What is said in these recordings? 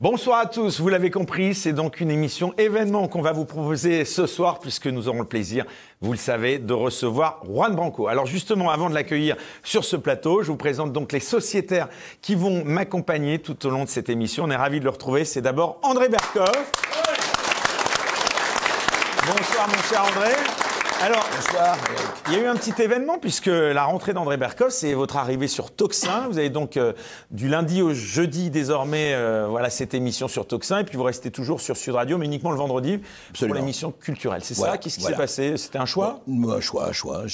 Bonsoir à tous, vous l'avez compris, c'est donc une émission événement qu'on va vous proposer ce soir puisque nous aurons le plaisir, vous le savez, de recevoir Juan Branco. Alors justement, avant de l'accueillir sur ce plateau, je vous présente donc les sociétaires qui vont m'accompagner tout au long de cette émission. On est ravis de le retrouver. C'est d'abord André Berkoff. Bonsoir mon cher André. Alors, bonsoir. Il y a eu un petit événement puisque la rentrée d'André Berkoff, c'est votre arrivée sur Tocsin. Vous avez donc du lundi au jeudi désormais voilà cette émission sur Tocsin et puis vous restez toujours sur Sud Radio, mais uniquement le vendredi. Absolument. Pour l'émission culturelle. C'est ça? Qu'est-ce qui s'est passé? C'était un choix? Un choix.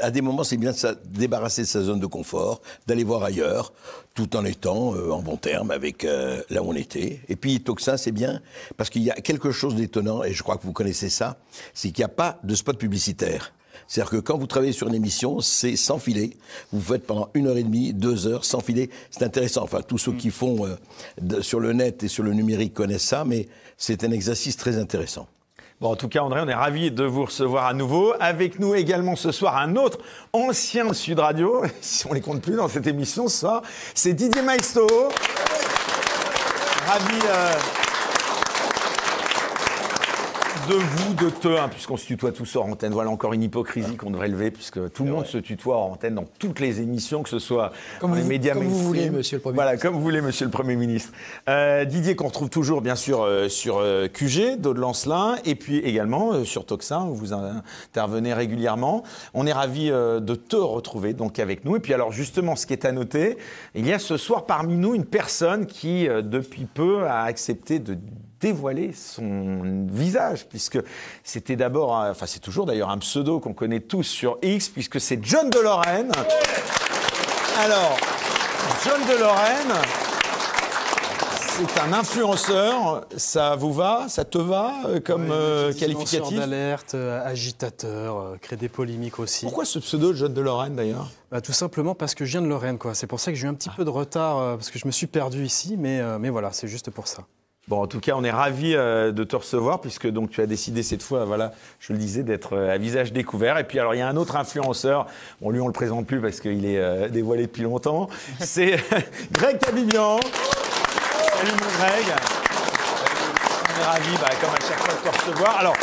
À des moments, c'est bien de se débarrasser de sa zone de confort, d'aller voir ailleurs, tout en étant en bon terme avec là où on était. Et puis Tocsin, c'est bien parce qu'il y a quelque chose d'étonnant, et je crois que vous connaissez ça, c'est qu'il n'y a pas de spot publicitaire. C'est-à-dire que quand vous travaillez sur une émission, c'est sans filet. Vous faites pendant 1h30, 2 heures, sans filet. C'est intéressant. Enfin, tous ceux qui font sur le net et sur le numérique connaissent ça, mais c'est un exercice très intéressant. Bon, en tout cas, André, on est ravis de vous recevoir à nouveau. Avec nous également ce soir, un autre ancien de Sud Radio, si on les compte plus dans cette émission ce soir, c'est Didier Maistre. Ravi de vous, de te, puisqu'on se tutoie tous hors antenne. Voilà encore une hypocrisie qu'on devrait lever, puisque tout le monde se tutoie hors antenne dans toutes les émissions, que ce soit dans les médias mainstream. Comme vous voulez, monsieur le Premier ministre. Voilà, comme vous voulez, monsieur le Premier ministre. Didier, qu'on retrouve toujours, bien sûr, sur QG, d'Aude-Lancelin, et puis également sur Tocsin, où vous intervenez régulièrement. On est ravis de te retrouver, donc, avec nous. Et puis, alors, justement, ce qui est à noter, il y a ce soir parmi nous une personne qui, depuis peu, a accepté de dévoiler son visage, puisque c'était d'abord, enfin c'est toujours d'ailleurs un pseudo qu'on connaît tous sur X, puisque c'est John de Lorraine. Alors, John de Lorraine, c'est un influenceur, ça vous va, ça te va comme qualificatif? Lanceur d'alerte, agitateur, crée des polémiques aussi. Pourquoi ce pseudo John de Lorraine d'ailleurs? Tout simplement parce que je viens de Lorraine, quoi. C'est pour ça que j'ai eu un petit peu de retard, parce que je me suis perdu ici, mais voilà, c'est juste pour ça. Bon, en tout cas, on est ravis de te recevoir puisque donc tu as décidé cette fois, voilà, je le disais, d'être à visage découvert. Et puis alors, il y a un autre influenceur. Bon, lui, on le présente plus parce qu'il est dévoilé depuis longtemps. C'est Greg Tabibian. Salut mon Greg. On est ravis, comme à chaque fois, de te recevoir. Alors,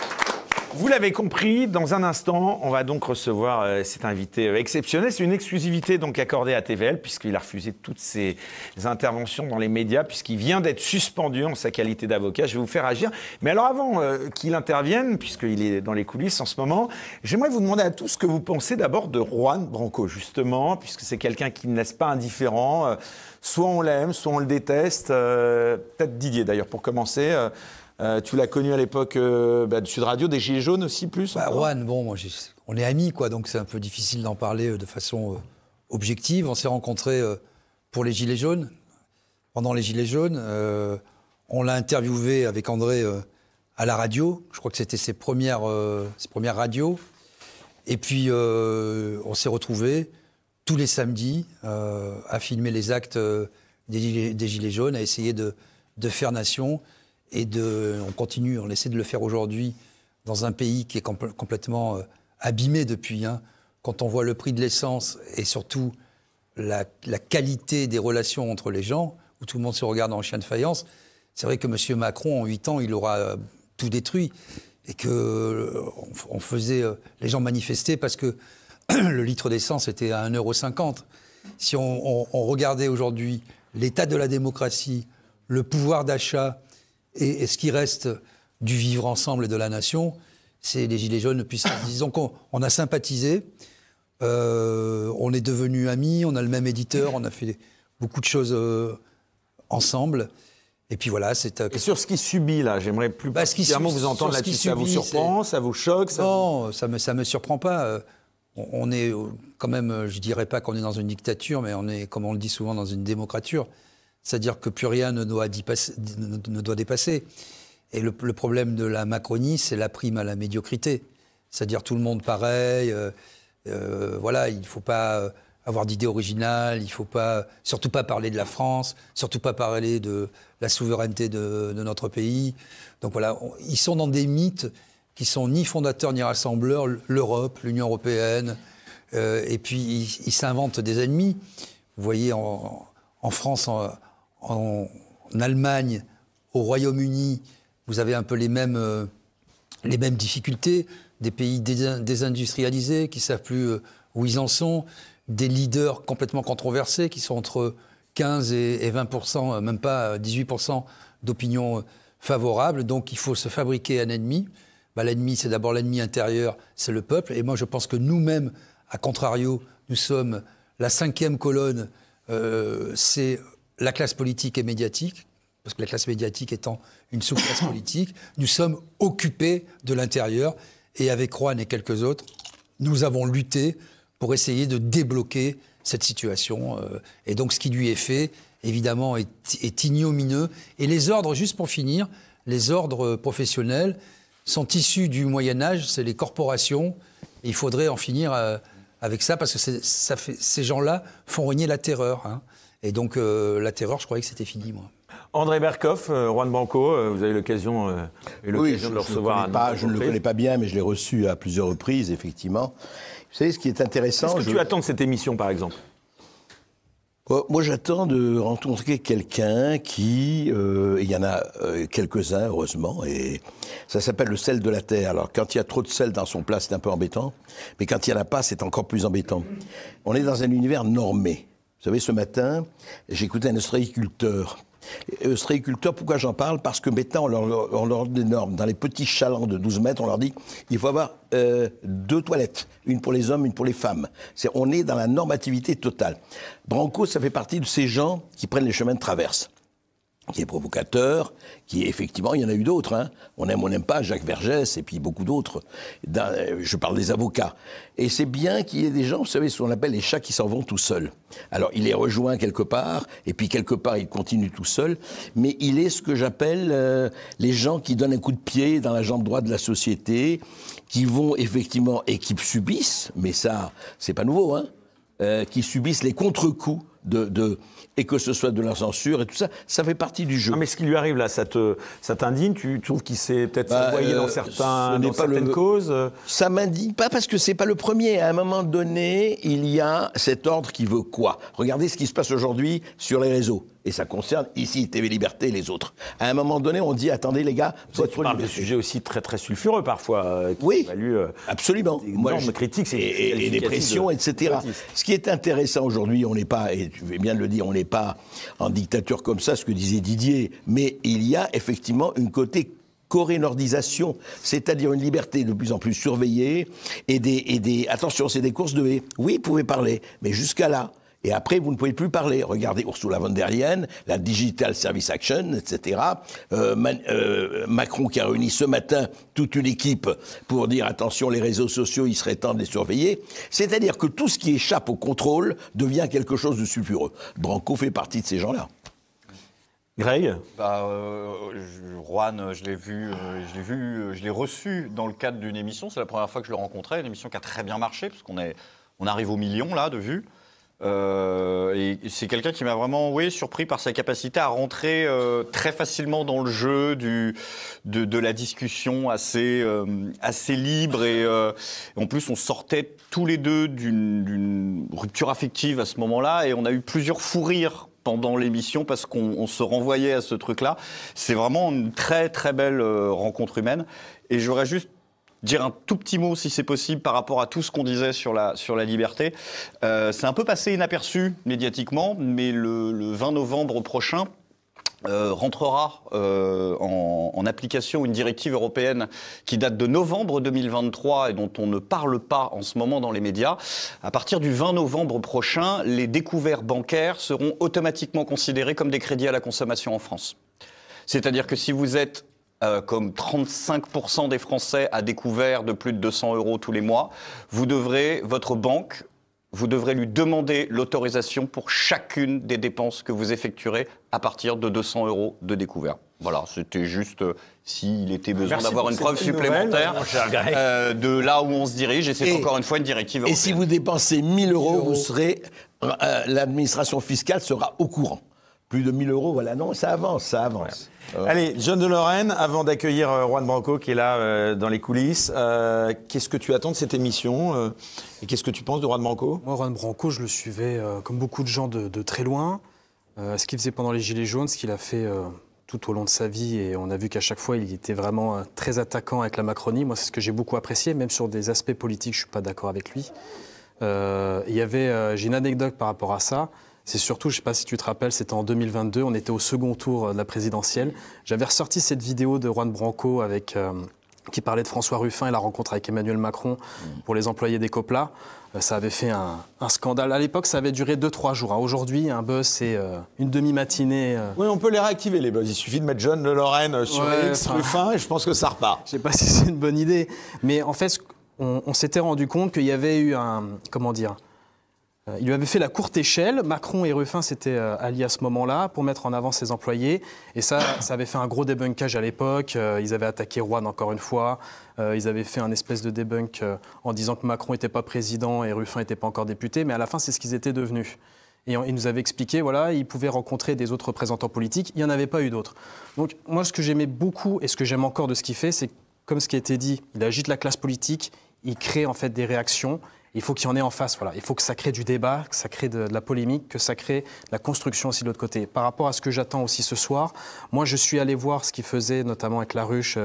vous l'avez compris, dans un instant, on va donc recevoir cet invité exceptionnel. C'est une exclusivité donc accordée à TVL, puisqu'il a refusé toutes ses interventions dans les médias, puisqu'il vient d'être suspendu en sa qualité d'avocat. Je vais vous faire agir. Mais alors avant qu'il intervienne, puisqu'il est dans les coulisses en ce moment, j'aimerais vous demander à tous ce que vous pensez d'abord de Juan Branco, justement, puisque c'est quelqu'un qui ne laisse pas indifférent. Soit on l'aime, soit on le déteste. Peut-être Didier, d'ailleurs, pour commencer. Tu l'as connu à l'époque de Sud Radio, des Gilets jaunes aussi, plus Juan, bon, on est amis, quoi, donc c'est un peu difficile d'en parler de façon objective. On s'est rencontrés pour les Gilets jaunes, pendant les Gilets jaunes. On l'a interviewé avec André à la radio. Je crois que c'était ses premières radios. Et puis, on s'est retrouvés tous les samedis à filmer les actes des Gilets jaunes, à essayer de faire nation. Et on continue, on essaie de le faire aujourd'hui dans un pays qui est complètement abîmé depuis. Quand on voit le prix de l'essence et surtout la qualité des relations entre les gens, où tout le monde se regarde en chien de faïence, c'est vrai que M. Macron, en 8 ans, il aura tout détruit. Et qu'on faisait les gens manifester parce que le litre d'essence était à 1,50 €. Si on regardait aujourd'hui l'état de la démocratie, le pouvoir d'achat, et ce qui reste du vivre ensemble et de la nation, c'est les Gilets jaunes. Disons qu'on a sympathisé, on est devenus amis, on a le même éditeur, on a fait beaucoup de choses ensemble. Et puis voilà, Et sur ce qu'il subit, là, j'aimerais plus particulièrement vous entendre là-dessus. Ça vous surprend, ça vous choque? Non, ça me surprend pas. On est quand même, je dirais pas qu'on est dans une dictature, mais on est, comme on le dit souvent, dans une démocrature. C'est-à-dire que plus rien ne doit dépasser. Et le problème de la Macronie, c'est la prime à la médiocrité. C'est-à-dire tout le monde pareil. Voilà, il ne faut pas avoir d'idées originales, il ne faut surtout pas parler de la France, surtout pas parler de la souveraineté de notre pays. Donc voilà, ils sont dans des mythes qui sont ni fondateurs ni rassembleurs, l'Europe, l'Union européenne, et puis ils s'inventent des ennemis. Vous voyez, en France, en Allemagne, au Royaume-Uni, vous avez un peu les mêmes difficultés, des pays désindustrialisés qui ne savent plus où ils en sont, des leaders complètement controversés qui sont entre 15 et 20%, même pas 18% d'opinion favorable. Donc il faut se fabriquer un ennemi. L'ennemi, c'est d'abord l'ennemi intérieur, c'est le peuple. Et moi, je pense que nous-mêmes, à contrario, nous sommes la 5e colonne, c'est la classe politique et médiatique, parce que la classe médiatique étant une sous-classe politique, nous sommes occupés de l'intérieur. Et avec Juan et quelques autres, nous avons lutté pour essayer de débloquer cette situation. Et donc, ce qui lui est fait, évidemment, est ignomineux. Et les ordres, juste pour finir, les ordres professionnels sont issus du Moyen-Âge, c'est les corporations. Et il faudrait en finir avec ça, parce que ces gens-là font régner la terreur. Hein. Et donc, la terreur, je croyais que c'était fini, moi. André Berkoff, Juan Branco, vous avez l'occasion de le recevoir. Je ne le connais pas bien, mais je l'ai reçu à plusieurs reprises, effectivement. Vous savez, ce qui est intéressant... Qu'est-ce que tu attends de cette émission, par exemple ? Moi, j'attends de rencontrer quelqu'un qui... il y en a quelques-uns, heureusement, et ça s'appelle le sel de la terre. Alors, quand il y a trop de sel dans son plat, c'est un peu embêtant, mais quand il n'y en a pas, c'est encore plus embêtant. On est dans un univers normé. Vous savez, ce matin, j'écoutais un ostréiculteur. Ostréiculteurs, pourquoi j'en parle ? Parce que maintenant, on leur donne des normes. Dans les petits chalands de 12 mètres, on leur dit il faut avoir 2 toilettes, une pour les hommes, une pour les femmes. On est dans la normativité totale. Branco, ça fait partie de ces gens qui prennent les chemins de traverse, qui est provocateur, qui effectivement, il y en a eu d'autres. Hein. On aime, on n'aime pas, Jacques Vergès et puis beaucoup d'autres. Je parle des avocats. Et c'est bien qu'il y ait des gens, vous savez, ce qu'on appelle les chats qui s'en vont tout seuls. Alors, il est rejoint quelque part, et puis quelque part, il continue tout seul. Mais il est ce que j'appelle les gens qui donnent un coup de pied dans la jambe droite de la société, qui vont effectivement, et qui subissent, mais ça, c'est pas nouveau, hein, qui subissent les contre-coups et que ce soit de la censure et tout ça, ça fait partie du jeu. Non, mais ce qui lui arrive là, ça t'indigne ? Tu trouves qu'il s'est peut-être envoyé dans certaines causes ? Ça m'indigne pas parce que c'est pas le premier. À un moment donné, il y a cet ordre qui veut quoi ? Regardez ce qui se passe aujourd'hui sur les réseaux. Et ça concerne ici TV Liberté et les autres. À un moment donné, on dit attendez les gars, tu parles de sujets aussi très très sulfureux parfois. Oui, absolument. Énormes critiques et des pressions, etc. Ce qui est intéressant aujourd'hui, on n'est pas, et tu veux bien le dire, on n'est pas en dictature comme ça, ce que disait Didier, mais il y a effectivement une côté corénordisation, c'est-à-dire une liberté de plus en plus surveillée et attention, c'est des courses de haies. Oui, vous pouvez parler, mais jusqu'à là. Et après, vous ne pouvez plus parler. Regardez Ursula von der Leyen, la Digital Service Action, etc. Macron qui a réuni ce matin toute une équipe pour dire attention, les réseaux sociaux, il serait temps de les surveiller. C'est-à-dire que tout ce qui échappe au contrôle devient quelque chose de sulfureux. Branco fait partie de ces gens-là. Greg ? Juan, je l'ai reçu dans le cadre d'une émission. C'est la première fois que je le rencontrais, une émission qui a très bien marché, parce qu'on arrive au million là de vues. Et c'est quelqu'un qui m'a vraiment surpris par sa capacité à rentrer très facilement dans le jeu de la discussion assez libre et en plus on sortait tous les deux d'une rupture affective à ce moment-là et on a eu plusieurs fous rires pendant l'émission parce qu'on se renvoyait à ce truc-là. C'est vraiment une très très belle rencontre humaine et j'aurais juste dire un tout petit mot, si c'est possible, par rapport à tout ce qu'on disait sur la liberté. C'est un peu passé inaperçu médiatiquement, mais le 20 novembre prochain rentrera en application une directive européenne qui date de novembre 2023 et dont on ne parle pas en ce moment dans les médias. À partir du 20 novembre prochain, les découverts bancaires seront automatiquement considérés comme des crédits à la consommation en France. C'est-à-dire que si vous êtes comme 35% des Français à découvert de plus de 200 € tous les mois, votre banque, vous devrez lui demander l'autorisation pour chacune des dépenses que vous effectuerez à partir de 200 € de découvert. Voilà, c'était juste s'il était besoin d'avoir une preuve supplémentaire de là où on se dirige. Et c'est encore une fois une directive européenne. Et si vous dépensez 1 000 €, l'administration fiscale sera au courant. Plus de 1 000 €, voilà, non, ça avance. Ouais. Allez, John de Lorraine, avant d'accueillir Juan Branco qui est là dans les coulisses, qu'est-ce que tu attends de cette émission et qu'est-ce que tu penses de Juan Branco ? Moi, Juan Branco, je le suivais comme beaucoup de gens de très loin. Ce qu'il faisait pendant les Gilets jaunes, ce qu'il a fait tout au long de sa vie, et on a vu qu'à chaque fois, il était vraiment très attaquant avec la Macronie. Moi, c'est ce que j'ai beaucoup apprécié, même sur des aspects politiques, je ne suis pas d'accord avec lui. J'ai une anecdote par rapport à ça. C'est surtout, je ne sais pas si tu te rappelles, c'était en 2022, on était au second tour de la présidentielle. J'avais ressorti cette vidéo de Juan Branco qui parlait de François Ruffin et la rencontre avec Emmanuel Macron pour les employés des Copla. Ça avait fait un scandale. À l'époque, ça avait duré 2-3 jours. Aujourd'hui, un buzz, c'est une demi-matinée. Oui, on peut les réactiver, les buzz. Il suffit de mettre John de Lorraine sur X, Ruffin, et je pense que ça repart. Je ne sais pas si c'est une bonne idée. Mais en fait, on s'était rendu compte qu'il y avait eu il lui avait fait la courte échelle. Macron et Ruffin s'étaient alliés à ce moment-là pour mettre en avant ses employés. Et ça avait fait un gros débunkage à l'époque. Ils avaient attaqué Rouen encore une fois. Ils avaient fait un espèce de débunk en disant que Macron n'était pas président et Ruffin n'était pas encore député. Mais à la fin, c'est ce qu'ils étaient devenus. Et il nous avait expliqué, voilà, ils pouvaient rencontrer des autres représentants politiques. Il n'y en avait pas eu d'autres. Donc moi, ce que j'aimais beaucoup et ce que j'aime encore de ce qu'il fait, c'est comme ce qui a été dit, il agite la classe politique, il crée en fait des réactions. Il faut qu'il y en ait en face. Voilà. Il faut que ça crée du débat, que ça crée de la polémique, que ça crée de la construction aussi de l'autre côté. Par rapport à ce que j'attends aussi ce soir, moi je suis allé voir ce qu'il faisait, notamment avec La Ruche.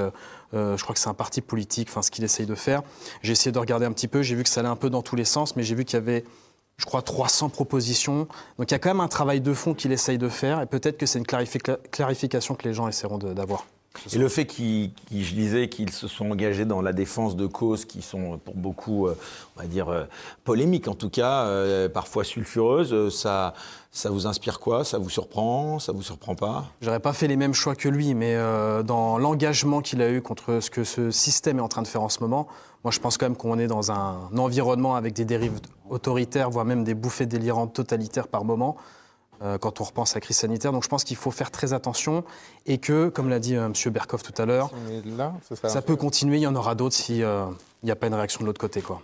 Je crois que c'est un parti politique, ce qu'il essaye de faire. J'ai essayé de regarder un petit peu, j'ai vu que ça allait un peu dans tous les sens, mais j'ai vu qu'il y avait, je crois, 300 propositions. Donc il y a quand même un travail de fond qu'il essaye de faire, et peut-être que c'est une clarification que les gens essaieront d'avoir. Et le fait je disais qu'ils se sont engagés dans la défense de causes qui sont pour beaucoup, on va dire, polémiques en tout cas, parfois sulfureuses, ça vous inspire quoi? Ça vous surprend? Ça vous surprend pas? J'aurais pas fait les mêmes choix que lui, mais dans l'engagement qu'il a eu contre ce que ce système est en train de faire en ce moment, moi je pense quand même qu'on est dans un environnement avec des dérives autoritaires, voire même des bouffées délirantes totalitaires par moment. Quand on repense à la crise sanitaire. Donc je pense qu'il faut faire très attention et que, comme l'a dit M. Berkoff tout à l'heure, ça peut continuer, il y en aura d'autres s'il n'y a pas une réaction de l'autre côté, quoi.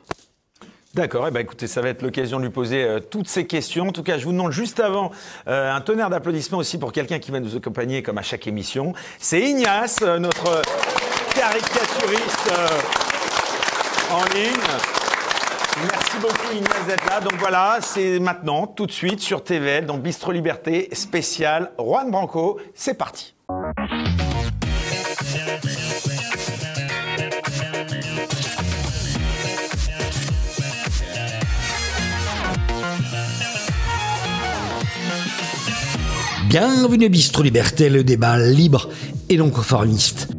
D'accord, écoutez, ça va être l'occasion de lui poser toutes ces questions. En tout cas, je vous demande juste avant un tonnerre d'applaudissements aussi pour quelqu'un qui va nous accompagner comme à chaque émission. C'est Ignace, notre caricaturiste en ligne. Merci beaucoup Ignace d'être là. Donc voilà, c'est maintenant, tout de suite, sur TVL, donc Bistro Liberté, spécial Juan Branco. C'est parti. Bienvenue à Bistro Liberté, le débat libre et non conformiste.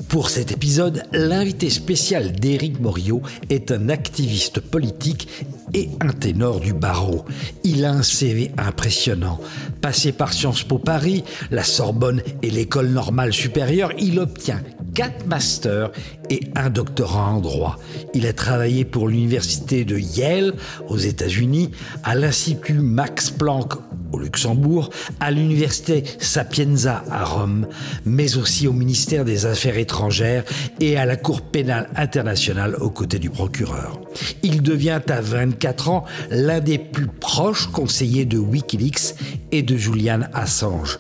Pour cet épisode, l'invité spécial d'Éric Morillo est un activiste politique et un ténor du barreau. Il a un CV impressionnant. Passé par Sciences Po Paris, la Sorbonne et l'École normale supérieure, il obtient 4 masters et un doctorat en droit. Il a travaillé pour l'université de Yale aux États-Unis, à l'Institut Max Planck au Luxembourg, à l'université Sapienza à Rome, mais aussi au ministère des Affaires étrangères et à la Cour pénale internationale aux côtés du procureur. Il devient à 24 ans l'un des plus proches conseillers de Wikileaks et de Julian Assange.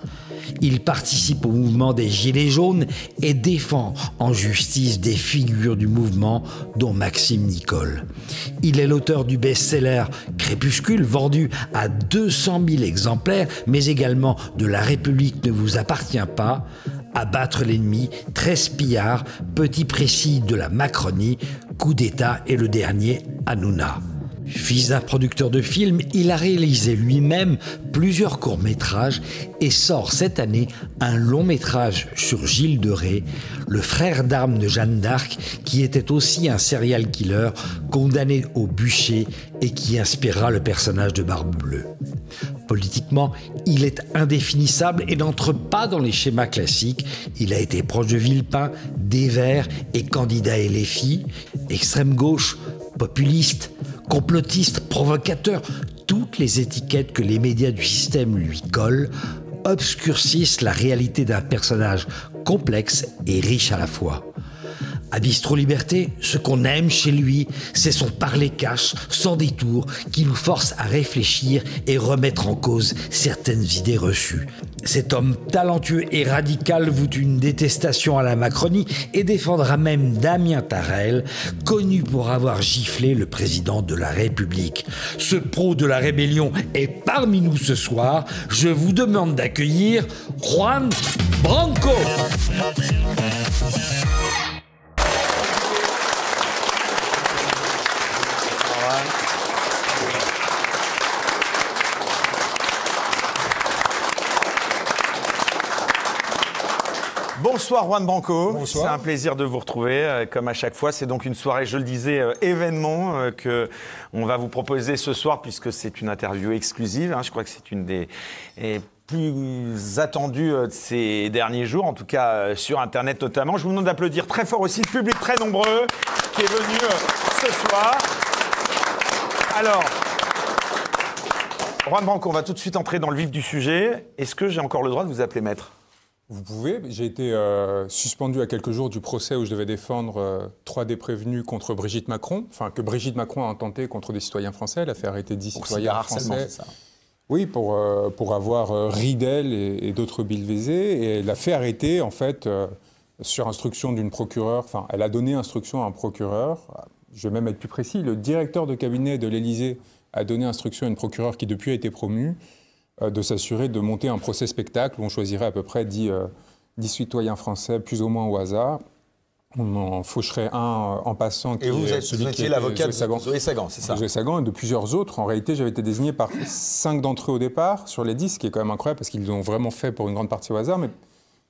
Il participe au mouvement des Gilets jaunes et défend en justice des figures du mouvement, dont Maxime Nicole. Il est l'auteur du best-seller Crépuscule, vendu à 200 000 exemplaires, mais également de La République ne vous appartient pas, Abattre l'ennemi, 13 pillards, Petit précis de la Macronie, Coup d'État et le dernier, Hanouna. Fils d'un producteur de films, il a réalisé lui-même plusieurs courts-métrages et sort cette année un long-métrage sur Gilles de Rais, le frère d'armes de Jeanne d'Arc, qui était aussi un serial killer condamné au bûcher et qui inspirera le personnage de Barbe Bleue. Politiquement, il est indéfinissable et n'entre pas dans les schémas classiques. Il a été proche de Villepin, des Verts et candidat LFI, extrême gauche, populiste, complotiste, provocateur, toutes les étiquettes que les médias du système lui collent obscurcissent la réalité d'un personnage complexe et riche à la fois. À Bistro Liberté, ce qu'on aime chez lui, c'est son parler cash, sans détour, qui nous force à réfléchir et remettre en cause certaines idées reçues. Cet homme talentueux et radical voue une détestation à la Macronie et défendra même Damien Tarel, connu pour avoir giflé le président de la République. Ce pro de la rébellion est parmi nous ce soir. Je vous demande d'accueillir Juan Branco. Bonsoir Juan Branco, Bonsoir. C'est un plaisir de vous retrouver, comme à chaque fois. C'est donc une soirée, je le disais, événement que on va vous proposer ce soir puisque c'est une interview exclusive. Je crois que c'est une des plus attendues de ces derniers jours, en tout cas sur Internet notamment. Je vous demande d'applaudir très fort aussi le public très nombreux qui est venu ce soir. Alors, Juan Branco, on va tout de suite entrer dans le vif du sujet. Est-ce que j'ai encore le droit de vous appeler maître ? Vous pouvez. J'ai été suspendu à quelques jours du procès où je devais défendre 3 des prévenus contre Brigitte Macron, enfin que Brigitte Macron a intenté contre des citoyens français. Elle a fait arrêter 10 citoyens français. C'est ça. Oui, pour avoir ri d'elle et d'autres billevésés. Et elle a fait arrêter, en fait, sur instruction d'une procureure, enfin, elle a donné instruction à un procureur. Je vais même être plus précis. Le directeur de cabinet de l'Élysée a donné instruction à une procureure qui, depuis, a été promue, de s'assurer de monter un procès spectacle où on choisirait à peu près 10 citoyens français, plus ou moins au hasard. On en faucherait un en passant. Et vous étiez l'avocat de Zoé Sagan, c'est ça ? Zoé Sagan et de plusieurs autres. En réalité, j'avais été désigné par 5 d'entre eux au départ sur les 10, ce qui est quand même incroyable parce qu'ils l'ont vraiment fait pour une grande partie au hasard. Mais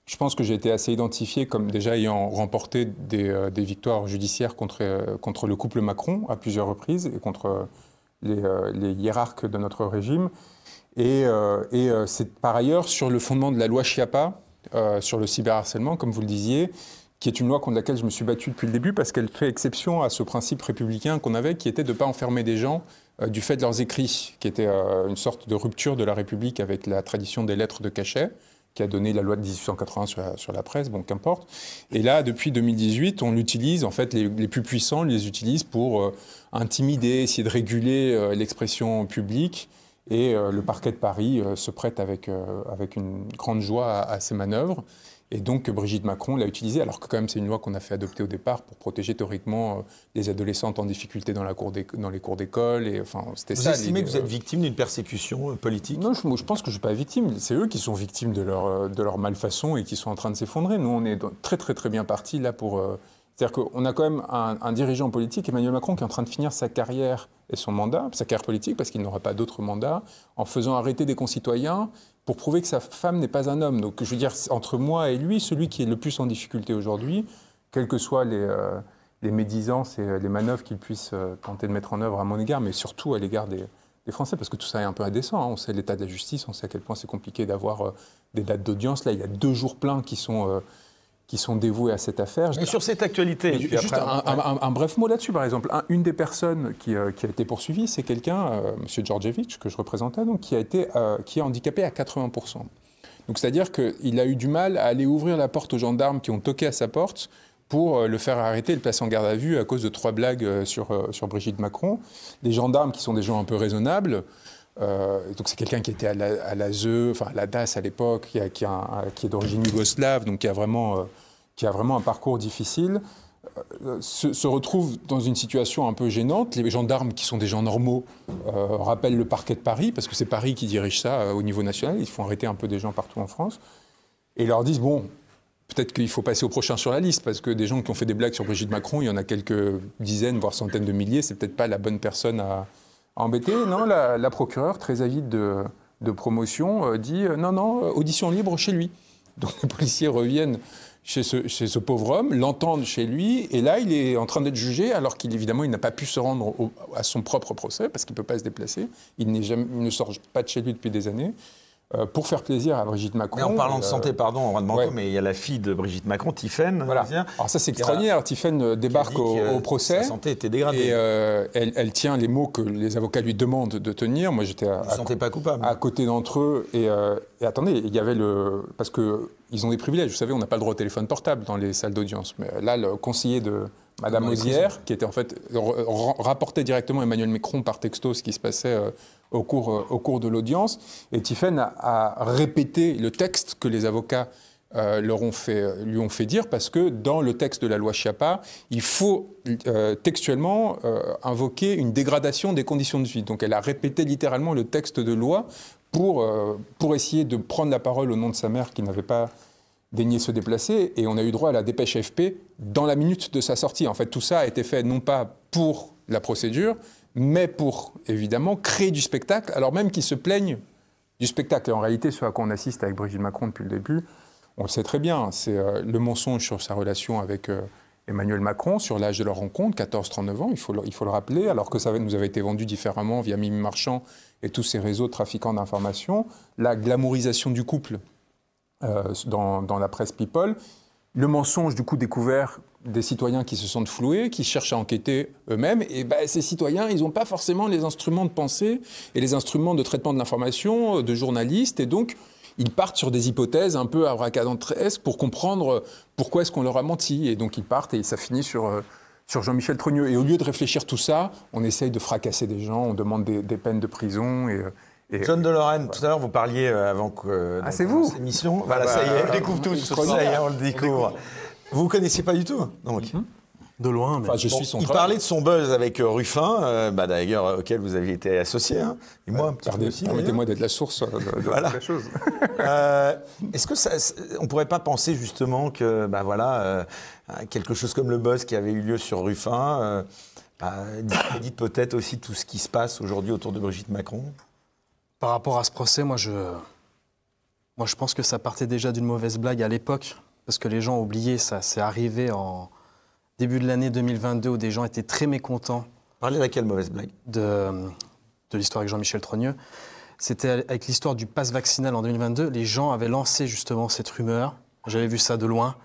je pense que j'ai été assez identifié comme déjà ayant remporté des victoires judiciaires contre le couple Macron à plusieurs reprises et contre les hiérarques de notre régime. Et c'est par ailleurs sur le fondement de la loi Schiappa, sur le cyberharcèlement, comme vous le disiez, qui est une loi contre laquelle je me suis battu depuis le début, parce qu'elle fait exception à ce principe républicain qu'on avait, qui était de ne pas enfermer des gens du fait de leurs écrits, qui était une sorte de rupture de la République avec la tradition des lettres de cachet, qui a donné la loi de 1880 sur la presse, bon, qu'importe. Et là, depuis 2018, on l'utilise, en fait, les plus puissants les utilisent pour intimider, essayer de réguler l'expression publique. Et le parquet de Paris se prête avec une grande joie à ces manœuvres. Et donc Brigitte Macron l'a utilisée, alors que quand même c'est une loi qu'on a fait adopter au départ pour protéger théoriquement les adolescentes en difficulté dans les cours d'école. Et, enfin, c'était vous estimez que vous êtes victime d'une persécution politique ? Non, je pense que je ne suis pas victime. C'est eux qui sont victimes de leur malfaçon et qui sont en train de s'effondrer. Nous, on est très très très bien partis là pour... C'est-à-dire qu'on a quand même un dirigeant politique, Emmanuel Macron, qui est en train de finir sa carrière et son mandat, sa carrière politique, parce qu'il n'aura pas d'autre mandat, en faisant arrêter des concitoyens pour prouver que sa femme n'est pas un homme. Donc, je veux dire, entre moi et lui, celui qui est le plus en difficulté aujourd'hui, quelles que soient les médisances et les manœuvres qu'il puisse tenter de mettre en œuvre à mon égard, mais surtout à l'égard des Français, parce que tout ça est un peu indécent. On sait l'état de la justice, on sait à quel point c'est compliqué d'avoir des dates d'audience. Là, il y a 2 jours pleins qui sont dévoués à cette affaire. Et sur cette actualité... Juste un bref mot là-dessus, par exemple. Une des personnes qui a été poursuivie, c'est quelqu'un, M. Djordjevic, que je représentais, donc, qui est handicapé à 80%. Donc, c'est-à-dire qu'il a eu du mal à aller ouvrir la porte aux gendarmes qui ont toqué à sa porte pour le faire arrêter et le placer en garde à vue à cause de 3 blagues sur Brigitte Macron. Les gendarmes, qui sont des gens un peu raisonnables, donc c'est quelqu'un qui était à la ZE, enfin à la DAS à l'époque, qui est d'origine yougoslave, donc qui a vraiment un parcours difficile, se retrouve dans une situation un peu gênante. Les gendarmes, qui sont des gens normaux, rappellent le parquet de Paris, parce que c'est Paris qui dirige ça au niveau national. Ils font arrêter un peu des gens partout en France. Et ils leur disent, bon, peut-être qu'il faut passer au prochain sur la liste, parce que des gens qui ont fait des blagues sur Brigitte Macron, il y en a quelques dizaines, voire centaines de milliers, c'est peut-être pas la bonne personne à embêter. Non, la procureure, très avide de promotion, dit non, audition libre chez lui. Donc les policiers reviennent chez ce pauvre homme, l'entendent chez lui, et là, il est en train d'être jugé, alors qu'évidemment, il n'a pas pu se rendre à son propre procès, parce qu'il ne peut pas se déplacer. Il ne sort pas de chez lui depuis des années. pour faire plaisir à Brigitte Macron. Mais en parlant de santé, pardon, Juan Branco, ouais. mais il y a la fille de Brigitte Macron, Tiphaine. Voilà. Alors ça, c'est extraordinaire. Tiphaine débarque au procès. Sa santé était dégradée. Et elle tient les mots que les avocats lui demandent de tenir. Moi, j'étais pas coupable. à côté d'entre eux. Et attendez, il y avait parce qu'ils ont des privilèges. Vous savez, on n'a pas le droit au téléphone portable dans les salles d'audience. Mais là, le conseiller de Madame Osière, qui était en fait rapportait directement à Emmanuel Macron par texto ce qui se passait au cours de l'audience. Et Tiphaine a répété le texte que les avocats lui ont fait dire, parce que dans le texte de la loi Schiappa, il faut textuellement invoquer une dégradation des conditions de vie. Donc elle a répété littéralement le texte de loi pour essayer de prendre la parole au nom de sa mère qui n'avait pas daigné se déplacer, et on a eu droit à la dépêche AFP dans la minute de sa sortie. En fait, tout ça a été fait non pas pour la procédure, mais pour, évidemment, créer du spectacle, alors même qu'ils se plaignent du spectacle. Et en réalité, ce à quoi on assiste avec Brigitte Macron depuis le début, on le sait très bien, c'est le mensonge sur sa relation avec Emmanuel Macron, sur l'âge de leur rencontre, 14-39 ans, il faut le rappeler, alors que ça nous avait été vendu différemment via Mimi Marchand et tous ces réseaux de trafiquants d'informations, la glamourisation du couple dans la presse People, le mensonge du coup découvert des citoyens qui se sentent floués, qui cherchent à enquêter eux-mêmes, et ces citoyens, ils n'ont pas forcément les instruments de pensée et les instruments de traitement de l'information, de journalistes, et donc ils partent sur des hypothèses un peu abracadabresques pour comprendre pourquoi est-ce qu'on leur a menti, et donc ils partent et ça finit sur Jean-Michel Trogneux. Et au lieu de réfléchir tout ça, on essaye de fracasser des gens, on demande des peines de prison et John de Lorraine, tout à l'heure vous parliez avant que c'est vous émission. Voilà, ça y est, on le découvre tous. Ça y est, on le découvre. Vous ne connaissiez pas du tout, donc. De loin, mais... Enfin, je suis son Il travail. parlait de son buzz avec Ruffin, d'ailleurs auquel vous aviez été associé, hein. Et moi un petit peu aussi. Permettez-moi d'être la source de Voilà. la chose. Est-ce que on pourrait pas penser justement que quelque chose comme le buzz qui avait eu lieu sur Ruffin discrédite peut-être aussi tout ce qui se passe aujourd'hui autour de Brigitte Macron? Par rapport à ce procès, moi je pense que ça partait déjà d'une mauvaise blague à l'époque, parce que les gens ont oublié, ça c'est arrivé en début de l'année 2022 où des gens étaient très mécontents. Parlez de laquelle mauvaise blague? De l'histoire avec Jean-Michel Trogneux. C'était avec l'histoire du pass vaccinal en 2022. Les gens avaient lancé justement cette rumeur. J'avais vu ça de loin.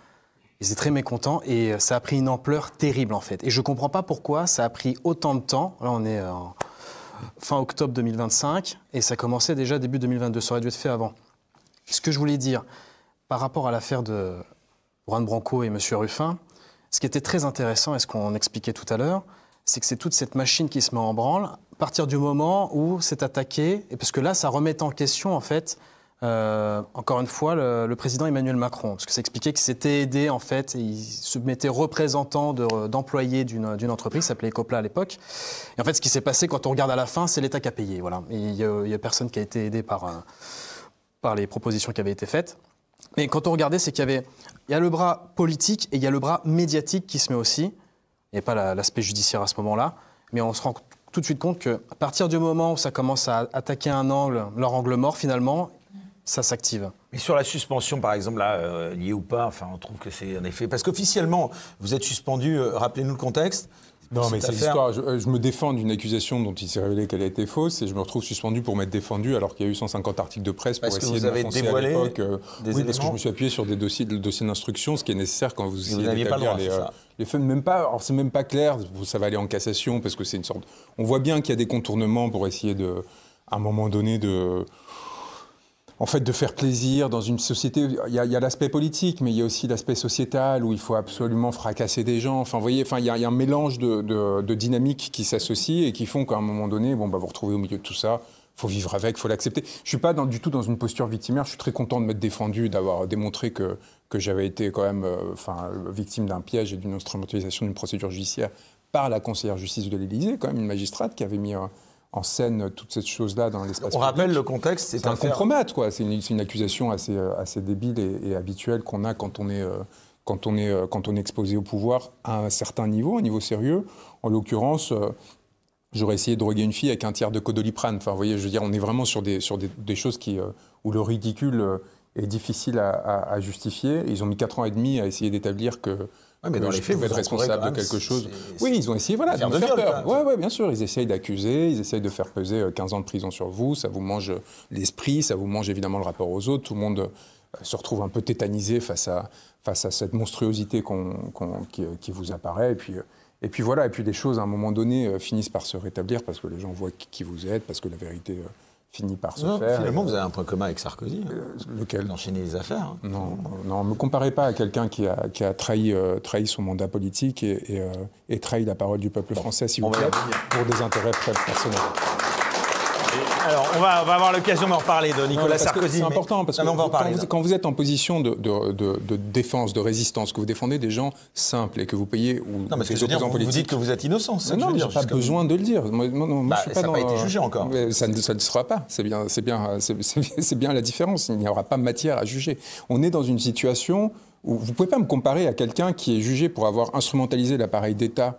Ils étaient très mécontents et ça a pris une ampleur terrible en fait. Et je ne comprends pas pourquoi ça a pris autant de temps. Là, on est en fin octobre 2025 et ça commençait déjà début 2022. Ça aurait dû être fait avant. Ce que je voulais dire par rapport à l'affaire de Juan Branco et M. Ruffin, ce qui était très intéressant et ce qu'on expliquait tout à l'heure, c'est que c'est toute cette machine qui se met en branle à partir du moment où c'est attaqué, et parce que là, ça remet en question, en fait, encore une fois, le président Emmanuel Macron. Parce que ça expliquait qu'il s'était aidé, en fait, et il se mettait représentant d'employés d'une entreprise, ça s'appelait Ecopla à l'époque. Et en fait, ce qui s'est passé, quand on regarde à la fin, c'est l'État qui a payé. Voilà. Et il n'y a personne qui a été aidé par les propositions qui avaient été faites. Mais quand on regardait, c'est qu'il y a le bras politique et il y a le bras médiatique qui se met aussi. Il n'y a pas l'aspect judiciaire à ce moment-là. Mais on se rend tout de suite compte qu'à partir du moment où ça commence à attaquer un angle, leur angle mort finalement, ça s'active. Mais sur la suspension, par exemple, là, liée ou pas, enfin, on trouve que c'est en effet... Parce qu'officiellement, vous êtes suspendu, rappelez-nous le contexte. Non, mais c'est affaire... l'histoire. Je me défends d'une accusation dont il s'est révélé qu'elle a été fausse et je me retrouve suspendu pour m'être défendu alors qu'il y a eu 150 articles de presse pour essayer de m'enfoncer à l'époque. Oui, parce que je me suis appuyé sur le dossier d'instruction, ce qui est nécessaire quand vous essayez d'établir les faits. Même pas, alors c'est même pas clair, ça va aller en cassation parce que c'est une sorte... On voit bien qu'il y a des contournements pour essayer à un moment donné en fait, de faire plaisir dans une société, il y a l'aspect politique, mais il y a aussi l'aspect sociétal où il faut absolument fracasser des gens. Enfin, vous voyez, il y a un mélange de dynamiques qui s'associent et qui font qu'à un moment donné, vous vous retrouvez au milieu de tout ça. Il faut vivre avec, il faut l'accepter. Je ne suis pas du tout dans une posture victimaire. Je suis très content de m'être défendu, d'avoir démontré que j'avais été quand même victime d'un piège et d'une instrumentalisation d'une procédure judiciaire par la conseillère justice de l'Élysée, quand même une magistrate qui avait mis en scène toutes ces choses-là dans l'espace public. On rappelle le contexte, c'est un compromat, quoi. C'est une accusation assez débile et habituelle qu'on a quand on est exposé au pouvoir à un certain niveau, un niveau sérieux. En l'occurrence, j'aurais essayé de droguer une fille avec un tiers de Codoliprane. Enfin, vous voyez, je veux dire, on est vraiment sur des choses où le ridicule est difficile à justifier. Ils ont mis 4 ans et demi à essayer d'établir que Ouais, mais dans les faits, vous êtes responsable de quelque chose. Oui, ils ont essayé de nous faire peur. Oui, bien sûr. Ils essayent d'accuser, ils essayent de faire peser 15 ans de prison sur vous. Ça vous mange l'esprit, ça vous mange évidemment le rapport aux autres. Tout le monde se retrouve un peu tétanisé face à cette monstruosité qui vous apparaît. Et puis voilà, et puis les choses à un moment donné finissent par se rétablir parce que les gens voient qui vous êtes, parce que la vérité finit par se faire. Finalement, vous avez un point commun avec Sarkozy. Lequel ? D'enchaîner les affaires. Non, ne me comparez pas à quelqu'un qui a trahi son mandat politique et trahi la parole du peuple français, s'il vous plaît, pour des intérêts très personnels. Alors, on va avoir l'occasion d'en reparler de Nicolas Sarkozy. C'est important, parce que quand vous êtes en position de défense, de résistance, que vous défendez des gens simples et que vous payez ou des opposants politiques... Vous dites que vous êtes innocent, non, mais je n'ai pas besoin de le dire. Moi, je suis pas ça n'a pas été jugé encore. Mais ça ne sera pas. C'est bien la différence. Il n'y aura pas matière à juger. On est dans une situation où vous ne pouvez pas me comparer à quelqu'un qui est jugé pour avoir instrumentalisé l'appareil d'État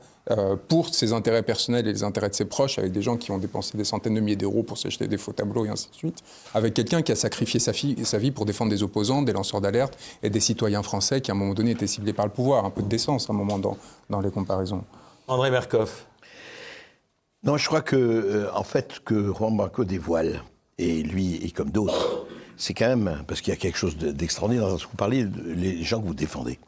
pour ses intérêts personnels et les intérêts de ses proches, avec des gens qui ont dépensé des centaines de milliers d'euros pour s'acheter des faux tableaux et ainsi de suite, avec quelqu'un qui a sacrifié sa vie pour défendre des opposants, des lanceurs d'alerte et des citoyens français qui, à un moment donné, étaient ciblés par le pouvoir. Un peu de décence, à un moment, dans les comparaisons. André Berkoff. Non, je crois que, en fait, que Juan Branco dévoile, et lui, et comme d'autres, c'est quand même, parce qu'il y a quelque chose d'extraordinaire dans ce que vous parlez, les gens que vous défendez.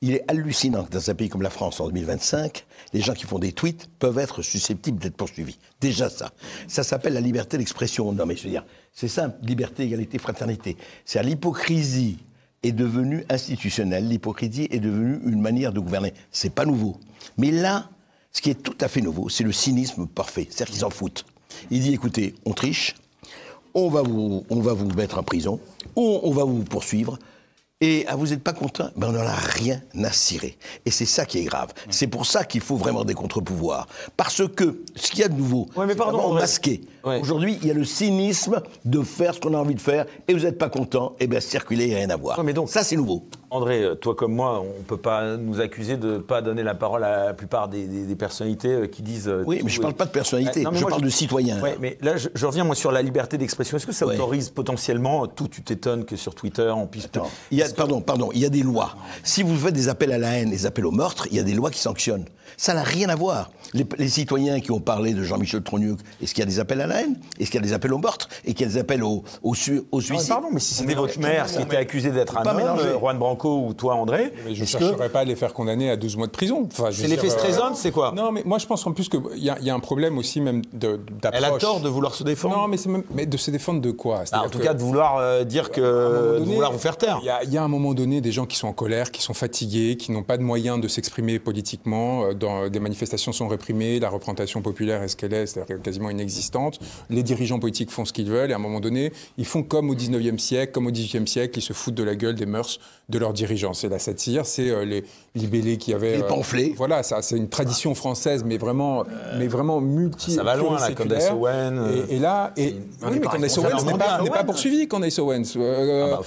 Il est hallucinant que dans un pays comme la France, en 2025, les gens qui font des tweets peuvent être susceptibles d'être poursuivis. Déjà ça. Ça s'appelle la liberté d'expression. Non mais je veux dire, c'est simple, liberté, égalité, fraternité. C'est l'hypocrisie est devenue institutionnelle, l'hypocrisie est devenue une manière de gouverner. C'est pas nouveau. Mais là, ce qui est tout à fait nouveau, c'est le cynisme parfait. C'est-à-dire qu'ils s'en foutent. Il dit, écoutez, on triche, on va vous mettre en prison, on va vous poursuivre, et vous n'êtes pas content, ben on n'en a rien à cirer. Et c'est ça qui est grave. C'est pour ça qu'il faut vraiment des contre-pouvoirs. Parce que ce qu'il y a de nouveau, c'est vraiment masqué. Ouais. Aujourd'hui, il y a le cynisme de faire ce qu'on a envie de faire, et vous n'êtes pas content, et bien circuler, il n'y a rien à voir. Ouais, mais donc, ça, c'est nouveau. André, toi comme moi, on ne peut pas nous accuser de ne pas donner la parole à la plupart des personnalités qui disent... Oui, mais je ne parle pas de personnalité, je parle de citoyens. Oui, mais là, je reviens moi sur la liberté d'expression. Est-ce que ça autorise potentiellement, tu t'étonnes que sur Twitter, on puisse... Pardon, il y a des lois. Si vous faites des appels à la haine, des appels au meurtre, il y a des lois qui sanctionnent. Ça n'a rien à voir. Les citoyens qui ont parlé de Jean-Michel Trogneux, est-ce qu'il y a des appels à la haine? Est-ce qu'il y a des appels au meurtre? Et qu'il y a des appels au suicide? Pardon, mais si c'était votre maire qui était accusé d'être un homme, Juan Branco ou toi, André... Mais je ne chercherais pas à les faire condamner à 12 mois de prison. Enfin, c'est l'effet Streisand, c'est quoi? Non, mais moi je pense en plus qu'il y a un problème aussi même d'approche. Elle a tort de vouloir se défendre? Non, mais de se défendre de quoi? En tout cas, de vouloir dire que... de vouloir vous faire taire. Il y a à un moment donné des gens qui sont en colère, qui sont fatigués, qui n'ont pas de moyens de s'exprimer politiquement. Des manifestations sont réprimées, la représentation populaire est ce qu'elle est, c'est-à-dire quasiment inexistante. Les dirigeants politiques font ce qu'ils veulent et à un moment donné, ils font comme au 19e siècle, comme au 18e siècle, ils se foutent de la gueule des mœurs de leurs dirigeants. C'est la satire, c'est les libellés qui avaient... Les pamphlets. Voilà, ça, c'est une tradition française, mais vraiment multi... Ça va loin, là, Candace Owen. Et là... oui, mais Candace Owens n'est pas poursuivi, Candace Owens.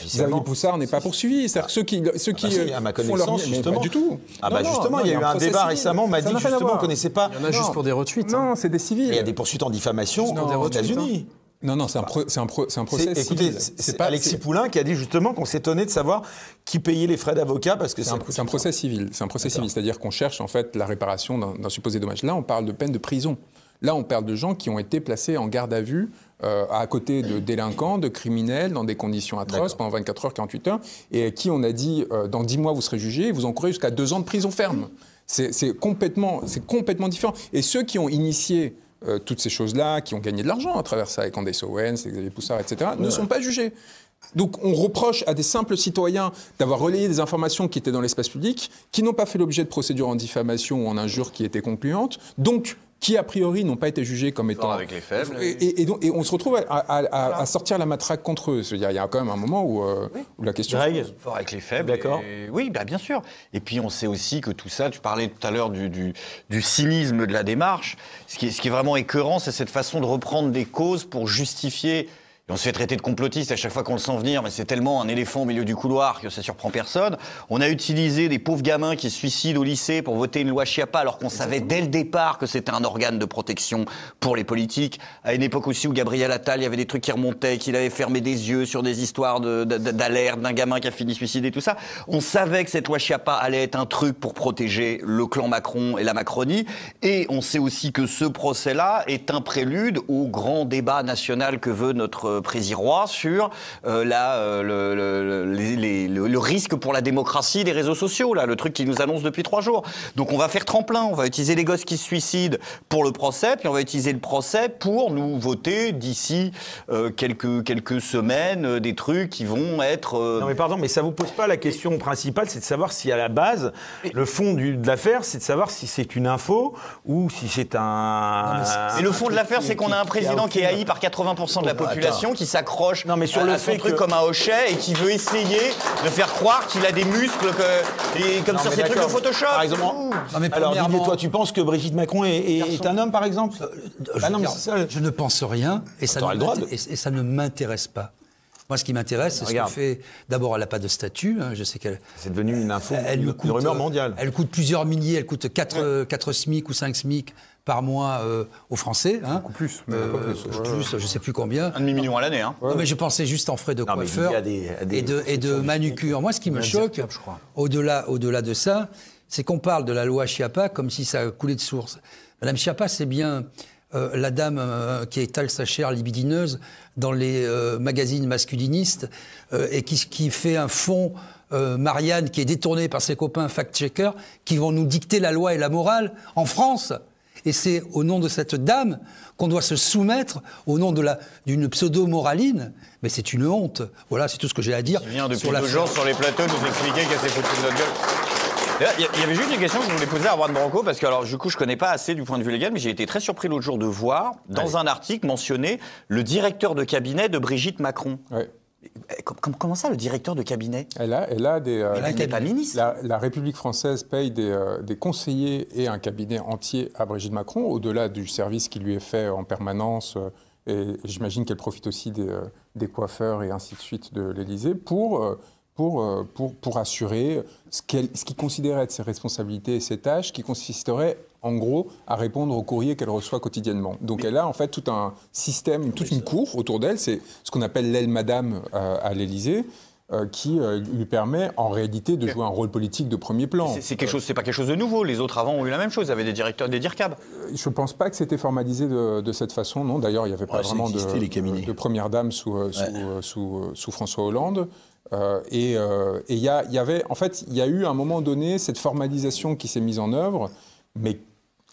Xavier Poussard n'est pas poursuivi. C'est-à-dire que ceux qui à ma connaissance, justement. Pas du tout. Justement, il y a eu un débat récemment, on m'a dit justement, on ne connaissait pas... Il y en a juste pour des retweets. Non, c'est des civils. Il y a des poursuites en diffamation aux États-Unis. Non, c'est un procès civil. Écoutez, c'est Alexis Poulain qui a dit justement qu'on s'étonnait de savoir qui payait les frais d'avocat parce que c'est un procès civil. C'est un procès civil, c'est-à-dire qu'on cherche en fait la réparation d'un supposé dommage. Là, on parle de peine de prison. Là, on parle de gens qui ont été placés en garde à vue à côté de délinquants, de criminels, dans des conditions atroces pendant 24 heures, 48 heures, et qui on a dit dans 10 mois vous serez jugé, et vous encourez jusqu'à 2 ans de prison ferme. C'est complètement différent. Et ceux qui ont initié toutes ces choses-là, qui ont gagné de l'argent à travers ça, avec Candace Owens, Xavier Poussard, etc., ne sont pas jugés. Donc on reproche à des simples citoyens d'avoir relayé des informations qui étaient dans l'espace public, qui n'ont pas fait l'objet de procédures en diffamation ou en injure qui étaient concluantes, donc qui a priori n'ont pas été jugés comme étant... avec les faibles. Et on se retrouve à sortir la matraque contre eux. Il y a quand même un moment où la question... Fort avec les faibles. D'accord. Oui, bien sûr. Et puis on sait aussi que tout ça, tu parlais tout à l'heure du cynisme de la démarche. Ce qui est vraiment écœurant, c'est cette façon de reprendre des causes pour justifier Et on se fait traiter de complotiste à chaque fois qu'on le sent venir, mais c'est tellement un éléphant au milieu du couloir que ça surprend personne. On a utilisé des pauvres gamins qui se suicident au lycée pour voter une loi Schiappa alors qu'on savait dès le départ que c'était un organe de protection pour les politiques. À une époque aussi où Gabriel Attal, il y avait des trucs qui remontaient, qu'il avait fermé des yeux sur des histoires d'alerte d'un gamin qui a fini suicidé, tout ça. On savait que cette loi Schiappa allait être un truc pour protéger le clan Macron et la Macronie. Et on sait aussi que ce procès-là est un prélude au grand débat national que veut notre président Roy sur le risque pour la démocratie des réseaux sociaux, là, le truc qu'il nous annonce depuis 3 jours. Donc on va faire tremplin, on va utiliser les gosses qui se suicident pour le procès, puis on va utiliser le procès pour nous voter d'ici quelques semaines des trucs qui vont être... Non mais pardon, mais ça vous pose pas la question principale, c'est de savoir si à la base, le fond de l'affaire, c'est de savoir si c'est une info ou si c'est un... Et le fond de l'affaire, c'est qu'on a un président qui est haï par 80% de la population, qui s'accroche sur le fait truc comme un hochet et qui veut essayer de faire croire qu'il a des muscles comme sur ces trucs de Photoshop. Par exemple, alors Didier, toi, tu penses que Brigitte Macron est un homme, par exemple? Je ne pense rien et ça ne m'intéresse pas. Moi, ce qui m'intéresse, c'est ce qu'elle fait. D'abord, elle n'a pas de statut. Je sais qu'elle. C'est devenu une info, une rumeur mondiale. Elle coûte plusieurs milliers. Elle coûte 4 SMIC ou 5 SMIC par mois aux Français. Beaucoup plus. Je ne sais plus combien. 1,5 million à l'année. Non, mais je pensais juste en frais de coiffeur et de manucure. Moi, ce qui me choque, au-delà de ça, c'est qu'on parle de la loi Schiappa comme si ça coulait de source. Madame Schiappa, c'est bien la dame qui étale sa chair libidineuse dans les magazines masculinistes et qui fait un fond Marianne qui est détourné par ses copains fact-checkers qui vont nous dicter la loi et la morale en France. Et c'est au nom de cette dame qu'on doit se soumettre, au nom d'une pseudo-moraline. Mais c'est une honte. Voilà, c'est tout ce que j'ai à dire. Il vient depuis 2 jours sur les plateaux nous expliquer qu'elle s'est foutue de notre gueule. Il y avait juste une question que je voulais poser à Juan Branco, parce que alors, du coup, je ne connais pas assez du point de vue légal, mais j'ai été très surpris l'autre jour de voir, dans un article, mentionner le directeur de cabinet de Brigitte Macron. Ouais. Comment ça, le directeur de cabinet? Elle a des... elle n'est pas ministre. La République française paye des conseillers et un cabinet entier à Brigitte Macron, au-delà du service qui lui est fait en permanence. Et j'imagine qu'elle profite aussi des coiffeurs et ainsi de suite de l'Élysée pour assurer ce qu'il considérait être ses responsabilités et ses tâches, qui consisterait en gros à répondre aux courriers qu'elle reçoit quotidiennement. Donc elle a en fait tout un système, toute une cour autour d'elle, c'est ce qu'on appelle l'aile madame à l'Élysée, qui lui permet en réalité de jouer un rôle politique de premier plan. C'est pas quelque chose de nouveau, les autres avant ont eu la même chose, ils avaient des directeurs, des DIRCAB. Je ne pense pas que c'était formalisé de cette façon, non. D'ailleurs, il n'y avait pas vraiment de première dame sous François Hollande. Et il y avait, en fait, il y a eu à un moment donné cette formalisation qui s'est mise en œuvre, mais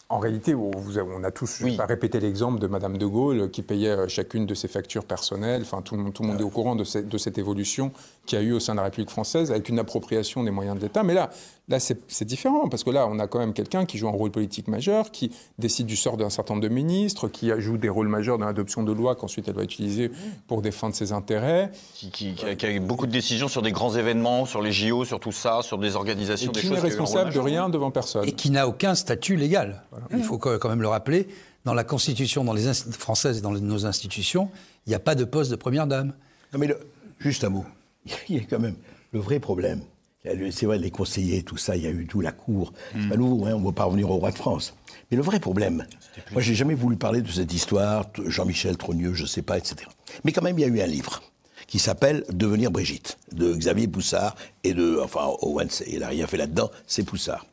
en réalité, on a tous, je ne vais pas répéter l'exemple de Madame de Gaulle qui payait chacune de ses factures personnelles. Enfin, tout le monde est au courant de cette évolution qu'il y a eu au sein de la République française avec une appropriation des moyens de l'État. Mais là c'est différent parce que là, on a quand même quelqu'un qui joue un rôle politique majeur, qui décide du sort d'un certain nombre de ministres, qui joue des rôles majeurs dans l'adoption de lois qu'ensuite elle va utiliser pour défendre ses intérêts. Qui a eu beaucoup de décisions sur des grands événements, sur les JO, sur tout ça, sur des organisations, des choses. Et qui n'est responsable de rien devant personne. Et qui n'a aucun statut légal. Voilà. Il faut quand même le rappeler. Dans la Constitution, dans les françaises et dans nos institutions, il n'y a pas de poste de première dame. Non mais juste un mot. Il y a quand même le vrai problème. C'est vrai, les conseillers, tout ça, il y a eu tout, la cour. C'est pas nouveau, on ne va pas revenir au roi de France. Mais le vrai problème, moi, j'ai jamais voulu parler de cette histoire, Jean-Michel Trogneux, je sais pas, etc. Mais quand même, il y a eu un livre qui s'appelle « Devenir Brigitte », de Xavier Poussard et Owen, et là, il a fait là-dedans, c'est Poussard.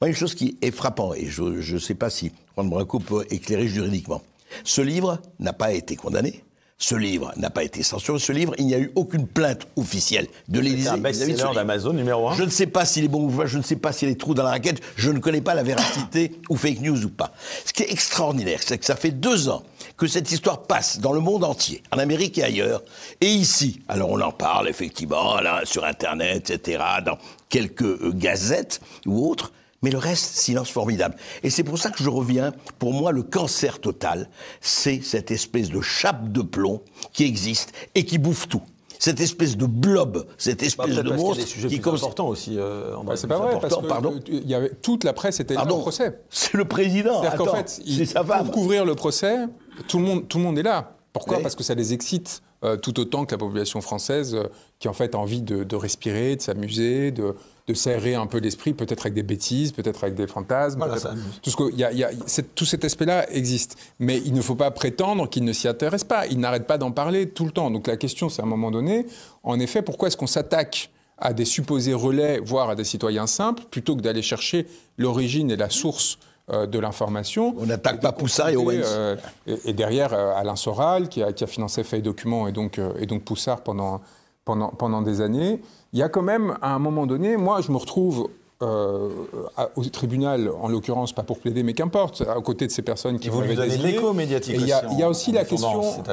Moi, une chose qui est frappante, et je ne sais pas si Juan Branco peut éclairer juridiquement, ce livre n'a pas été condamné. Ce livre n'a pas été censuré. Ce livre, il n'y a eu aucune plainte officielle de l'Élysée. C'est un best-seller d'Amazon numéro 1. Je ne sais pas s'il est bon ou pas, je ne sais pas s'il y a des trous dans la raquette, je ne connais pas la véracité ou fake news ou pas. Ce qui est extraordinaire, c'est que ça fait 2 ans que cette histoire passe dans le monde entier, en Amérique et ailleurs, et ici. Alors on en parle effectivement, là, sur Internet, etc., dans quelques gazettes ou autres. Mais le reste, silence formidable. Et c'est pour ça que je reviens, pour moi, le cancer total, c'est cette espèce de chape de plomb qui existe et qui bouffe tout. Cette espèce de blob, cette espèce de monstre... Il y a des sujets plus importants aussi, André. C'est pas vrai, parce que toute la presse était là au procès. C'est le président. C'est-à-dire qu'en fait, pour couvrir le procès, tout le monde est là. Pourquoi ? Parce que ça les excite tout autant que la population française qui en fait a envie de respirer, de s'amuser, de s'aérer un peu l'esprit, peut-être avec des bêtises, peut-être avec des fantasmes. Voilà, tout cet aspect-là existe. Mais il ne faut pas prétendre qu'il ne s'y intéresse pas. Il n'arrête pas d'en parler tout le temps. Donc la question, c'est à un moment donné, en effet, pourquoi est-ce qu'on s'attaque à des supposés relais, voire à des citoyens simples, plutôt que d'aller chercher l'origine et la source de l'information. On n'attaque pas Poussard et Owens. Et derrière, Alain Soral, qui a financé Feuille Document et donc Poussard pendant des années. Il y a quand même, à un moment donné, moi, je me retrouve au tribunal, en l'occurrence, pas pour plaider, mais qu'importe, à côté de ces personnes qui vous lui donnez de l'écho médiatique. Il y a aussi la question,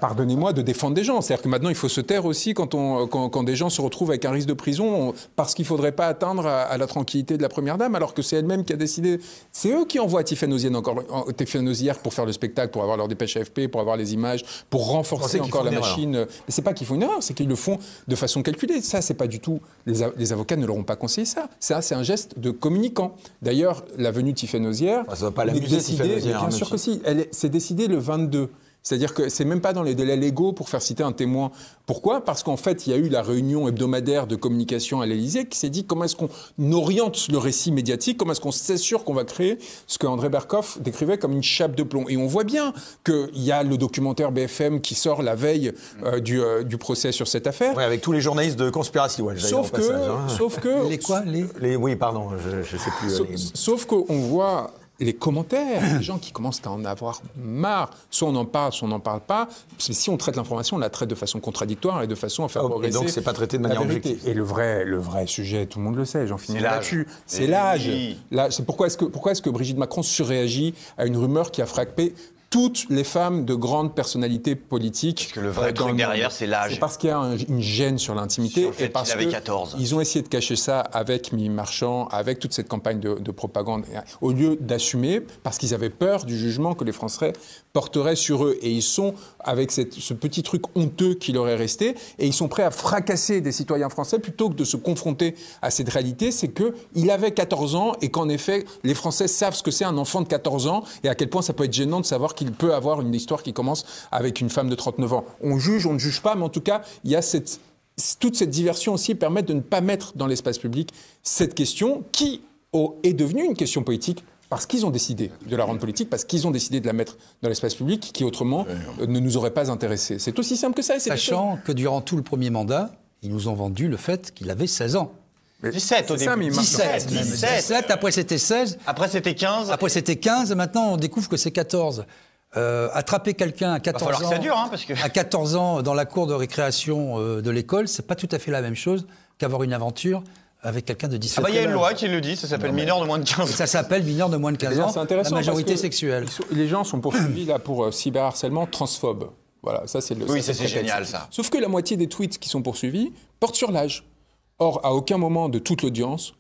pardonnez-moi, de défendre des gens. C'est-à-dire que maintenant, il faut se taire aussi quand des gens se retrouvent avec un risque de prison parce qu'il ne faudrait pas atteindre à la tranquillité de la Première Dame, alors que c'est elle-même qui a décidé. C'est eux qui envoient Tiffany Ozière pour faire le spectacle, pour avoir leur dépêche AFP, pour avoir les images, pour renforcer encore la machine. Mais c'est pas qu'ils font une erreur, c'est qu'ils le font de façon calculée. Ça, c'est pas du tout... Les avocats ne leur ont pas conseillé ça. C'est un geste de communicant. D'ailleurs, la venue de Tiffany Ozière... Ça ne va pas l'amuser, Tiffany Ozière. Bien sûr que si. C'est décidé le 22. C'est-à-dire que c'est même pas dans les délais légaux pour faire citer un témoin. Pourquoi ? Parce qu'en fait, il y a eu la réunion hebdomadaire de communication à l'Élysée qui s'est dit comment est-ce qu'on oriente le récit médiatique, comment est-ce qu'on s'assure qu'on va créer ce que André Berkoff décrivait comme une chape de plomb. Et on voit bien qu'il y a le documentaire BFM qui sort la veille du procès sur cette affaire. Oui, avec tous les journalistes de Conspiracy Watch. Sauf que... Les quoi Oui, pardon, je ne sais plus. Sauf qu'on voit... les commentaires, les gens qui commencent à en avoir marre. Soit on en parle, soit on n'en parle pas. Si on traite l'information, on la traite de façon contradictoire et de façon à faire progresser. Et donc, c'est pas traité de manière objective. Et le vrai sujet, tout le monde le sait, j'en finis là-dessus. C'est l'âge. C'est pourquoi est-ce que Brigitte Macron surréagit à une rumeur qui a frappé toutes les femmes de grandes personnalités politiques. Parce que le vrai truc derrière, c'est l'âge. C'est parce qu'il y a une gêne sur l'intimité. Sur le fait et parce qu'il avait 14. Ils ont essayé de cacher ça avec Mimi Marchand, avec toute cette campagne de propagande, au lieu d'assumer, parce qu'ils avaient peur du jugement que les Français porteraient sur eux. Et ils sont, avec ce petit truc honteux qui leur est resté, et ils sont prêts à fracasser des citoyens français plutôt que de se confronter à cette réalité, c'est qu'il avait 14 ans et qu'en effet, les Français savent ce que c'est un enfant de 14 ans et à quel point ça peut être gênant de savoir qu'il peut avoir une histoire qui commence avec une femme de 39 ans. On juge, on ne juge pas, mais en tout cas, il y a toute cette diversion aussi permet de ne pas mettre dans l'espace public cette question qui est devenue une question politique parce qu'ils ont décidé de la rendre politique, parce qu'ils ont décidé de la mettre dans l'espace public qui autrement ne nous aurait pas intéressés. C'est aussi simple que ça. Sachant que durant tout le premier mandat, ils nous ont vendu le fait qu'il avait 16 ans. 17 au début. 17, après c'était 16. Après c'était 15. Après c'était 15, et maintenant on découvre que c'est 14. Attraper quelqu'un à 14 ans, que ça dure, parce que... à 14 ans dans la cour de récréation de l'école, c'est pas tout à fait la même chose qu'avoir une aventure avec quelqu'un de 17 ans. Il y a une loi qui le dit, ça s'appelle mineur de moins de 15 ans. Ça s'appelle mineur de moins de 15 ans, c'est intéressant la majorité sexuelle. Les gens sont poursuivis là pour cyberharcèlement transphobe. Voilà, ça c'est le. Oui, c'est génial ça. Sauf que la moitié des tweets qui sont poursuivis portent sur l'âge. Or, à aucun moment de toute l'audience,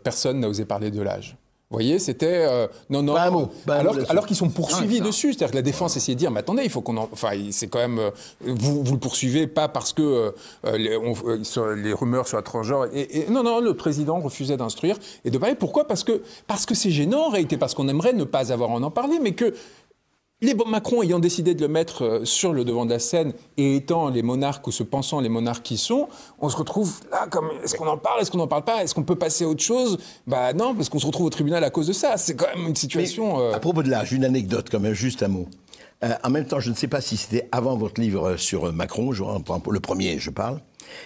personne n'a osé parler de l'âge. Vous voyez, c'était... non. Alors qu'ils sont poursuivis dessus. C'est-à-dire que la défense essayait de dire, mais attendez, il faut qu'on en... Enfin, c'est quand même... vous le poursuivez pas parce que les rumeurs soient transgenres. Non, le président refusait d'instruire et de parler. Pourquoi ? Parce que c'est gênant en réalité, parce qu'on aimerait ne pas avoir à en parler, mais que... Macron ayant décidé de le mettre sur le devant de la scène et étant les monarques ou se pensant les monarques qui sont, on se retrouve là comme est-ce qu'on en parle, est-ce qu'on n'en parle pas, est-ce qu'on peut passer à autre chose ? Bah non, parce qu'on se retrouve au tribunal à cause de ça. C'est quand même une situation... À propos de l'âge, une anecdote quand même, juste un mot. En même temps, je ne sais pas si c'était avant votre livre sur Macron, le premier je parle.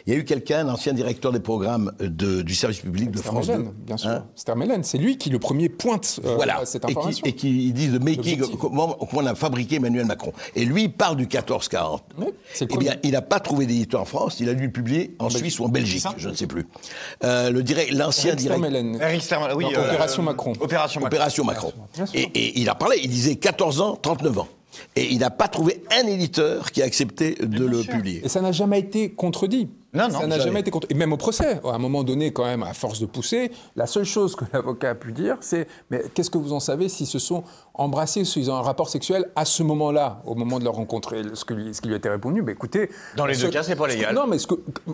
Il y a eu quelqu'un, un ancien directeur des programmes du service public de France 2. Bien sûr. Stermelen, c'est lui qui le premier pointe cette information. Et qui dit the making, comment on a fabriqué Emmanuel Macron. Et lui, il parle du 14-40. Oui, eh bien, il n'a pas trouvé d'éditeur en France, il a dû le publier en Suisse ou en Belgique, je ne sais plus. L'ancien directeur... Eric Stermelen, oui. Opération Macron. Opération Macron. Et il a parlé, il disait 14 ans, 39 ans. Et il n'a pas trouvé un éditeur qui a accepté de le publier. Et ça n'a jamais été contredit. Non, ça n'a jamais été contredit. Et même au procès, à un moment donné, quand même, à force de pousser, la seule chose que l'avocat a pu dire, c'est « Mais qu'est-ce que vous en savez si ce sont embrassé, ils ont un rapport sexuel à ce moment-là, au moment de leur rencontre. Et ce qui lui a été répondu, écoutez... Dans les deux cas, c'est pas légal. Non, mais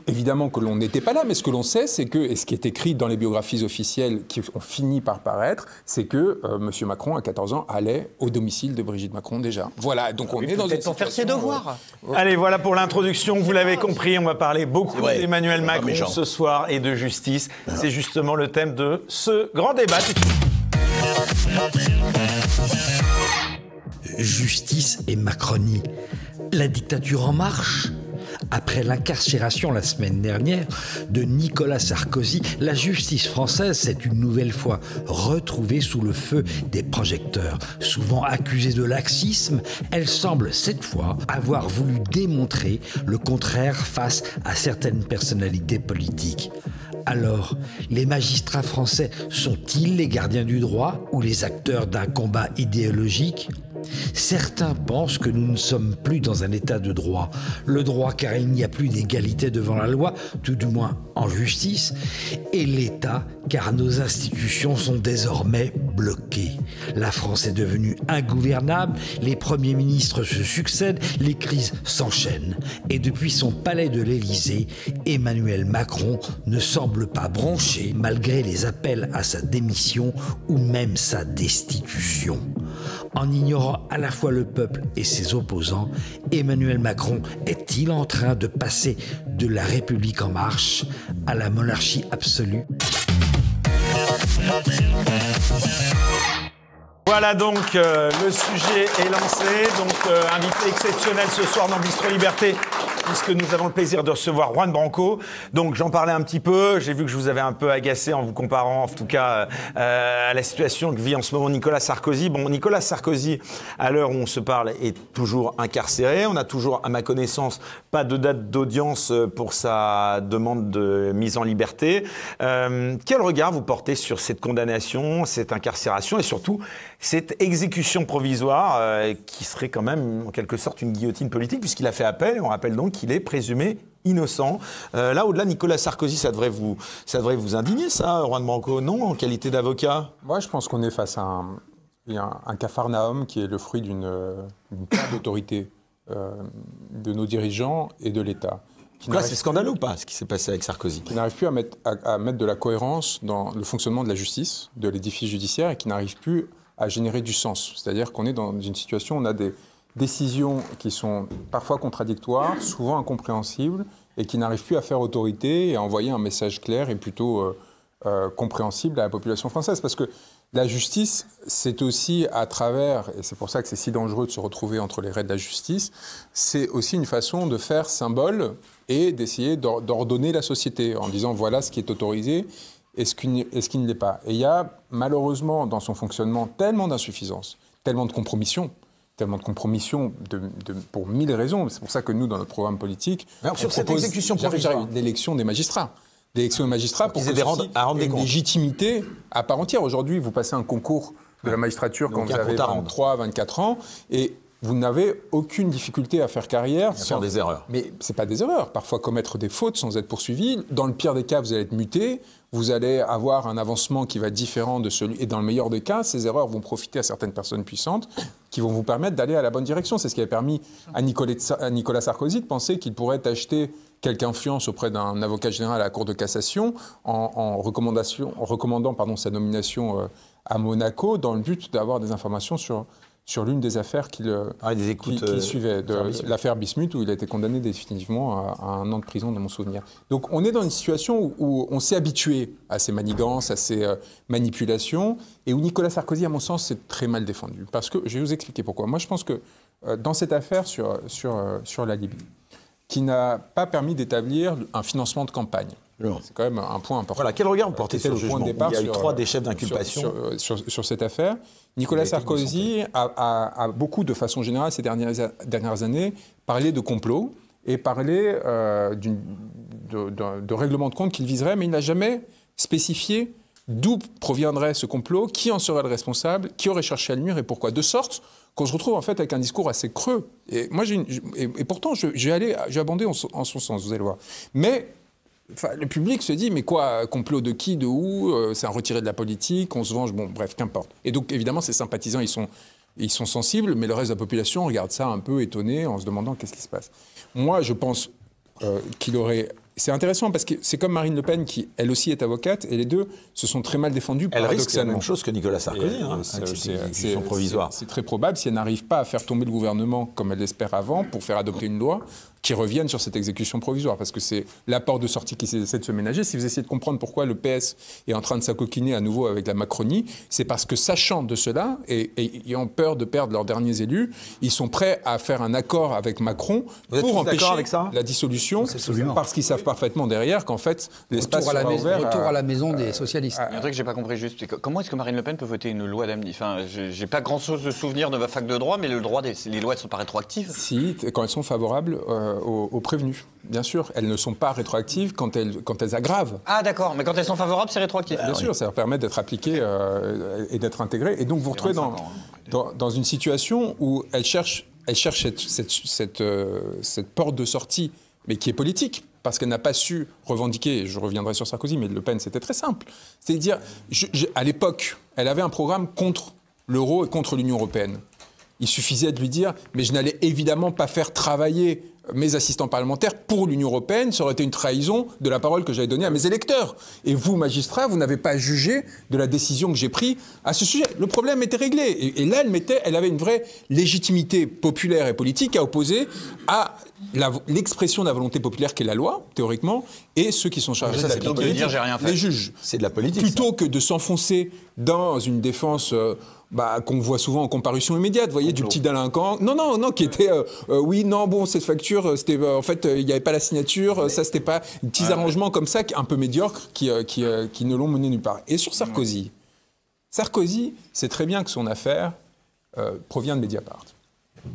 évidemment que l'on n'était pas là, mais ce que l'on sait, c'est que, et ce qui est écrit dans les biographies officielles qui ont fini par paraître, c'est que M. Macron, à 14 ans, allait au domicile de Brigitte Macron déjà. Voilà, donc on est dans une situation... faire ses devoirs. Allez, voilà pour l'introduction. Vous l'avez compris, on va parler beaucoup Ouais. d'Emmanuel Macron méchant. ce soir et de justice. C'est justement le thème de ce grand débat. Justice et Macronie. La dictature en marche? Après l'incarcération la semaine dernière de Nicolas Sarkozy, la justice française s'est une nouvelle fois retrouvée sous le feu des projecteurs. Souvent accusée de laxisme, elle semble cette fois avoir voulu démontrer le contraire face à certaines personnalités politiques. Alors, les magistrats français sont-ils les gardiens du droit ou les acteurs d'un combat idéologique ? Certains pensent que nous ne sommes plus dans un état de droit. Le droit car il n'y a plus d'égalité devant la loi, tout du moins en justice, et l'État car nos institutions sont désormais bloquées. La France est devenue ingouvernable, les premiers ministres se succèdent, les crises s'enchaînent. Et depuis son palais de l'Élysée, Emmanuel Macron ne semble pas bronché malgré les appels à sa démission ou même sa destitution. En ignorant à la fois le peuple et ses opposants, Emmanuel Macron est-il en train de passer de la République en marche à la monarchie absolue ? Voilà donc, le sujet est lancé. Donc, invité exceptionnel ce soir dans Bistro Liberté, puisque nous avons le plaisir de recevoir Juan Branco. Donc, j'en parlais un petit peu. J'ai vu que je vous avais un peu agacé en vous comparant, en tout cas, à la situation que vit en ce moment Nicolas Sarkozy. Bon, Nicolas Sarkozy, à l'heure où on se parle, est toujours incarcéré. On n'a toujours, à ma connaissance, pas de date d'audience pour sa demande de mise en liberté. Quel regard vous portez sur cette condamnation, cette incarcération et surtout cette exécution provisoire qui serait quand même en quelque sorte une guillotine politique puisqu'il a fait appel et on rappelle donc qu'il est présumé innocent. Là, au-delà, Nicolas Sarkozy, ça devrait vous indigner, ça, Juan Branco, non, en qualité d'avocat? Moi, je pense qu'on est face à un capharnaüm qui est le fruit d'une perte d'autorité de nos dirigeants et de l'État. Là, c'est scandaleux ou pas, ce qui s'est passé avec Sarkozy? Qui n'arrive plus à mettre de la cohérence dans le fonctionnement de la justice, de l'édifice judiciaire, et qui n'arrive plus à générer du sens. C'est-à-dire qu'on est dans une situation où on a des décisions qui sont parfois contradictoires, souvent incompréhensibles, et qui n'arrivent plus à faire autorité et à envoyer un message clair et plutôt compréhensible à la population française. Parce que la justice, c'est aussi à travers, et c'est pour ça que c'est si dangereux de se retrouver entre les raies de la justice, c'est aussi une façon de faire symbole et d'essayer d'ordonner la société en disant voilà ce qui est autorisé et ce qui ne l'est pas. Et il y a malheureusement dans son fonctionnement tellement d'insuffisances, tellement de compromissions pour 1000 raisons. C'est pour ça que nous, dans notre programme politique, alors, sur cette exécution provisoire, l'élection des magistrats. L'élection des magistrats pour qu'ils aient une légitimité à part entière. Aujourd'hui, vous passez un concours de la magistrature quand vous avez 23, 24 ans et vous n'avez aucune difficulté à faire carrière. Faire des erreurs. Mais ce n'est pas des erreurs. Parfois commettre des fautes sans être poursuivi. Dans le pire des cas, vous allez être muté. Vous allez avoir un avancement qui va être différent de celui... Et dans le meilleur des cas, ces erreurs vont profiter à certaines personnes puissantes qui vont vous permettre d'aller à la bonne direction. C'est ce qui a permis à Nicolas Sarkozy de penser qu'il pourrait acheter quelque influence auprès d'un avocat général à la Cour de cassation en recommandant sa nomination à Monaco dans le but d'avoir des informations sur l'une des affaires qu'il suivait, l'affaire Bismuth, où il a été condamné définitivement à 1 an de prison, dans mon souvenir. Donc on est dans une situation où on s'est habitué à ces manigances, à ces manipulations, et où Nicolas Sarkozy, à mon sens, s'est très mal défendu. Parce que, je vais vous expliquer pourquoi. Moi, je pense que dans cette affaire sur la Libye, qui n'a pas permis d'établir un financement de campagne, c'est quand même un point important. Voilà, quel regard vous portez sur le jugement? Il y a eu 3 des chefs d'inculpation. Sur cette affaire, Nicolas Sarkozy a beaucoup, de façon générale, ces dernières années, parlé de complot et parlé de règlement de compte qu'il viserait, mais il n'a jamais spécifié d'où proviendrait ce complot, qui en serait le responsable, qui aurait cherché à le nuire et pourquoi. De sorte qu'on se retrouve en fait avec un discours assez creux. Et moi, et pourtant, j'ai abondé en son sens, vous allez voir. Mais le public se dit, mais quoi, complot de qui, de où, c'est un retiré de la politique, on se venge, bon, bref, qu'importe. Et donc, évidemment, ces sympathisants, ils sont ils sont sensibles, mais le reste de la population regarde ça un peu étonné en se demandant qu'est-ce qui se passe. Moi, je pense qu'il aurait... C'est intéressant parce que c'est comme Marine Le Pen qui, elle aussi, est avocate, et les deux se sont très mal défendus Elle risque la paradoxalement. même chose que Nicolas Sarkozy, avec cette exécution provisoire. C'est très probable si elle n'arrive pas à faire tomber le gouvernement comme elle l'espère avant pour faire adopter une loi qui revienne sur cette exécution provisoire. Parce que c'est la porte de sortie qui essaie de se ménager. Si vous essayez de comprendre pourquoi le PS est en train de s'acoquiner à nouveau avec la Macronie, c'est parce que sachant de cela et ayant peur de perdre leurs derniers élus, ils sont prêts à faire un accord avec Macron pour empêcher la dissolution parce qu'ils savent parfaitement derrière qu'en fait l'espace sera ouvert. Retour à la maison des socialistes. Il y a un truc que j'ai pas compris juste. Comment est-ce que Marine Le Pen peut voter une loi d'amnistie? Enfin, j'ai pas grand-chose de souvenir de ma fac de droit, mais les lois elles sont pas rétroactives. Si, quand elles sont favorables aux prévenus. Bien sûr, elles ne sont pas rétroactives quand elles aggravent. Ah d'accord, mais quand elles sont favorables, c'est rétroactif. Bien sûr, ça leur permet d'être appliquées et d'être intégrées. Et donc vous vous retrouvez dans une situation où elles cherchent cette porte de sortie, mais qui est politique, parce qu'elle n'a pas su revendiquer, je reviendrai sur Sarkozy, mais Le Pen, c'était très simple. C'est-à-dire, à l'époque, elle avait un programme contre l'euro et contre l'Union européenne. Il suffisait de lui dire, mais je n'allais évidemment pas faire travailler mes assistants parlementaires pour l'Union européenne, ça aurait été une trahison de la parole que j'avais donnée à mes électeurs. Et vous, magistrats, vous n'avez pas jugé de la décision que j'ai prise à ce sujet. Le problème était réglé. Et là, elle avait une vraie légitimité populaire et politique à opposer à l'expression de la volonté populaire qu'est la loi, théoriquement, et ceux qui sont chargés de l'appliquer, les juges. C'est de la politique. Plutôt que de s'enfoncer dans une défense... qu'on voit souvent en comparution immédiate, vous voyez, du petit délinquant. Non, qui était, cette facture, c'était, en fait, il n'y avait pas la signature, ça, c'était pas, des petits arrangements comme ça, un peu médiocres, qui ne l'ont mené nulle part. Et sur Sarkozy, c'est très bien que son affaire provient de Mediapart.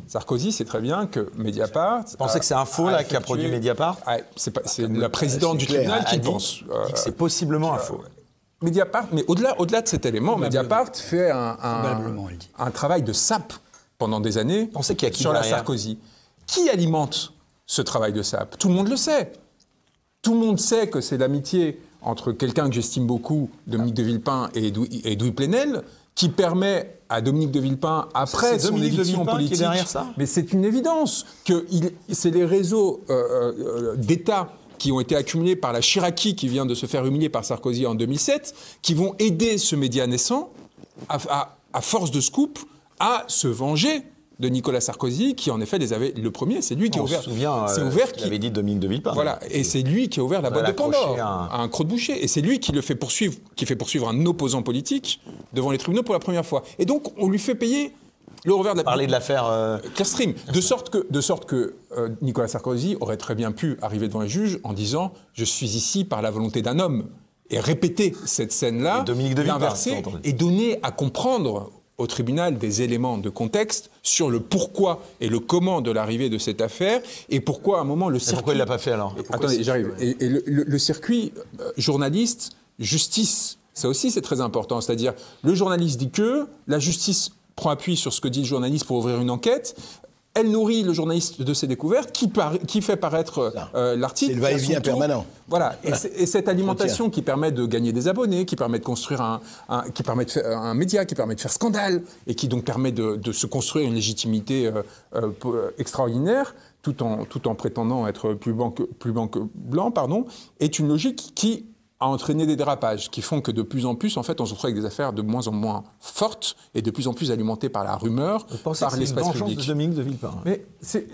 Sarkozy, c'est très bien que Mediapart... Vous pensez que c'est un faux, là, qui a produit Mediapart? C'est la présidente du tribunal qui pense. Dit que c'est possiblement un faux. Mediapart, mais au-delà de cet élément, Mediapart fait un travail de sape pendant des années sur la Sarkozy. Qui alimente ce travail de sape? Tout le monde le sait. Tout le monde sait que c'est l'amitié entre quelqu'un que j'estime beaucoup, Dominique de Villepin, et Edoui Plenel, qui permet à Dominique de Villepin, après son éviction politique... Qui est derrière ça? Mais c'est une évidence que c'est les réseaux d'État qui ont été accumulés par la Chiraki, qui vient de se faire humilier par Sarkozy en 2007, qui vont aider ce média naissant, à force de scoop, à se venger de Nicolas Sarkozy, qui en effet les avait... Le premier, c'est lui qui a ouvert... qui avait dit Dominique de Villepin. Voilà, et c'est lui qui a ouvert la boîte de Pandore à un croc-de-boucher. Et c'est lui qui fait poursuivre un opposant politique devant les tribunaux pour la première fois. Et donc, on lui fait payer... Le revers de la... Parler de l'affaire... Clearstream. De sorte que Nicolas Sarkozy aurait très bien pu arriver devant les juges en disant « Je suis ici par la volonté d'un homme » et répéter cette scène-là, l'inverser et donner à comprendre au tribunal des éléments de contexte sur le pourquoi et le comment de l'arrivée de cette affaire et pourquoi à un moment le circuit... Pourquoi il ne l'a pas fait alors? Attendez, j'arrive. Et le circuit journaliste, justice, ça aussi c'est très important. C'est-à-dire, le journaliste dit que la justice prend appui sur ce que dit le journaliste pour ouvrir une enquête. Elle nourrit le journaliste de ses découvertes, qui fait paraître l'article. C'est le va-et-vient permanent. Voilà. Et cette alimentation qui permet de gagner des abonnés, qui permet de construire qui permet de faire un média, qui permet de faire scandale, et qui donc permet de se construire une légitimité extraordinaire, tout en prétendant être plus blanc que blanc, est une logique qui a entraîné des dérapages qui font que de plus en plus, en fait, on se retrouve avec des affaires de moins en moins fortes et de plus en plus alimentées par la rumeur, par l'espace public. De Dominique de Villepin. Mais c'est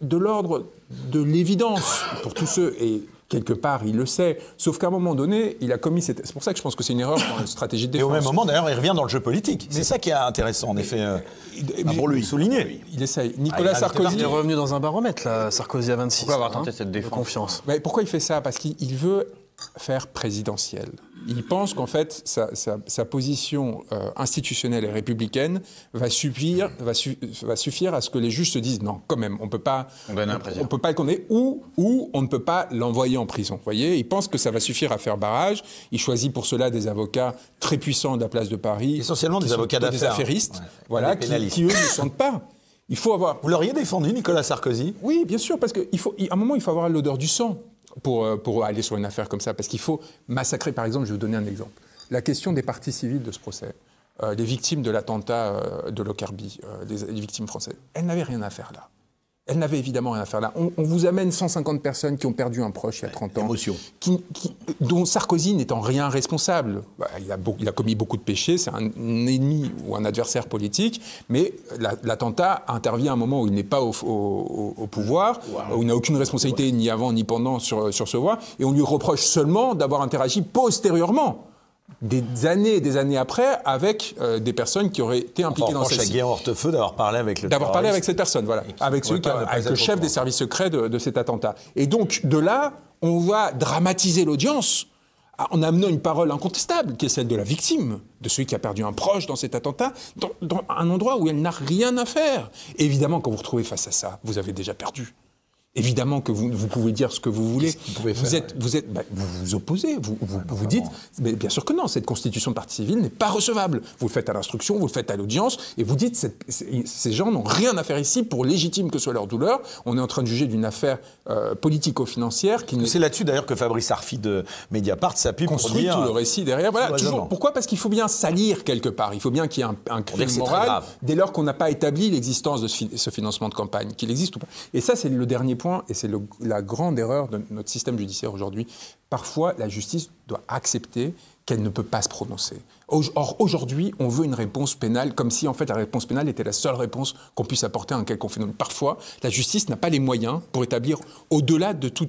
de l'ordre de l'évidence pour tous ceux, et quelque part, il le sait, sauf qu'à un moment donné, il a commis cette... C'est pour ça que je pense que c'est une erreur dans la stratégie de défense. Et au même moment, d'ailleurs, il revient dans le jeu politique. C'est ça qui est intéressant, en effet, pour lui. Souligner. Il essaye. Nicolas Sarkozy... Il est revenu dans un baromètre, là, Sarkozy à 26. Pourquoi avoir tenté cette défense? De confiance. Mais pourquoi il fait ça? Parce qu'il veut faire présidentiel. Il pense qu'en fait, sa position institutionnelle et républicaine va suffire à ce que les juges se disent non, quand même, on ne peut pas le condamner ou on ne peut pas l'envoyer en prison. Vous voyez, il pense que ça va suffire à faire barrage. Il choisit pour cela des avocats très puissants de la place de Paris. Essentiellement des avocats d'affaires. Des affairistes, voilà, qui eux ne sentent pas. Il faut avoir... Vous l'auriez défendu, Nicolas Sarkozy? Oui, bien sûr, parce qu'à un moment, il faut avoir l'odeur du sang pour aller sur une affaire comme ça. Parce qu'il faut massacrer, par exemple, je vais vous donner un exemple. La question des parties civiles de ce procès. les victimes de l'attentat de Lockerbie, les victimes françaises, elles n'avaient rien à faire là. Elles n'avaient évidemment rien à faire là. On vous amène 150 personnes qui ont perdu un proche il y a 30 ans, dont Sarkozy n'étant rien responsable. Il a commis beaucoup de péchés, c'est un ennemi ou un adversaire politique, mais l'attentat intervient à un moment où il n'est pas au pouvoir, où il n'a aucune responsabilité ni avant ni pendant sur ce voie, et on lui reproche seulement d'avoir interagi postérieurement. Des années après, avec des personnes qui auraient été impliquées dans cette... Guillaume Hortefeux d'avoir parlé avec le D'avoir parlé avec cette personne, voilà. Avec le chef des services secrets de cet attentat. Et donc, de là, on va dramatiser l'audience en amenant une parole incontestable, qui est celle de la victime, de celui qui a perdu un proche dans cet attentat, dans un endroit où elle n'a rien à faire. Et évidemment, quand vous vous retrouvez face à ça, vous avez déjà perdu. Évidemment que vous pouvez dire ce que vous voulez. Vous vous opposez, vous dites, mais bien sûr que non, cette constitution de partie civile n'est pas recevable. Vous le faites à l'instruction, vous le faites à l'audience, et vous dites, ces gens n'ont rien à faire ici, pour légitime que soit leur douleur. On est en train de juger d'une affaire politico-financière qui... C'est là-dessus d'ailleurs que Fabrice Arfi de Mediapart s'appuie pour construit dire... tout le récit derrière. Voilà, toujours. Pourquoi ? Parce qu'il faut bien salir quelque part. Il faut bien qu'il y ait un crime moral, dès lors qu'on n'a pas établi l'existence de ce financement de campagne, qu'il existe ou pas. Et ça, c'est le dernier point, et c'est la grande erreur de notre système judiciaire aujourd'hui. Parfois, la justice doit accepter qu'elle ne peut pas se prononcer. Or, aujourd'hui, on veut une réponse pénale, comme si, en fait, la réponse pénale était la seule réponse qu'on puisse apporter à un quelconque phénomène. Parfois, la justice n'a pas les moyens pour établir, au-delà de tout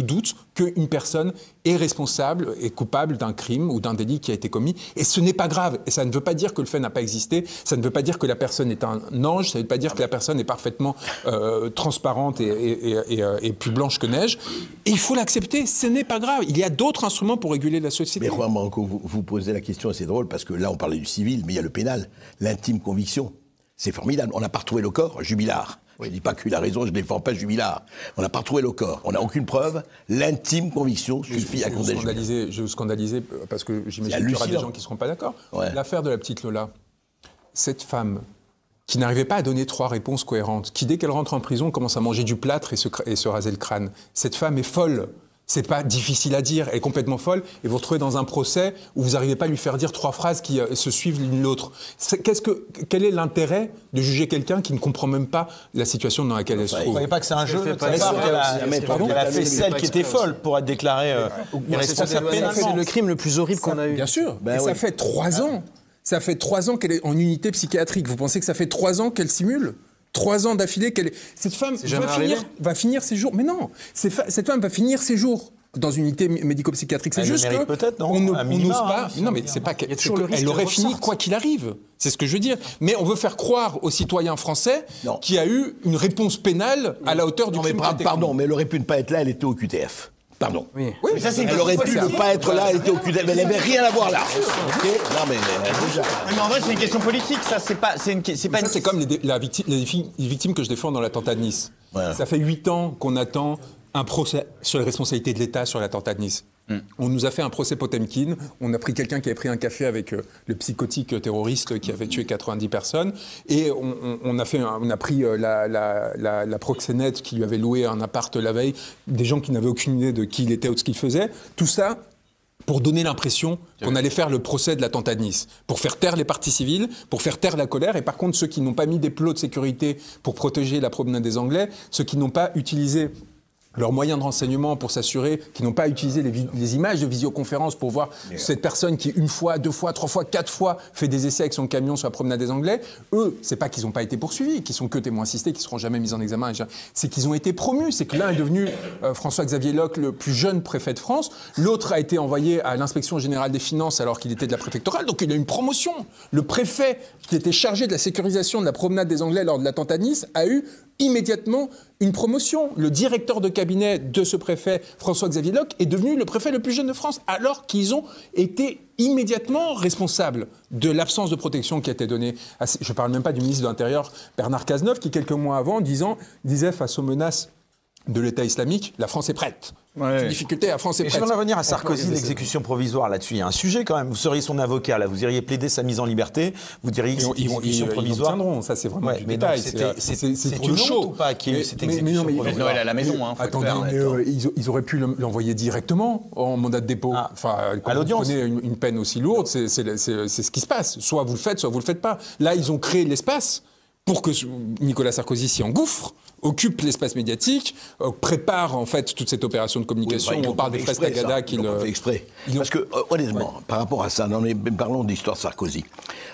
doute, qu'une personne est responsable et coupable d'un crime ou d'un délit qui a été commis. Et ce n'est pas grave. Et ça ne veut pas dire que le fait n'a pas existé. Ça ne veut pas dire que la personne est un ange. Ça ne veut pas dire que la personne est parfaitement transparente et plus blanche que neige. Et il faut l'accepter. Ce n'est pas grave. Il y a d'autres instruments pour réguler la société. Mais Juan Branco, vous posez la question, et c'est drôle, parce que là, on parlait du civil, mais il y a le pénal. L'intime conviction. C'est formidable. On n'a pas retrouvé le corps, Jubilard. Je ne dis pas qu'il a raison, je ne défends pas Jubilard. On n'a pas retrouvé le corps. On n'a aucune preuve. L'intime conviction suffit à condamner. Je scandalisais parce que j'imagine qu'il y aura des gens qui ne seront pas d'accord. Ouais. L'affaire de la petite Lola, cette femme qui n'arrivait pas à donner 3 réponses cohérentes, qui dès qu'elle rentre en prison commence à manger du plâtre et se raser le crâne, cette femme est folle. C'est pas difficile à dire, elle est complètement folle, et vous vous retrouvez dans un procès où vous n'arrivez pas à lui faire dire 3 phrases qui se suivent l'une l'autre. Quel est l'intérêt de juger quelqu'un qui ne comprend même pas la situation dans laquelle elle se trouve ? Vous ne croyez pas que c'est un jeu qu'elle a fait celle qui était folle pour être déclarée irresponsable pénalement. C'est le crime le plus horrible qu'on a eu. Bien sûr, et ça fait 3 ans. Ça fait 3 ans qu'elle est en unité psychiatrique. Vous pensez que ça fait 3 ans qu'elle simule ? 3 ans d'affilée, cette femme va finir ses jours. Mais non, cette femme va finir ses jours dans une unité médico-psychiatrique. C'est juste que peut-être, non, on n'ose pas. Non, mais c'est pas. Elle aurait fini quoi qu'il arrive. C'est ce que je veux dire. Mais on veut faire croire aux citoyens français qu'il y a eu une réponse pénale à la hauteur du crime. Pardon, mais elle aurait pu ne pas être là. Elle était au QTF. Pardon. Oui. Mais ça, elle aurait pu ne pas être là, elle était au QTF, mais elle n'avait rien à voir là. Okay. Non, mais en vrai, c'est une question politique, ça. C'est comme les victimes que je défends dans l'attentat de Nice. Voilà. Ça fait 8 ans qu'on attend un procès sur les responsabilités de l'État sur l'attentat de Nice. On nous a fait un procès Potemkin, on a pris quelqu'un qui avait pris un café avec le psychotique terroriste qui avait tué 90 personnes, et on a pris la proxénète qui lui avait loué un appart la veille, des gens qui n'avaient aucune idée de qui il était ou de ce qu'il faisait, tout ça pour donner l'impression qu'on allait faire le procès de l'attentat de Nice, pour faire taire les parties civiles, pour faire taire la colère, et par contre ceux qui n'ont pas mis des plots de sécurité pour protéger la promenade des Anglais, ceux qui n'ont pas utilisé leurs moyens de renseignement pour s'assurer qu'ils n'ont pas utilisé les images de visioconférence pour voir cette personne qui, 1 fois, 2 fois, 3 fois, 4 fois fait des essais avec son camion sur la promenade des Anglais. Eux, c'est pas qu'ils n'ont pas été poursuivis, qu'ils sont que témoins assistés, qu'ils seront jamais mis en examen. C'est qu'ils ont été promus. C'est que l'un est devenu François-Xavier Locke, le plus jeune préfet de France. L'autre a été envoyé à l'inspection générale des finances alors qu'il était de la préfectorale. Donc il a eu une promotion. Le préfet qui était chargé de la sécurisation de la promenade des Anglais lors de l'attentat de Nice a eu immédiatement une promotion. Le directeur de cabinet de ce préfet, François-Xavier Locke, est devenu le préfet le plus jeune de France, alors qu'ils ont été immédiatement responsables de l'absence de protection qui a été donnée. Je ne parle même pas du ministre de l'Intérieur, Bernard Cazeneuve, qui quelques mois avant, disait face aux menaces de l'État islamique, la France est prête. Ouais. Difficulté, la France est prête. Je voudrais revenir à Sarkozy, l'exécution provisoire là-dessus. Il y a un sujet quand même. Vous seriez son avocat, là. Vous iriez plaider sa mise en liberté. Vous diriez que c'est une exécution provisoire. Ils tiendront, ça c'est vraiment du détail. C'est trop chaud ou pas qu'il y ait eu cette exécution provisoire. Noël à la maison. Attendez, ils auraient pu l'envoyer directement en mandat de dépôt. Enfin, quand vous prenez une peine aussi lourde, c'est ce qui se passe. Soit vous le faites, soit vous le faites pas. Là, ils ont créé l'espace pour que Nicolas Sarkozy s'y engouffre, occupe l'espace médiatique, prépare en fait toute cette opération de communication. On parle des fraises Tagada qu'il fait exprès. Parce que honnêtement, par rapport à ça, parlons d'histoire de Sarkozy.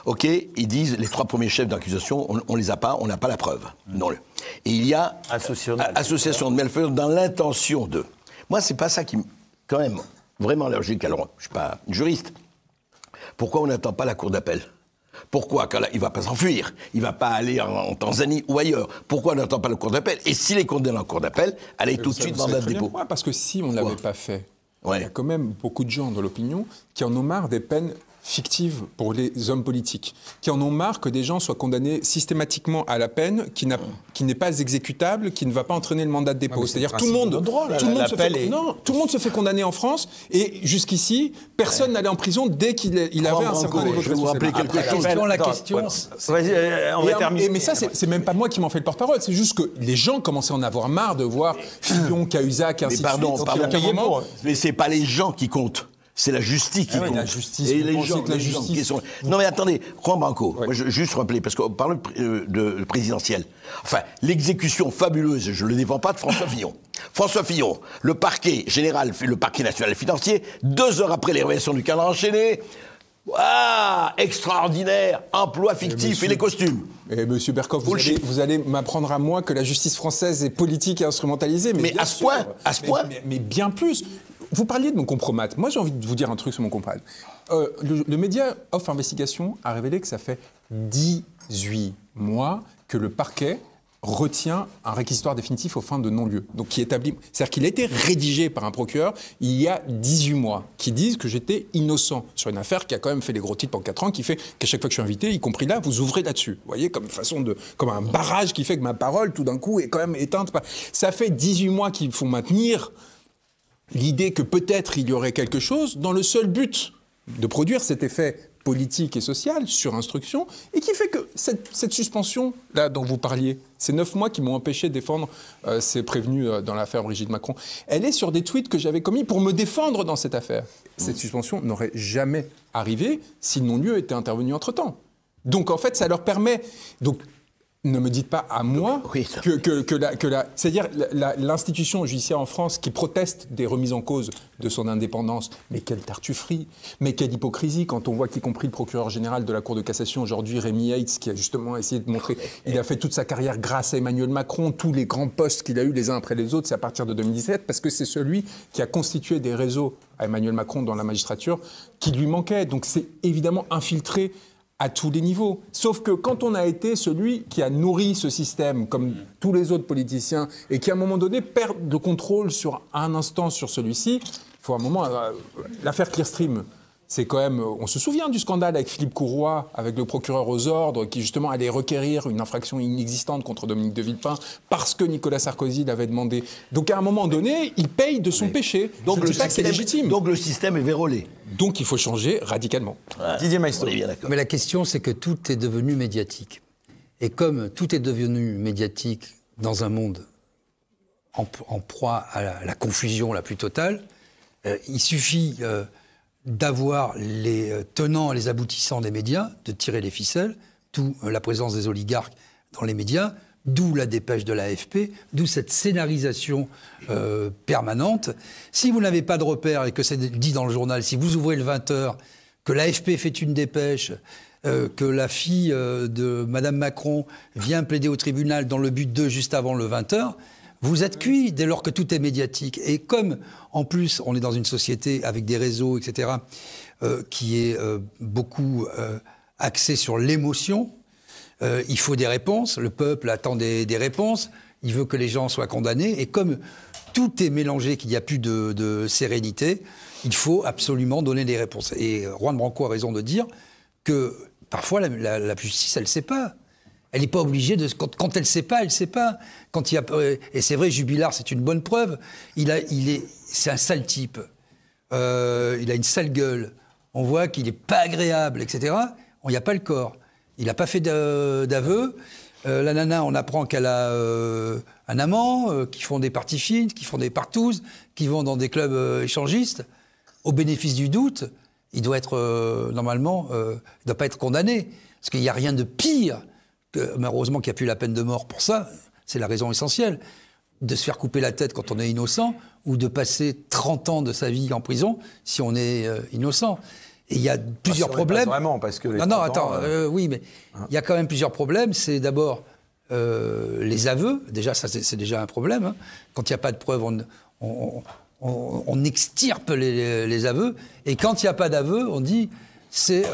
Ok, ils disent les 3 premiers chefs d'accusation, on les a pas, on n'a pas la preuve. Non. Et il y a association de malfaiteurs dans l'intention de. Moi, c'est pas ça qui, quand même, vraiment logique. Alors, je suis pas juriste. Pourquoi on n'attend pas la cour d'appel? Pourquoi? Il ne va pas s'enfuir, il ne va pas aller en Tanzanie ou ailleurs. Pourquoi on n'attend pas le cours d'appel? Et s'il est condamné en cours d'appel, allez tout de suite dans le dépôt. Parce que si on ne l'avait pas fait, il y a quand même beaucoup de gens dans l'opinion qui en ont marre des peines fictives pour les hommes politiques, qui en ont marre que des gens soient condamnés systématiquement à la peine qui n'est pas exécutable, qui ne va pas entraîner le mandat de dépôt. C'est-à-dire tout le monde se fait condamner en France et jusqu'ici, personne n'allait en prison dès qu'il avait un certain niveau de responsabilité. Je vais vous rappeler quelque chose. La question, on va terminer. Mais ça, c'est même pas moi qui m'en fais le porte-parole, c'est juste que les gens commençaient à en avoir marre de voir Fillon, Cahuzac, ainsi de suite. Mais c'est pas les gens qui comptent. C'est la justice qui compte. La justice, et les gens qui sont... Non mais attendez, Juan Branco, moi, je juste rappeler, parce qu'on parle de présidentiel. Enfin, l'exécution fabuleuse, je ne le défends pas, de François Fillon. François Fillon, le parquet général, le parquet national financier, 2 heures après les révélations du calendrier enchaîné, extraordinaire, emploi fictif et les costumes. Et monsieur Berkoff, vous allez m'apprendre à moi que la justice française est politique et instrumentalisée. Mais à ce point. Mais bien plus. Vous parliez de mon compromat. Moi, j'ai envie de vous dire un truc sur mon compromat. Le média Off Investigation a révélé que ça fait 18 mois que le parquet retient un réquisitoire définitif aux fins de non-lieu. Donc, qui établit... C'est-à-dire qu'il a été rédigé par un procureur il y a 18 mois, qui disent que j'étais innocent sur une affaire qui a quand même fait les gros titres pendant 4 ans, qui fait qu'à chaque fois que je suis invité, y compris là, vous ouvrez là-dessus. Vous voyez, comme un barrage qui fait que ma parole, tout d'un coup, est quand même éteinte. Ça fait 18 mois qu'il faut maintenir l'idée que peut-être il y aurait quelque chose dans le seul but de produire cet effet politique et social sur instruction, et qui fait que cette suspension-là dont vous parliez, ces 9 mois qui m'ont empêché de défendre ces prévenus dans l'affaire Brigitte Macron, elle est sur des tweets que j'avais commis pour me défendre dans cette affaire. Cette suspension n'aurait jamais arrivé si le non-lieu était intervenu entre-temps. Donc en fait, ça leur permet... Ne me dites pas à moi c'est-à-dire l'institution judiciaire en France qui proteste des remises en cause de son indépendance, mais quelle tartufferie, mais quelle hypocrisie quand on voit qu'y compris le procureur général de la Cour de cassation aujourd'hui, Rémi Heitz, qui a justement essayé de montrer, il a fait toute sa carrière grâce à Emmanuel Macron, tous les grands postes qu'il a eu les uns après les autres, c'est à partir de 2017, parce que c'est celui qui a constitué des réseaux à Emmanuel Macron dans la magistrature qui lui manquait. Donc c'est évidemment infiltré à tous les niveaux. Sauf que quand on a été celui qui a nourri ce système, comme tous les autres politiciens, et qui à un moment donné perd le contrôle sur un instant sur celui-ci, il faut un moment... L'affaire Clearstream, c'est quand même... On se souvient du scandale avec Philippe Courroy, avec le procureur aux ordres, qui justement allait requérir une infraction inexistante contre Dominique de Villepin, parce que Nicolas Sarkozy l'avait demandé. Donc à un moment donné, il paye de son péché. Donc je dis pas que c'est légitime. Donc le système est vérolé. Donc il faut changer radicalement. Didier Maistre. Mais la question, c'est que tout est devenu médiatique. Et comme tout est devenu médiatique dans un monde en proie à la confusion la plus totale, il suffit d'avoir les tenants et les aboutissants des médias, de tirer les ficelles, d'où la présence des oligarques dans les médias, d'où la dépêche de l'AFP, d'où cette scénarisation permanente. Si vous n'avez pas de repères, et que c'est dit dans le journal, si vous ouvrez le 20h, que l'AFP fait une dépêche, que la fille de Mme Macron vient plaider au tribunal dans le but juste avant le 20h, vous êtes cuit dès lors que tout est médiatique. Et comme, en plus, on est dans une société avec des réseaux, etc., qui est beaucoup axée sur l'émotion, il faut des réponses. Le peuple attend des réponses. Il veut que les gens soient condamnés. Et comme tout est mélangé, qu'il n'y a plus de sérénité, il faut absolument donner des réponses. Et Juan Branco a raison de dire que parfois la justice, elle ne sait pas. Elle n'est pas obligée de... Quand elle ne sait pas, elle ne sait pas. Quand il y a, et c'est vrai, Jubilard, c'est une bonne preuve. C'est un sale type. Il a une sale gueule. On voit qu'il n'est pas agréable, etc. Il n'y a pas le corps. Il n'a pas fait d'aveu. La nana, on apprend qu'elle a un amant, qui font des parties fines, qui font des partouzes, qui vont dans des clubs échangistes. Au bénéfice du doute, il doit être, normalement, il ne doit pas être condamné. Parce qu'il n'y a rien de pire, heureusement qu'il n'y a plus la peine de mort pour ça, c'est la raison essentielle, de se faire couper la tête quand on est innocent, ou de passer 30 ans de sa vie en prison si on est innocent. Et il y a plusieurs problèmes. Pas vraiment, parce que les non, attends, oui, mais il y a quand même plusieurs problèmes. C'est d'abord les aveux. Déjà, ça, c'est déjà un problème. Hein. Quand il n'y a pas de preuves, on extirpe les aveux. Et quand il n'y a pas d'aveux, on dit c'est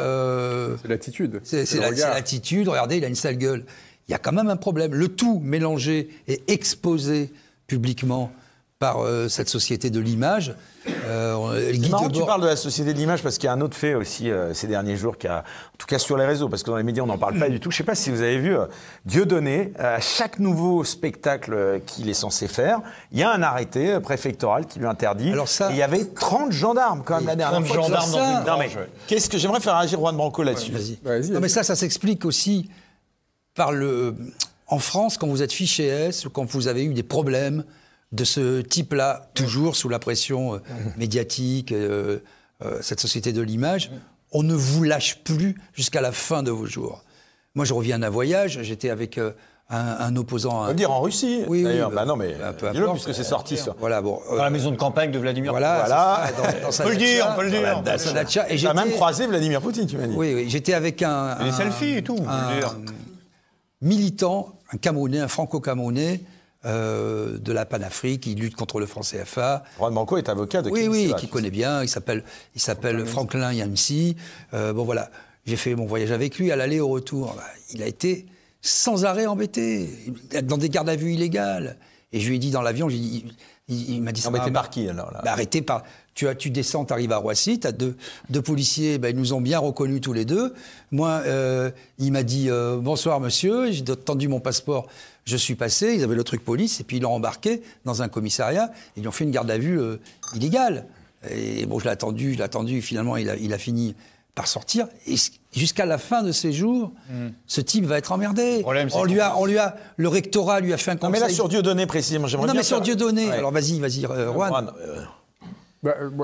l'attitude. C'est l'attitude. Regardez, il a une sale gueule. Il y a quand même un problème. Le tout mélangé et exposé publiquement par cette société de l'image. C'est marrant que tu parles de la société de l'image parce qu'il y a un autre fait aussi ces derniers jours qui a, en tout cas sur les réseaux, parce que dans les médias on n'en parle pas du tout. Je ne sais pas si vous avez vu Dieudonné, à chaque nouveau spectacle qu'il est censé faire, il y a un arrêté préfectoral qui lui interdit. Alors ça, et il y avait 30 gendarmes quand même la dernière fois. 30 gendarmes dans une non mais qu'est-ce que j'aimerais faire réagir Juan Branco là-dessus. Vas-y. Non mais ça s'explique aussi par en France, quand vous êtes fiché S, ou quand vous avez eu des problèmes de ce type-là, toujours sous la pression médiatique, cette société de l'image, on ne vous lâche plus jusqu'à la fin de vos jours. Moi, je reviens d'un voyage, j'étais avec un opposant... On peut dire en Russie, oui, d'ailleurs. Oui, bah non, mais dis-le, puisque c'est sorti, ça. Voilà, bon, dans la maison de campagne de Vladimir Poutine. Voilà. On peut le dire, on peut le dire. Tu as même croisé Vladimir Poutine, tu m'as dit. Oui, j'étais avec des selfies et tout, militant, un Camerounais, un franco-camerounais, de la Panafrique, qui lutte contre le franc CFA. Juan Branco est avocat de qui connaît bien, il s'appelle Franklin Yamsi. Bon voilà, j'ai fait mon voyage avec lui, à l'aller au retour. Il a été sans arrêt embêté, dans des gardes à vue illégales. Et je lui ai dit dans l'avion, il m'a dit ça. Embêté par qui alors là? Arrêté par... Tu descends, tu arrives à Roissy, tu as deux policiers, ils nous ont bien reconnus tous les deux. Moi, il m'a dit bonsoir monsieur, j'ai tendu mon passeport, je suis passé, ils avaient le truc police, et puis ils l'ont embarqué dans un commissariat, et ils ont fait une garde à vue illégale. Et bon, je l'ai attendu, finalement il a fini par sortir. Et jusqu'à la fin de ses jours, ce type va être emmerdé. Le rectorat lui a fait un conseil. Non mais là sur Dieudonné précisément, j'aimerais bien... Non mais sur Dieudonné, alors vas-y, Juan.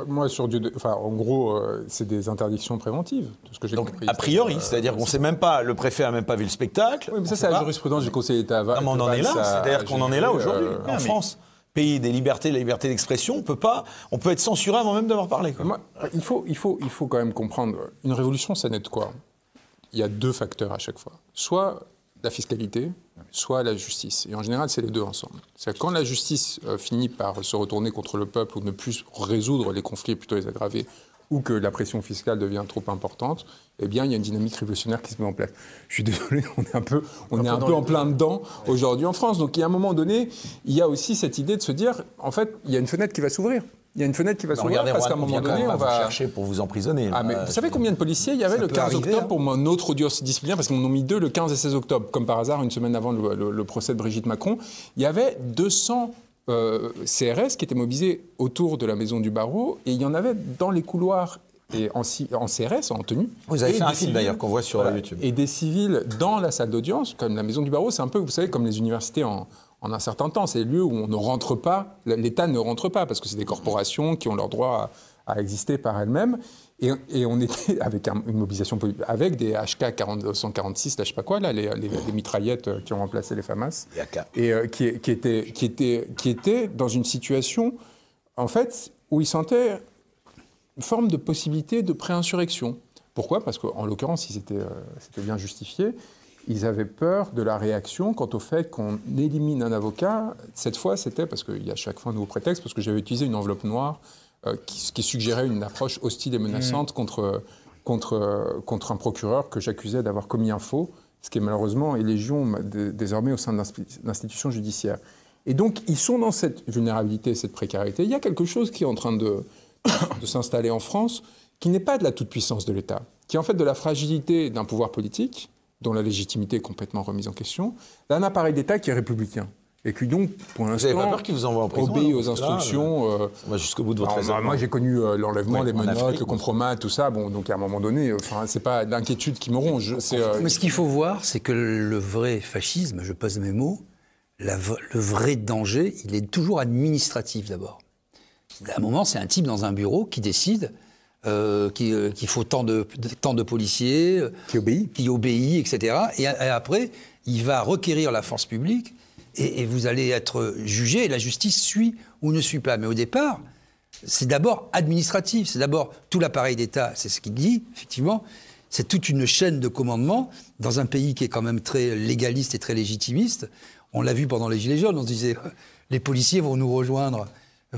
Moi, sur Dieudonné, en gros, c'est des interdictions préventives, tout ce que j'ai compris. A priori, c'est-à-dire qu'on ne sait même pas, le préfet n'a même pas vu le spectacle. Oui, mais ça, c'est la jurisprudence du Conseil d'État. Non, mais on en est là, c'est-à-dire qu'on en est là aujourd'hui, en France. Pays des libertés, la liberté d'expression, on peut être censuré avant même d'avoir parlé. Quoi. Moi, il faut quand même comprendre, une révolution, ça naît de quoi? Il y a deux facteurs à chaque fois. Soit la fiscalité, soit la justice. Et en général, c'est les deux ensemble. C'est quand la justice finit par se retourner contre le peuple ou ne plus résoudre les conflits, plutôt les aggraver, ou que la pression fiscale devient trop importante, eh bien, il y a une dynamique révolutionnaire qui se met en place. Je suis désolé, on est un peu en plein dedans aujourd'hui en France. Donc, il y a un moment donné, il y a aussi cette idée de se dire, en fait, il y a une fenêtre qui va s'ouvrir. Il y a une fenêtre qui va s'ouvrir parce qu'à un moment donné, on va chercher pour vous emprisonner. Mais vous savez combien de policiers il y avait le 15 octobre pour mon autre audience disciplinaire, parce qu'ils m'en ont mis deux le 15 et 16 octobre, comme par hasard, une semaine avant le procès de Brigitte Macron. Il y avait 200 CRS qui étaient mobilisés autour de la maison du barreau, et il y en avait dans les couloirs et en CRS, en tenue. Vous avez fait un film d'ailleurs qu'on voit sur YouTube. Et des civils dans la salle d'audience, comme la maison du barreau, c'est un peu, vous savez, comme les universités en un certain temps. C'est le lieu où on ne rentre pas, l'État ne rentre pas, parce que c'est des corporations qui ont leur droit à exister par elles-mêmes. Et on était avec une mobilisation avec des HK 146, là, je sais pas quoi, là, les mitraillettes qui ont remplacé les FAMAS, et qui étaient dans une situation, en fait, où ils sentaient une forme de possibilité de préinsurrection. Pourquoi? Parce qu'en l'occurrence, c'était bien justifié. Ils avaient peur de la réaction quant au fait qu'on élimine un avocat. Cette fois, c'était parce qu'il y a chaque fois un nouveau prétexte, parce que j'avais utilisé une enveloppe noire qui suggérait une approche hostile et menaçante contre un procureur que j'accusais d'avoir commis un faux, ce qui est malheureusement est légion désormais au sein de l'institution judiciaire. Et donc, ils sont dans cette vulnérabilité, cette précarité. Il y a quelque chose qui est en train de s'installer en France, qui n'est pas de la toute-puissance de l'État, qui est en fait de la fragilité d'un pouvoir politique dont la légitimité est complètement remise en question, d'un appareil d'État qui est républicain. Et qui donc, pour l'instant, Vous n'avez pas peur qu'ils vous envoient en prison, obéit là, aux parce que là, instructions. On va jusqu'au bout de votre raisonnement. Moi, j'ai connu l'enlèvement, Oui, les en menottes, Afrique, le compromat, tout ça. Bon, donc à un moment donné, c'est pas l'inquiétude qui me ronge. Mais ce qu'il faut voir, c'est que le vrai fascisme, je pose mes mots, le vrai danger, il est toujours administratif d'abord. À un moment, c'est un type dans un bureau qui décide qu'il faut tant de policiers, qui obéit, etc. Et après, il va requérir la force publique et vous allez être jugé et la justice suit ou ne suit pas. Mais au départ, c'est d'abord administratif, c'est d'abord tout l'appareil d'État, c'est ce qu'il dit, effectivement. C'est toute une chaîne de commandement dans un pays qui est quand même très légaliste et très légitimiste. On l'a vu pendant les Gilets jaunes, on se disait les policiers vont nous rejoindre.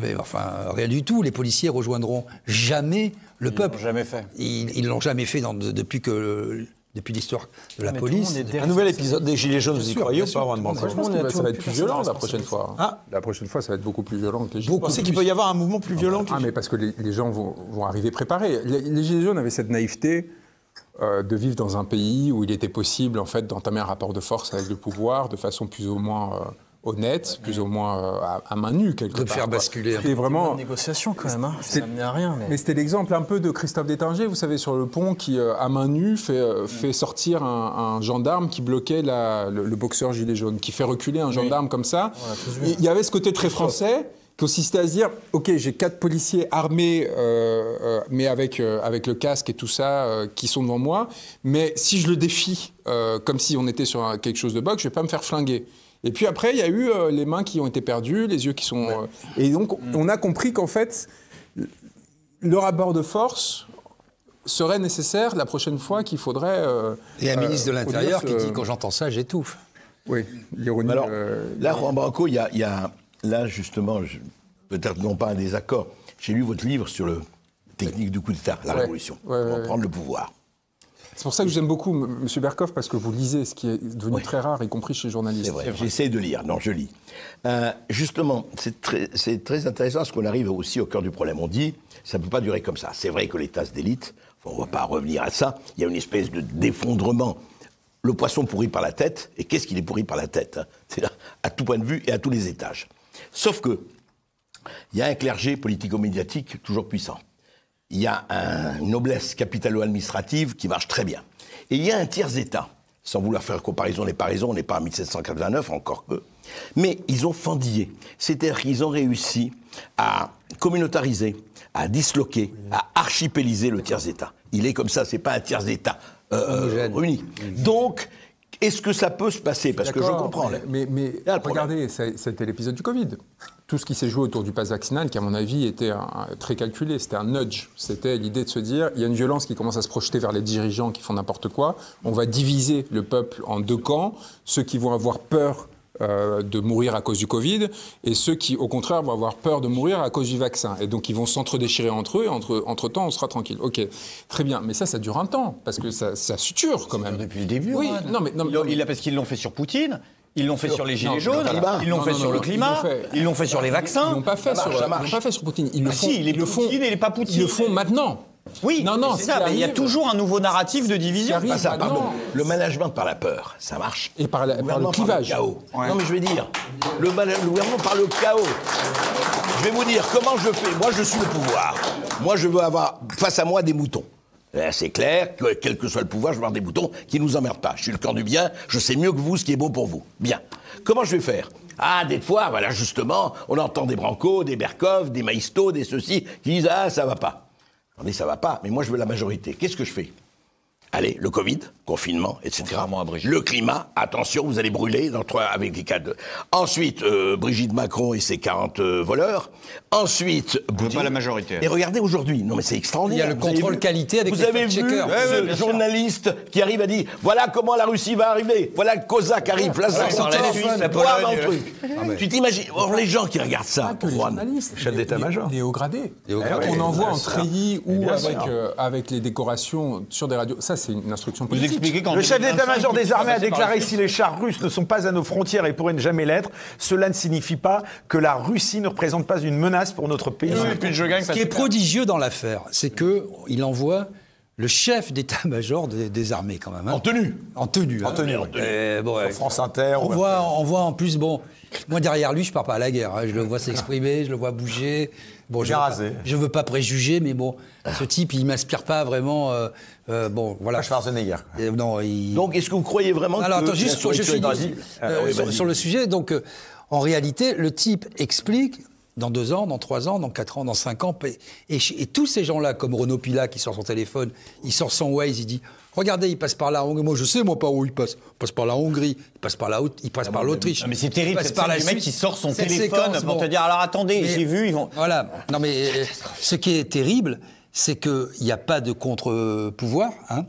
Mais enfin, rien du tout. Les policiers rejoindront jamais le peuple. Ils l'ont jamais fait. Ils l'ont jamais fait depuis l'histoire de la police. Un nouvel épisode des Gilets jaunes, vous y croyez ou pas, Juan Branco? Je pense que ça va être plus violent la prochaine fois. Ah. La prochaine fois, ça va être beaucoup plus violent que les Gilets Vous pensez qu'il peut y avoir un mouvement plus violent mais parce que les gens vont arriver préparés. Les Gilets jaunes avaient cette naïveté de vivre dans un pays où il était possible en fait d'entamer un rapport de force avec le pouvoir de façon plus ou moins honnête, plus ou moins à main nue quelque part. De faire basculer. C'était vraiment Une négociation quand même, ça n'a mené à rien. Mais c'était l'exemple un peu de Christophe Détinger, vous savez, sur le pont, qui, à main nue, fait sortir un gendarme qui bloquait le boxeur gilet jaune, qui fait reculer un gendarme comme ça. Il y avait ce côté très français, qui consistait à se dire, OK, j'ai 4 policiers armés, mais avec le casque et tout ça, qui sont devant moi, mais si je le défie, comme si on était sur quelque chose de boxe, je ne vais pas me faire flinguer. Et puis après, il y a eu les mains qui ont été perdues, les yeux qui sont... et donc, on a compris qu'en fait, le rapport de force serait nécessaire la prochaine fois qu'il faudrait... Et un ministre de l'Intérieur qui dit, quand j'entends ça, j'étouffe. Oui, l'ironie... Alors, là, Juan Branco, il y a là, justement, peut-être non pas un désaccord. J'ai lu votre livre sur le technique du coup d'État, la révolution, pour prendre le pouvoir. C'est pour ça que j'aime beaucoup M. Berkoff, parce que vous lisez, ce qui est devenu très rare, y compris chez les journalistes. C'est vrai, j'essaie de lire. Non, je lis. Justement, c'est très intéressant parce qu'on arrive aussi au cœur du problème. On dit, ça ne peut pas durer comme ça. C'est vrai que l'État se délite, on ne va pas revenir à ça. Il y a une espèce d'effondrement. Le poisson pourri par la tête, et qu'est-ce qu'il est pourri par la tête, hein? C'est là, à tout point de vue et à tous les étages. Sauf que, il y a un clergé politico-médiatique toujours puissant. Il y a une noblesse capitalo-administrative qui marche très bien. Et il y a un tiers-État, sans vouloir faire comparaison des paraisons, on n'est pas en 1789, encore que. Mais ils ont fendillé. C'est-à-dire qu'ils ont réussi à communautariser, à disloquer, à archipéliser le tiers-État. Il est comme ça, c'est pas un tiers-État uni. Donc, est-ce que ça peut se passer? Parce que je comprends. Mais regardez, c'était l'épisode du Covid. Tout ce qui s'est joué autour du pass vaccinal, qui à mon avis était très calculé, c'était un nudge. C'était l'idée de se dire, il y a une violence qui commence à se projeter vers les dirigeants qui font n'importe quoi. On va diviser le peuple en 2 camps, ceux qui vont avoir peur de mourir à cause du Covid, et ceux qui, au contraire, vont avoir peur de mourir à cause du vaccin. Et donc, ils vont s'entre-déchirer entre eux, et entre-temps, on sera tranquille. OK, très bien. Mais ça dure un temps, parce que ça suture quand même. Depuis le début. Oui, Parce qu'ils l'ont fait sur Poutine. Ils l'ont fait sur les Gilets jaunes, ils l'ont fait sur le climat, ils l'ont fait sur les vaccins. Ils l'ont pas fait sur Poutine. Ils le font. Si, il est Poutine et il n'est pas Poutine. Ils le font maintenant. Oui, c'est ça, mais il y a toujours un nouveau narratif de division. Le management par la peur, ça marche. Et par le clivage. Par le chaos. Non, mais je vais dire, le gouvernement par le chaos. Je vais vous dire comment je fais. Moi, je suis le pouvoir. Moi, je veux avoir face à moi des moutons. C'est clair, que quel que soit le pouvoir, je veux avoir des moutons qui ne nous emmerdent pas. Je suis le camp du bien, je sais mieux que vous ce qui est bon pour vous. Bien. Comment je vais faire? Ah, des fois, voilà, justement, on entend des Branco, des Berkoff, des Maïsto, des ceux-ci, qui disent « Ah, ça va pas ». On dit « Ça va pas », mais moi, je veux la majorité. Qu'est-ce que je fais? Allez, le Covid, confinement, etc. Le climat, attention, vous allez brûler avec les cas de... Ensuite, Brigitte Macron et ses 40 voleurs. Ensuite, pas la majorité. Et regardez aujourd'hui, non mais c'est extraordinaire. Il y a le contrôle qualité avec les fact-checkers. Vous avez vu ce journaliste qui arrive à dire voilà comment la Russie va arriver, voilà le Cosaque arrive, là ça sort la truc. Tu t'imagines, les gens qui regardent ça, chef d'état-major. Les hauts gradés. On envoie en treillis ou avec les décorations sur des radios. Ça, c'est une instruction politique. Le chef d'état-major des armées a déclaré si les chars russes ne sont pas à nos frontières et pourraient ne jamais l'être, cela ne signifie pas que la Russie ne représente pas une menace pour notre pays. Ce qui est prodigieux dans l'affaire, c'est qu'il envoie le chef d'état-major des armées, quand même. Hein. En tenue. En tenue. En tenue, oui. Sur France Inter. On voit en plus, bon, moi derrière lui, je pars pas à la guerre. Hein. Je le vois s'exprimer, je le vois bouger. Bon, je veux pas préjuger, mais bon, ce type, il m'inspire pas vraiment. Bon, voilà. Schwarzenegger. Non, Donc, est-ce que vous croyez vraiment alors, que... attends, juste sur le sujet, donc, en réalité, le type explique, dans 2 ans, dans 3 ans, dans 4 ans, dans 5 ans, et tous ces gens-là, comme Renaud Pilat, qui sort son téléphone, il sort son Waze, il dit, regardez, il passe par la Hongrie, moi je sais, moi, par où il passe. Il passe par la Hongrie, il passe par l'Autriche. Mais c'est terrible, il passe cette par scène la du mec Suisse. qui sort son Cette téléphone séquence, pour bon. te dire, alors attendez, Mais- j'ai vu, ils vont... Voilà. Non, mais ce qui est terrible, c'est qu'il n'y a pas de contre-pouvoir, hein,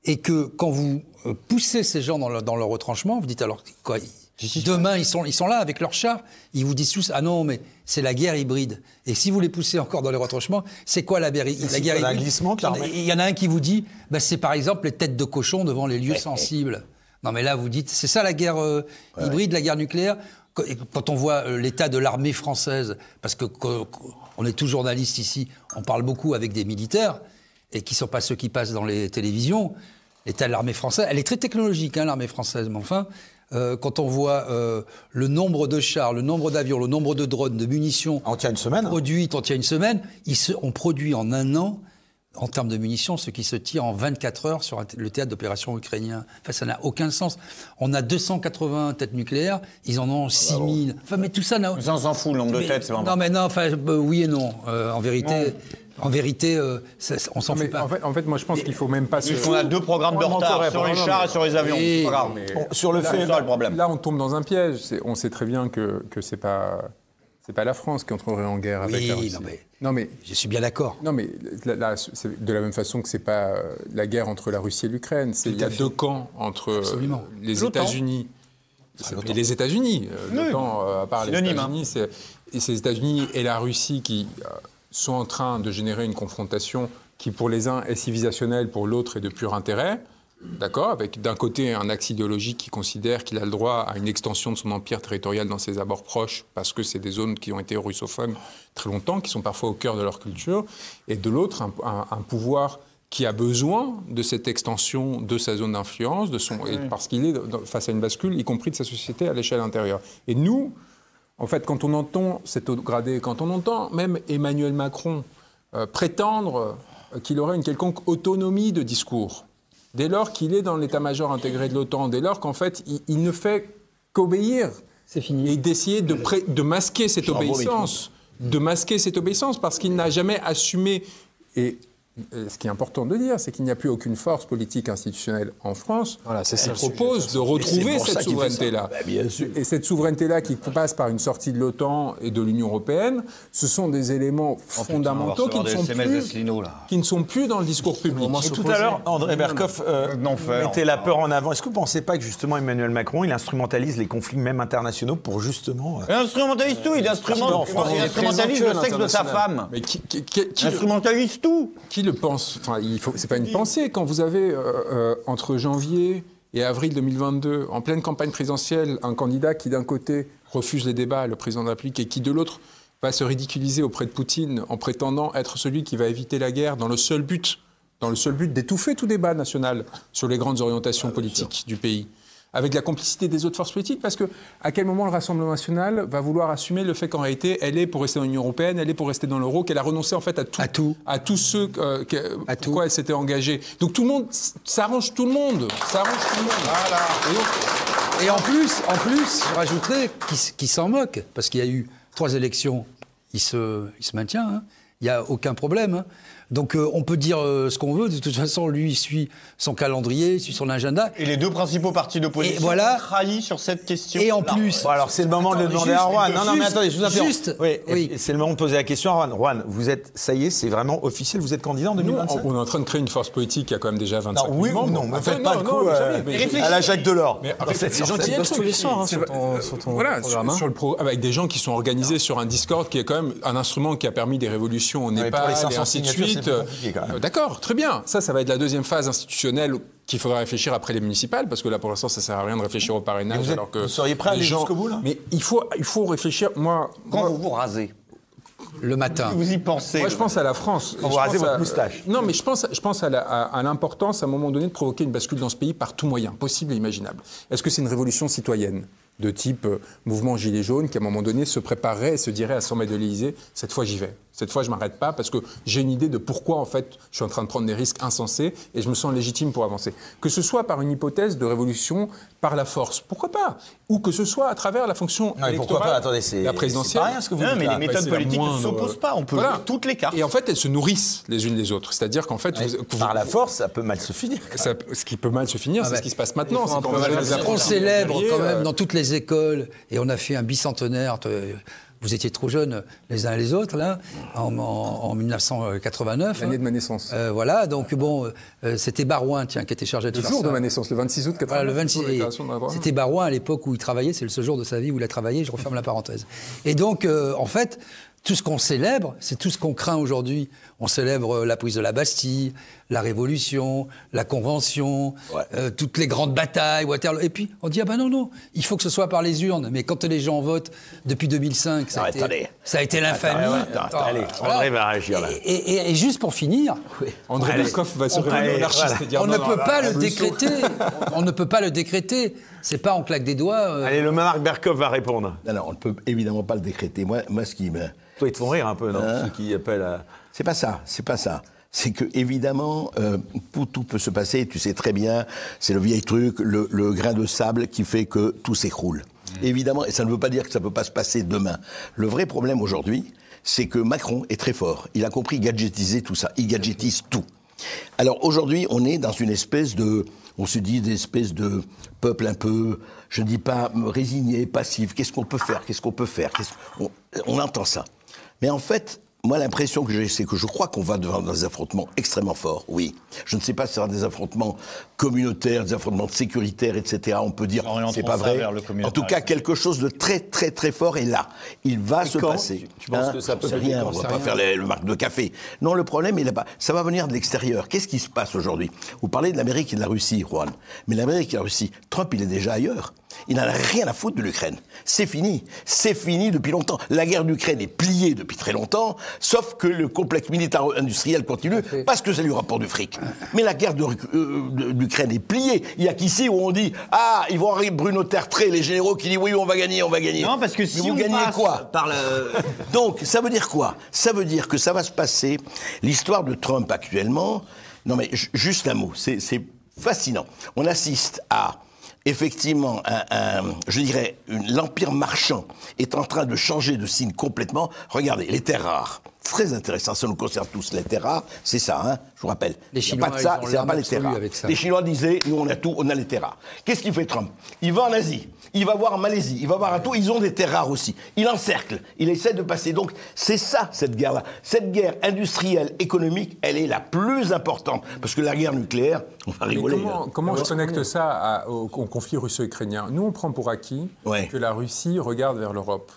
et que quand vous poussez ces gens dans leur retranchement, vous dites alors quoi demain, ils sont là avec leurs chars, ils vous disent tous ah non, mais c'est la guerre hybride. Et si vous les poussez encore dans les retranchements, c'est quoi la guerre hybride? Un glissement, clairement. Il y en a un qui vous dit bah, c'est par exemple les têtes de cochon devant les lieux sensibles. Non, mais là, vous dites c'est ça la guerre hybride, la guerre nucléaire? Quand on voit l'état de l'armée française, parce que on est tous journalistes ici, on parle beaucoup avec des militaires, et qui ne sont pas ceux qui passent dans les télévisions, l'état de l'armée française, elle est très technologique, hein, l'armée française, mais enfin, quand on voit le nombre de chars, le nombre d'avions, le nombre de drones, de munitions... On tient une semaine. Produites, on tient une semaine, on produit en 1 an, en termes de munitions, ce qui se tire en 24 heures sur le théâtre d'opération ukrainien. Enfin, ça n'a aucun sens. On a 280 têtes nucléaires, ils en ont 6000. Enfin, mais tout ça n'a... Ça, on s'en fout, le nombre de têtes, c'est vraiment... Non, mais non, enfin, oui et non. En vérité, on s'en fout pas. En fait, moi, je pense qu'il faut même pas se... On a 2 programmes de retard sur les chars et sur les avions. Oui, C'est pas grave. Bon, sur le fait, C'est ça le problème. Là, on tombe dans un piège. On sait très bien que c'est pas la France qui entrerait en guerre avec la Russie. Non, mais je suis bien d'accord. Non, mais là, c'est de la même façon que c'est pas la guerre entre la Russie et l'Ukraine. Il y a 2 camps entre les États-Unis et les États-Unis. L'OTAN, à part les États-Unis, et ces États-Unis et la Russie qui sont en train de générer une confrontation qui, pour les uns, est civilisationnelle, pour l'autre, est de pur intérêt. D'accord, avec d'un côté un axe idéologique qui considère qu'il a le droit à une extension de son empire territorial dans ses abords proches, parce que c'est des zones qui ont été russophones très longtemps, qui sont parfois au cœur de leur culture, et de l'autre un pouvoir qui a besoin de cette extension de sa zone d'influence, parce qu'il est face à une bascule, y compris de sa société à l'échelle intérieure. Et nous, en fait, quand on entend cet haut gradé, quand on entend même Emmanuel Macron prétendre qu'il aurait une quelconque autonomie de discours, dès lors qu'il est dans l'état-major intégré de l'OTAN, dès lors qu'en fait, il ne fait qu'obéir. C'est fini. Et d'essayer de masquer cette obéissance. De masquer cette obéissance parce qu'il n'a jamais assumé. Et ce qui est important de dire, c'est qu'il n'y a plus aucune force politique institutionnelle en France qui propose de retrouver cette souveraineté-là. Bah, bien sûr. Et cette souveraineté-là qui passe par une sortie de l'OTAN et de l'Union européenne, ce sont des éléments fondamentaux qui ne sont plus dans le discours public. Et tout à l'heure, André Berkoff mettait la peur en avant. Est-ce que vous ne pensez pas que justement Emmanuel Macron, il instrumentalise les conflits même internationaux pour justement... Il instrumentalise tout, il instrumentalise le sexe de sa femme. Mais Il instrumentalise tout. Qui le pense? Enfin, c'est pas une pensée. Quand vous avez, entre janvier et avril 2022, en pleine campagne présidentielle, un candidat qui, d'un côté, refuse les débats, le président de la République, et qui, de l'autre, va se ridiculiser auprès de Poutine en prétendant être celui qui va éviter la guerre dans le seul but d'étouffer tout débat national sur les grandes orientations politiques du pays, avec la complicité des autres forces politiques, parce que à quel moment le Rassemblement national va vouloir assumer le fait qu'en réalité, elle est pour rester dans l'Union européenne, elle est pour rester dans l'euro, qu'elle a renoncé en fait à tous ceux pourquoi elle s'était engagée. Donc tout le monde, ça arrange tout le monde. Voilà. Et en plus, je rajouterais qu'il s'en moque, parce qu'il y a eu 3 élections, il se maintient, hein. Il n'y a aucun problème. Hein. Donc on peut dire ce qu'on veut, de toute façon, lui, il suit son calendrier, il suit son agenda. Et les 2 principaux partis d'opposition voilà. trahis sur cette question. Et en plus... Bon, alors c'est le moment de le demander à Rouen. Non, mais attendez, je vous interromps. Oui. C'est le moment de poser la question à Rouen. Rouen, vous êtes, ça y est, c'est vraiment officiel, vous êtes candidat en 2027 ? On est en train de créer une force politique qui a quand même déjà 25 oui membres. ou non, ne faites pas le coup à la Jacques Delors. Mais c'est des gens qui bossent tous les soirs sur ton programme. Avec des gens qui sont organisés sur un Discord qui est quand même un instrument qui a permis des révolutions au Népal et ainsi de suite. D'accord, très bien. Ça va être la deuxième phase institutionnelle qu'il faudra réfléchir après les municipales, parce que là, pour l'instant, ça ne sert à rien de réfléchir au parrainage. Vous seriez prêt à aller jusqu'au bout, là ? Mais il faut réfléchir. Quand vous vous rasez. le matin. Vous y pensez? Moi, je pense à la France. Quand vous Je rasez pense votre moustache. Non, mais je pense à l'importance, à un moment donné, de provoquer une bascule dans ce pays par tout moyen, possible et imaginable. Est-ce que c'est une révolution citoyenne de type mouvement Gilets jaunes qui, à un moment donné, se préparerait et se dirait à 100 mètres de l'Élysée, cette fois j'y vais. Cette fois, je ne m'arrête pas parce que j'ai une idée de pourquoi, en fait, je suis en train de prendre des risques insensés et je me sens légitime pour avancer. Que ce soit par une hypothèse de révolution par la force, pourquoi pas? Ou que ce soit à travers la fonction Non, mais pourquoi électorale, pas? Attendez, c'est la présidentielle. pas rien ce que vous Non, dites mais là. les méthodes c'est la politiques ne moindre- s'opposent pas. On peut jouer toutes les cartes. Et en fait, elles se nourrissent les unes des autres. C'est-à-dire qu'en fait, Par la force, ça peut mal se finir. ce qui peut mal se finir, c'est ce qui se passe maintenant. C'est qu'on va les On apprendre. célèbre quand même dans toutes les écoles, et on a fait un bicentenaire. Vous étiez trop jeunes les uns et les autres, là, en 1989. L'année de ma naissance. Voilà, donc bon, c'était Barouin, tiens, qui était chargé de Le faire jour ça. de ma naissance, le 26 août 89. Voilà, le 26. pour la création de la Barouin. C'était Barouin à l'époque où il travaillait, c'est le seul jour de sa vie où il a travaillé, je referme la parenthèse. Et donc, en fait, tout ce qu'on célèbre, c'est tout ce qu'on craint aujourd'hui. On célèbre la prise de la Bastille, la Révolution, la Convention, toutes les grandes batailles, Waterloo. Et puis, on dit, ah ben non, il faut que ce soit par les urnes. Mais quand les gens votent depuis 2005, ça a été l'infamie. Allez, André va réagir là. Et juste pour finir, André Belkov va se révéler monarchiste et dire on non, ne non, peut là, pas là, le décréter. On ne peut pas le décréter. C'est pas en claque des doigts. Allez, le monarque Berkov va répondre. Non, on ne peut évidemment pas le décréter. Moi, ce qui me... Toi, ils te font rire un peu, non? Ceux qui appellent à... C'est pas ça. C'est que, évidemment, tout peut se passer, tu sais très bien, c'est le vieil truc, le grain de sable qui fait que tout s'écroule. Évidemment, et ça ne veut pas dire que ça ne peut pas se passer demain. Le vrai problème aujourd'hui, c'est que Macron est très fort. Il a compris gadgetiser tout ça. Il gadgetise tout. Alors aujourd'hui, on est dans une espèce de... On se dit des espèces de peuple un peu, je ne dis pas résigné, passif. Qu'est-ce qu'on peut faire? On entend ça. Mais en fait, moi, l'impression que j'ai, c'est que je crois qu'on va devant des affrontements extrêmement forts, oui. Je ne sais pas si ce sera des affrontements communautaires, des affrontements sécuritaires, etc. On peut dire, c'est pas vrai. En tout cas, quelque chose de très, très, très fort est là. Il va se passer. Tu penses que ça peut c'est rien, on ne va pas faire le marque de café. Non, le problème, il est là-bas. Ça va venir de l'extérieur. Qu'est-ce qui se passe aujourd'hui? Vous parlez de l'Amérique et de la Russie, Juan. Mais l'Amérique et la Russie, Trump, il est déjà ailleurs. Il n'en a rien à foutre de l'Ukraine. C'est fini. C'est fini depuis longtemps. La guerre d'Ukraine est pliée depuis très longtemps, sauf que le complexe militaro-industriel continue parce que ça lui rapporte du fric. Mais la guerre d'Ukraine est pliée. Il y a qu'ici où on dit « Ah, ils vont arriver Bruno Tertré, les généraux qui disent « Oui, on va gagner, on va gagner. » Non, parce que si vous on gagnez passe quoi par le... Donc, ça veut dire quoi? Ça veut dire que ça va se passer. L'histoire de Trump actuellement... Non mais, juste un mot. C'est fascinant. On assiste à... Effectivement, je dirais, l'empire marchand est en train de changer de signe complètement. Regardez, les terres rares. Très intéressant, ça nous concerne tous. Les terres rares, c'est ça, hein, je vous rappelle. Les Chinois, il n'y a pas de ça, ils ont c'est l'arme pas les terres absolue rares. avec ça. Les Chinois disaient, nous on a tout, on a les terres rares. Qu'est-ce qu'il fait Trump? Il va en Asie, il va voir en Malaisie, il va voir à tout, ils ont des terres rares aussi. Il encercle, il essaie de passer. Donc c'est ça, cette guerre-là. Cette guerre industrielle, économique, elle est la plus importante. Parce que la guerre nucléaire, on va rigoler. Comment je connecte ça au conflit russo-ukrainien? Nous, on prend pour acquis que la Russie regarde vers l'Europe.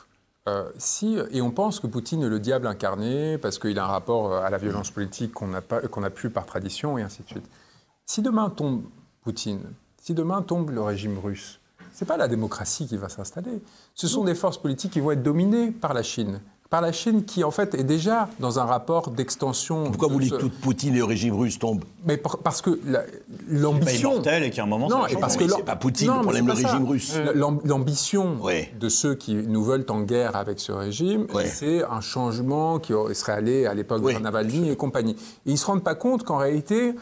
Et on pense que Poutine est le diable incarné parce qu'il a un rapport à la violence politique qu'on n'a plus par tradition et ainsi de suite. Si demain tombe Poutine, si demain tombe le régime russe, c'est pas la démocratie qui va s'installer. Ce sont des forces politiques qui vont être dominées par la Chine. Par la Chine qui, en fait, est déjà dans un rapport d'extension... Pourquoi vous voulez que tout Poutine et le régime russe tombent? Mais parce que l'ambition... C'est mortel et qu'à un moment... Non, ça et change. parce que c'est pas Poutine, le problème, le régime russe. L'ambition de ceux qui nous veulent en guerre avec ce régime, c'est un changement qui serait allé à l'époque de Navalny et compagnie. Et ils ne se rendent pas compte qu'en réalité,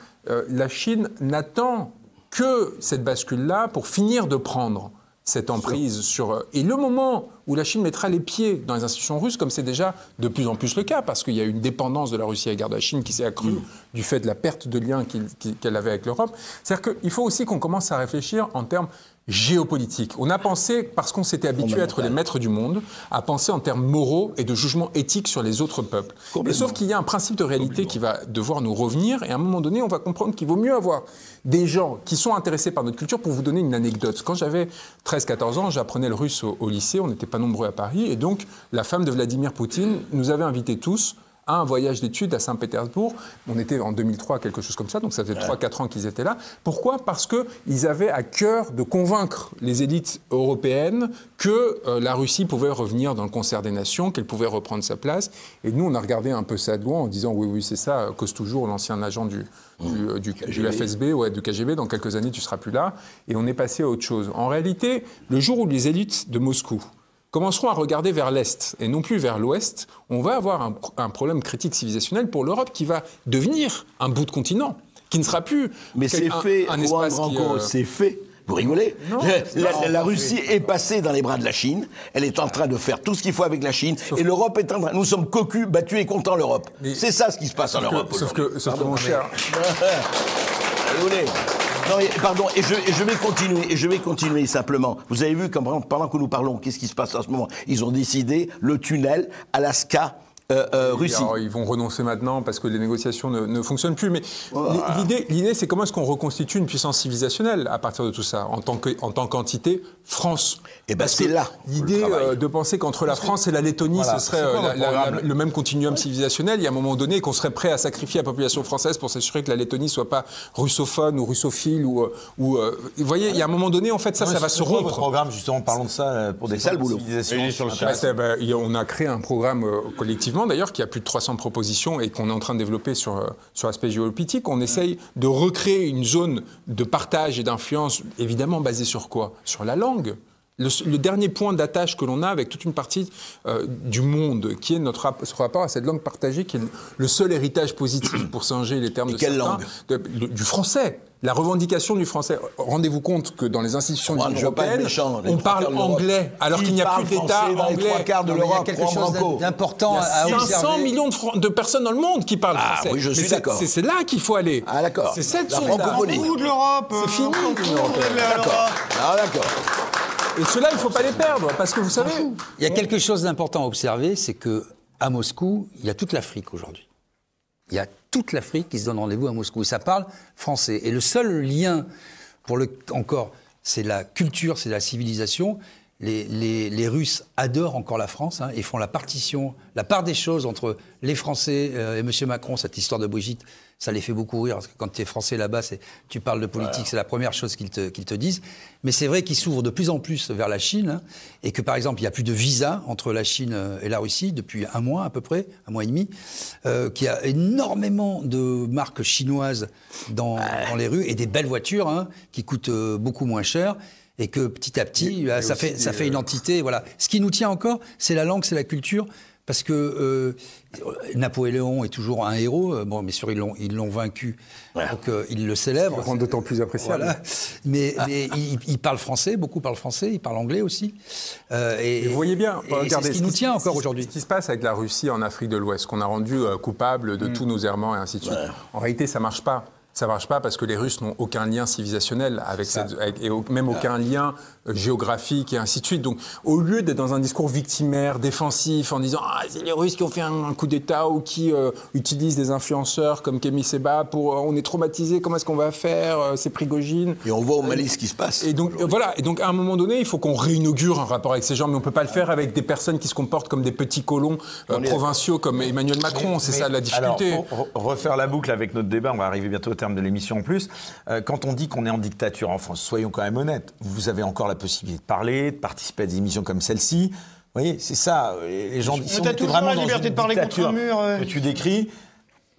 la Chine n'attend que cette bascule-là pour finir de prendre cette emprise sur... Et le moment où la Chine mettra les pieds dans les institutions russes, comme c'est déjà de plus en plus le cas, parce qu'il y a une dépendance de la Russie à l'égard de la Chine qui s'est accrue du fait de la perte de lien qu'elle avait avec l'Europe, c'est-à-dire qu'il faut aussi qu'on commence à réfléchir en termes géopolitiques. On a pensé, parce qu'on s'était habitué à être les maîtres du monde, à penser en termes moraux et de jugement éthique sur les autres peuples. Et sauf qu'il y a un principe de réalité qui va devoir nous revenir, et à un moment donné, on va comprendre qu'il vaut mieux avoir des gens qui sont intéressés par notre culture. Pour vous donner une anecdote, quand j'avais 13-14 ans, j'apprenais le russe au lycée, on n'était pas nombreux à Paris, et donc la femme de Vladimir Poutine nous avait invités tous à un voyage d'études à Saint-Pétersbourg. On était en 2003, quelque chose comme ça, donc ça faisait 3-4 ans qu'ils étaient là. Pourquoi ? Parce qu'ils avaient à cœur de convaincre les élites européennes que la Russie pouvait revenir dans le concert des nations, qu'elle pouvait reprendre sa place. Et nous, on a regardé un peu ça de loin en disant oui, c'est ça, cause toujours l'ancien agent du FSB, du KGB, dans quelques années, tu ne seras plus là. Et on est passé à autre chose. En réalité, le jour où les élites de Moscou commenceront à regarder vers l'Est et non plus vers l'Ouest, on va avoir un problème critique civilisationnel pour l'Europe qui va devenir un bout de continent, qui ne sera plus mais c'est fait, un espace c'est fait. Vous rigolez ? Non, la Russie est passée dans les bras de la Chine. Elle est en train de faire tout ce qu'il faut avec la Chine. Et l'Europe est en train... Nous sommes cocus, battus et contents l'Europe. C'est ça ce qui se passe en Europe. Sauf que mon cher... Non, pardon, et je vais continuer simplement. Vous avez vu, pendant que nous parlons, qu'est-ce qui se passe en ce moment ? Ils ont décidé le tunnel Alaska. Russie. Alors, ils vont renoncer maintenant parce que les négociations ne fonctionnent plus. Mais l'idée, c'est comment est-ce qu'on reconstitue une puissance civilisationnelle à partir de tout ça, en tant qu'entité France. Et ben c'est là. L'idée de penser qu'entre la France et la Lettonie, ce serait le même continuum civilisationnel. Il y a un moment donné qu'on serait prêt à sacrifier la population française pour s'assurer que la Lettonie soit pas russophone ou russophile ou vous voyez, il y a un moment donné, en fait, ça va se rompre. Votre programme, justement, parlons de ça pour des civilisations. On a créé un programme collectivement, d'ailleurs, qui a plus de 300 propositions et qu'on est en train de développer sur l'aspect géopolitique. On essaye de recréer une zone de partage et d'influence, évidemment basée sur quoi ? Sur la langue. Le dernier point d'attache que l'on a avec toute une partie du monde, qui est ce rapport à cette langue partagée, qui est le seul héritage positif, pour singer les termes de certains. Quelle langue ? Du français. La revendication du français. Rendez-vous compte que dans les institutions de l'Union européenne, on parle anglais, alors qu'il n'y a plus d'État anglais. Dans les 3/4 de l'Europe, il y a quelque chose d'important à observer. 500 millions de personnes dans le monde qui parlent français. Oui, je suis d'accord. C'est là qu'il faut aller. Ah, d'accord. C'est cette la zone-là. francophonie. de l'Europe. C'est fini. D'accord. Ah, d'accord. Et ceux-là, il ne faut pas les perdre, parce que vous savez... Il y a quelque chose d'important à observer, c'est qu'à Moscou, il y a toute l'Afrique aujourd'hui. Il y a toute l'Afrique qui se donne rendez-vous à Moscou. Et ça parle français. Et le seul lien, c'est la culture, c'est la civilisation. Les Russes adorent encore la France et font la part des choses entre les Français et M. Macron. Cette histoire de Brigitte, ça les fait beaucoup rire. Parce que quand tu es Français là-bas, tu parles de politique, c'est la première chose qu'ils te disent. Mais c'est vrai qu'ils s'ouvrent de plus en plus vers la Chine et que, par exemple, il n'y a plus de visa entre la Chine et la Russie depuis un mois à peu près, un mois et demi, qu'il y a énormément de marques chinoises dans les rues et des belles voitures qui coûtent beaucoup moins cher. Et que petit à petit, ça fait une entité. Voilà. Ce qui nous tient encore, c'est la langue, c'est la culture. Parce que Napoléon est toujours un héros. Bon, bien sûr, ils l'ont vaincu, donc ils le célèbrent. Ça rend d'autant plus appréciable. Voilà. Mais il parle français, beaucoup parlent français, ils parlent anglais aussi. Et vous voyez bien, regardez, c'est ce qui nous tient encore aujourd'hui. Ce qui se passe avec la Russie en Afrique de l'Ouest, qu'on a rendu coupable de tous nos errements et ainsi de suite. En réalité, ça ne marche pas. Ça ne marche pas parce que les Russes n'ont aucun lien civilisationnel et même aucun lien géographique et ainsi de suite. Donc, au lieu d'être dans un discours victimaire, défensif, en disant « Ah, c'est les Russes qui ont fait un coup d'État ou qui utilisent des influenceurs comme Kémy Seba on est traumatisés, comment est-ce qu'on va faire, c'est Prigogine ». Et on voit au Mali ce qui se passe. Et donc, voilà. Et donc, à un moment donné, il faut qu'on réinaugure un rapport avec ces gens, mais on ne peut pas le faire avec des personnes qui se comportent comme des petits colons provinciaux comme Emmanuel Macron. C'est ça la difficulté. Alors, pour refaire la boucle avec notre débat, on va arriver bientôt au terme de l'émission en plus. Quand on dit qu'on est en dictature en France, soyons quand même honnêtes. Vous avez encore la possibilité de parler, de participer à des émissions comme celle-ci. Vous voyez, c'est ça. Les gens, si on était vraiment dans une dictature que tu décris,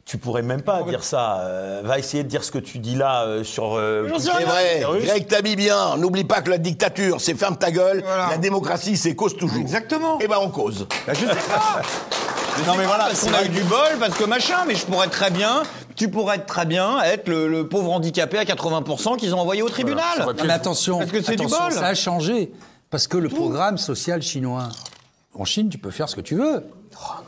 tu pourrais même pas dire ça. Va essayer de dire ce que tu dis là sur... c'est vrai. Greg Tabibian, n'oublie pas que la dictature, c'est ferme ta gueule. Voilà. La démocratie, c'est cause toujours. Exactement. Eh ben, on cause. Je sais pas. Non mais voilà, parce qu'on a eu du bol, parce que machin, mais tu pourrais très bien être le pauvre handicapé à 80% qu'ils ont envoyé au tribunal. Voilà. Mais attention, parce que c'est du bol. Ça a changé, parce que le programme social chinois, en Chine, tu peux faire ce que tu veux.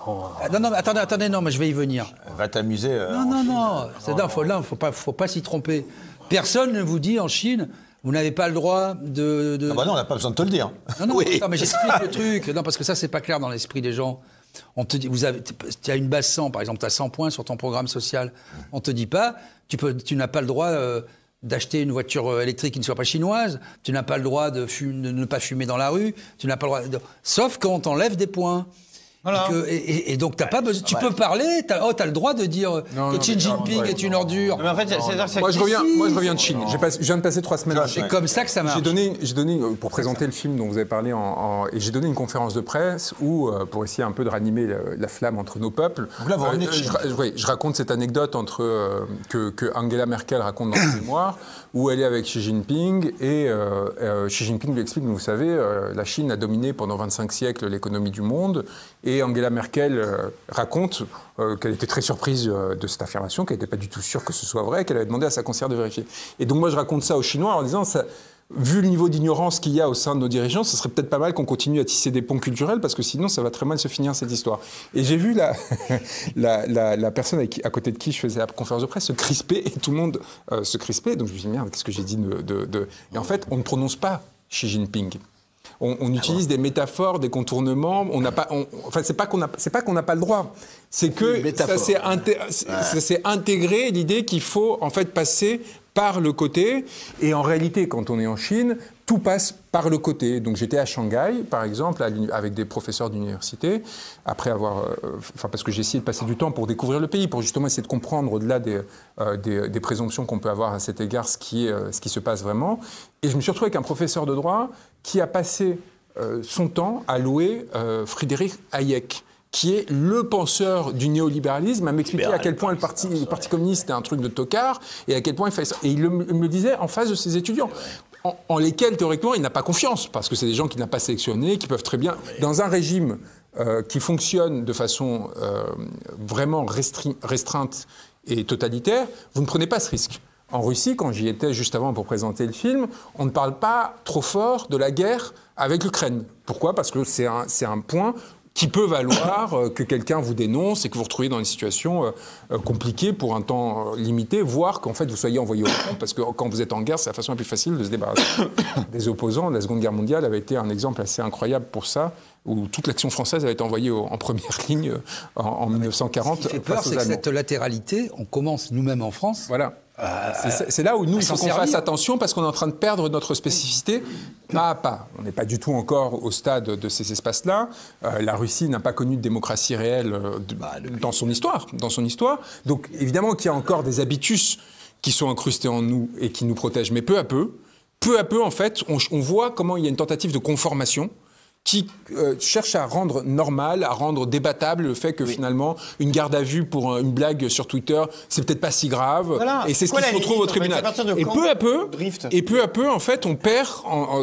Non, attendez, non, mais je vais y venir. Va t'amuser. Non, faut pas s'y tromper. Personne ne vous dit en Chine, vous n'avez pas le droit de... Ah bah non, on n'a pas besoin de te le dire. Non, oui. Attends, mais j'explique le truc. Non, parce que ça, c'est pas clair dans l'esprit des gens. On te dit, tu as une base 100, par exemple, tu as 100 points sur ton programme social. On te dit pas, tu n'as pas le droit d'acheter une voiture électrique qui ne soit pas chinoise, tu n'as pas le droit de ne pas fumer dans la rue, tu n'as pas le droit... Sauf quand on t'enlève des points. Voilà. Et donc, t'as pas besoin. Tu peux parler, t'as le droit de dire que Xi Jinping est une ordure. Mais en fait, Moi, je reviens de Chine. Je viens de passer 3 semaines. C'est comme ça que ça marche. J'ai donné pour présenter le film dont vous avez parlé, et j'ai donné une conférence de presse où, pour essayer un peu de ranimer la flamme entre nos peuples, Donc là, vous revenez de Chine. je raconte cette anecdote que Angela Merkel raconte dans ses mémoires, où elle est avec Xi Jinping, et Xi Jinping lui explique, vous savez, la Chine a dominé pendant 25 siècles l'économie du monde, et Angela Merkel raconte qu'elle était très surprise de cette affirmation, qu'elle n'était pas du tout sûre que ce soit vrai, qu'elle avait demandé à sa conseillère de vérifier. Et donc moi je raconte ça aux Chinois en disant, vu le niveau d'ignorance qu'il y a au sein de nos dirigeants, ce serait peut-être pas mal qu'on continue à tisser des ponts culturels, parce que sinon ça va très mal se finir cette histoire. Et j'ai vu la personne à côté de qui je faisais la conférence de presse se crisper, et tout le monde se crispait. Donc je me suis dit, merde, qu'est-ce que j'ai dit Et en fait, on ne prononce pas Xi Jinping. On utilise des métaphores, des contournements. Enfin, c'est pas qu'on n'a pas le droit. C'est que ça s'est intégré l'idée qu'il faut en fait passer par le côté. Et en réalité, quand on est en Chine, tout passe par le côté. Donc j'étais à Shanghai, par exemple, avec des professeurs d'université, après parce que j'ai essayé de passer du temps pour découvrir le pays, pour justement essayer de comprendre au-delà des présomptions qu'on peut avoir à cet égard ce qui se passe vraiment. Et je me suis retrouvé avec un professeur de droit qui a passé son temps à louer Friedrich Hayek, qui est le penseur du néolibéralisme, à m'expliquer à quel point le parti communiste était un truc de tocard, et à quel point il fait ça. Et il me le disait en face de ses étudiants, en lesquels, théoriquement, il n'a pas confiance, parce que c'est des gens qu'il n'a pas sélectionnés, qui peuvent très bien, dans un régime qui fonctionne de façon vraiment restreinte et totalitaire, vous ne prenez pas ce risque. En Russie, quand j'y étais juste avant pour présenter le film, on ne parle pas trop fort de la guerre avec l'Ukraine. Pourquoi ? Parce que c'est un point qui peut valoir que quelqu'un vous dénonce et que vous vous retrouvez dans une situation compliquée pour un temps limité, voire qu'en fait vous soyez envoyé au front, parce que quand vous êtes en guerre, c'est la façon la plus facile de se débarrasser des opposants. La Seconde Guerre mondiale avait été un exemple assez incroyable pour ça, où toute l'action française avait été envoyée en première ligne en 1940. Ce qui fait peur, c'est que cette latéralité, on commence nous-mêmes en France. Voilà. C'est là où nous, il faut qu'on fasse attention, parce qu'on est en train de perdre notre spécificité pas à pas. On n'est pas du tout encore au stade de ces espaces-là. La Russie n'a pas connu de démocratie réelle dans son histoire. Donc évidemment qu'il y a encore des habitus qui sont incrustés en nous et qui nous protègent. Mais peu à peu, en fait, on voit comment il y a une tentative de conformation qui cherche à rendre normal, à rendre débattable le fait que finalement, une garde à vue pour une blague sur Twitter, c'est peut-être pas si grave. Voilà. Et c'est ce qui se retrouve au tribunal. Et peu à peu, en fait, on perd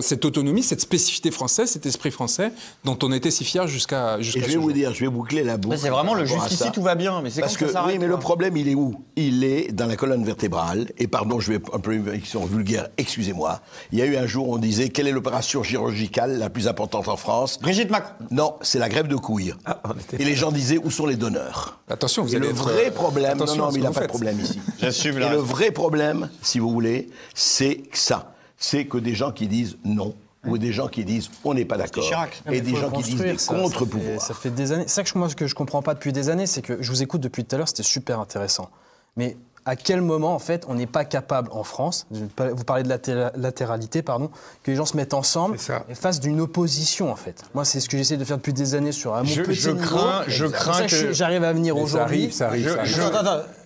cette autonomie, cette spécificité française, cet esprit français dont on était si fiers jusqu'à je vais vous dire, je vais boucler la boucle. C'est vraiment le jusqu'ici tout va bien, mais c'est parce que oui, mais le problème, il est où ? Il est dans la colonne vertébrale. Et pardon, je vais un peu une expression vulgaire, excusez-moi. Il y a eu un jour, on disait, quelle est l'opération chirurgicale la plus importante en France ? Brigitte Macron. Non, c'est la grève de couilles. Et les gens disaient, où sont les donneurs ? Attention, vous allez le vrai problème, non, mais il n'y a pas de problème ici. J'assume Et le vrai problème, si vous voulez, c'est ça. C'est que des gens qui disent non, ou des gens qui disent on n'est pas d'accord, et des gens qui disent des contre-pouvoirs. Ça fait des années. C'est ça que moi, ce que je comprends pas depuis des années, c'est que je vous écoute depuis tout à l'heure, c'était super intéressant. Mais à quel moment, en fait, on n'est pas capable en France, vous parlez de la latéralité, pardon, que les gens se mettent ensemble et fassent d'une opposition, en fait. Moi, c'est ce que j'essaie de faire depuis des années sur un petit niveau. Je crains que j'arrive à venir aujourd'hui. Ça arrive.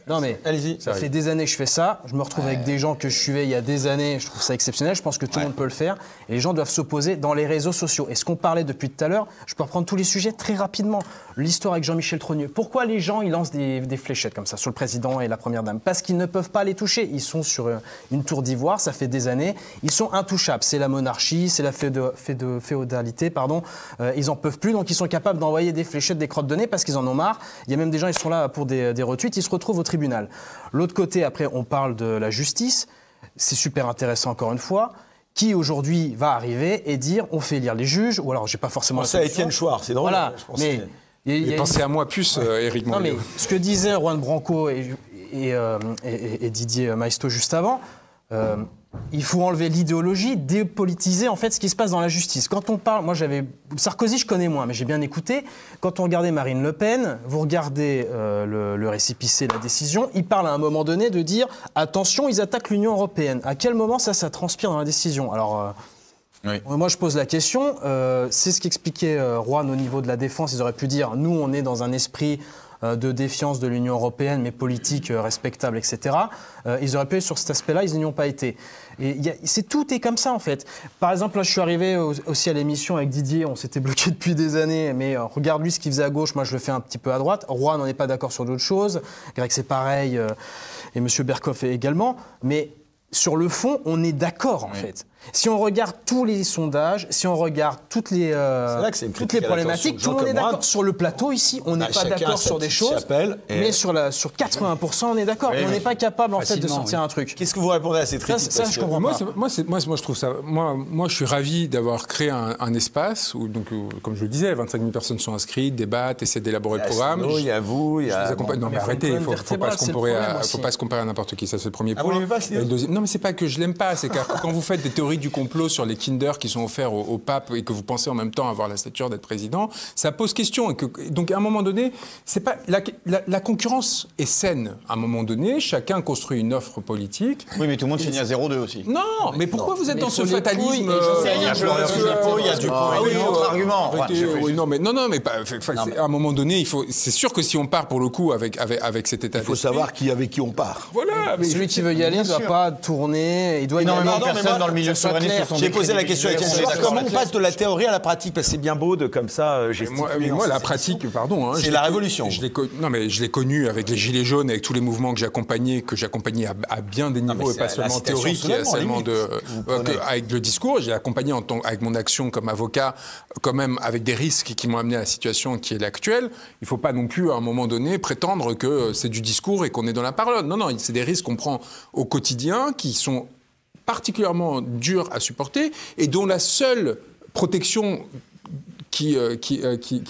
Non mais, allez-y. Ça fait des années que je fais ça. Je me retrouve avec des gens que je suivais il y a des années. Je trouve ça exceptionnel. Je pense que tout le monde peut le faire. Et les gens doivent s'opposer dans les réseaux sociaux. Et ce qu'on parlait depuis tout à l'heure, je peux reprendre tous les sujets très rapidement. L'histoire avec Jean-Michel Trogneux. Pourquoi les gens ils lancent des fléchettes comme ça sur le président et la première dame ? Parce qu'ils ne peuvent pas les toucher. Ils sont sur une tour d'ivoire. Ça fait des années. Ils sont intouchables. C'est la monarchie, c'est la féodalité, pardon. Ils en peuvent plus. Donc ils sont capables d'envoyer des fléchettes, des crottes de nez parce qu'ils en ont marre. Il y a même des gens, ils sont là pour des retweets. Ils se retrouvent au tribunal. L'autre côté, après, on parle de la justice. C'est super intéressant, encore une fois. Qui, aujourd'hui, va arriver et dire on fait élire les juges, ou alors, j'ai pas forcément... C'est Étienne Chouard, c'est drôle. Voilà, mais... Pensez à moi plus, Éric Morio. Non, mais ce que disaient Juan Branco et Didier Maisto juste avant... il faut enlever l'idéologie, dépolitiser en fait ce qui se passe dans la justice. Quand on parle, moi Sarkozy je connais moins, mais j'ai bien écouté. Quand on regardait Marine Le Pen, vous regardez le récépissé, la décision, il parle à un moment donné de dire attention, ils attaquent l'Union européenne. À quel moment ça transpire dans la décision ? Alors Oui. Moi, je pose la question. C'est ce qu'expliquait Juan au niveau de la défense. Ils auraient pu dire, nous, on est dans un esprit de défiance de l'Union européenne, mais politique respectable, etc. Ils auraient pu être sur cet aspect-là, ils n'y ont pas été. Et tout est comme ça, en fait. Par exemple, là, je suis arrivé aussi à l'émission avec Didier, on s'était bloqué depuis des années, mais regarde lui ce qu'il faisait à gauche, moi je le fais un petit peu à droite. Juan n'en est pas d'accord sur d'autres choses, Greg c'est pareil, et M. Berkoff également, mais sur le fond, on est d'accord, en fait. Si on regarde tous les sondages, si on regarde toutes les problématiques, tout le monde est d'accord. Sur le plateau, ici, on n'est pas d'accord sur des choses, mais sur 80%, on est d'accord. On n'est pas capable, en fait, de sortir un truc. Qu'est-ce que vous répondez à cette critique? Ça, je comprends pas. Moi, je trouve ça... Moi, je suis ravi d'avoir créé un espace où, donc, comme je le disais, 25 000 personnes sont inscrites, débattent, essaient d'élaborer le programme. Il y a vous, il y a... Non, mais arrêtez, il ne faut pas se comparer à n'importe qui. Ça, c'est le premier point. Non, mais c'est pas que je l'aime pas, c'est que quand vous faites des théories du complot sur les Kinder qui sont offerts au pape et que vous pensez en même temps avoir la stature d'être président, ça pose question. Donc à un moment donné, c'est pas la concurrence est saine. À un moment donné, chacun construit une offre politique. Oui, mais tout le monde finit à 0,2 aussi. Non, mais pourquoi vous êtes dans ce fatalisme? Il y a du argument. Non, mais à un moment donné, c'est sûr que si on part pour le coup avec cet état d'esprit, il faut savoir avec qui on part. Voilà. Mais celui qui veut y aller ne doit pas tourner. Il doit énormément de personnes dans le milieu souverainiste se sont J'ai posé la question à Étienne Chouard, comment on passe de la théorie à la pratique? Parce que c'est bien beau de comme ça gesticuler. Moi, la pratique, pardon. C'est la révolution. Je l'ai connu avec les Gilets jaunes, avec tous les mouvements que j'accompagnais à bien des niveaux, et pas seulement théoriques, avec le discours. J'ai accompagné avec mon action comme avocat, quand même avec des risques qui m'ont amené à la situation qui est l'actuelle. Il ne faut pas non plus, à un moment donné, prétendre que c'est du discours et qu'on est dans la parole. Non, c'est des risques qu'on prend au quotidien qui sont particulièrement durs à supporter et dont la seule protection qui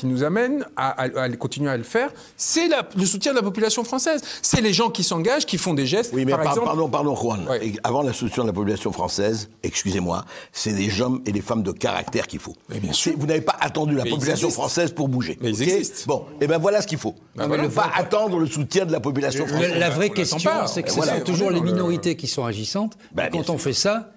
nous amène à continuer à le faire, c'est le soutien de la population française. C'est les gens qui s'engagent, qui font des gestes. Oui, mais par exemple... pardon, Juan. Ouais. Avant la soutien de la population française, excusez-moi, c'est des hommes et des femmes de caractère qu'il faut. Mais bien sûr. Vous n'avez pas attendu la population française pour bouger. Mais ils existent. Bon, et ben voilà ce qu'il faut. Ne pas attendre le soutien de la population française. La vraie question, c'est que c'est toujours les minorités qui sont agissantes. Quand on fait ça,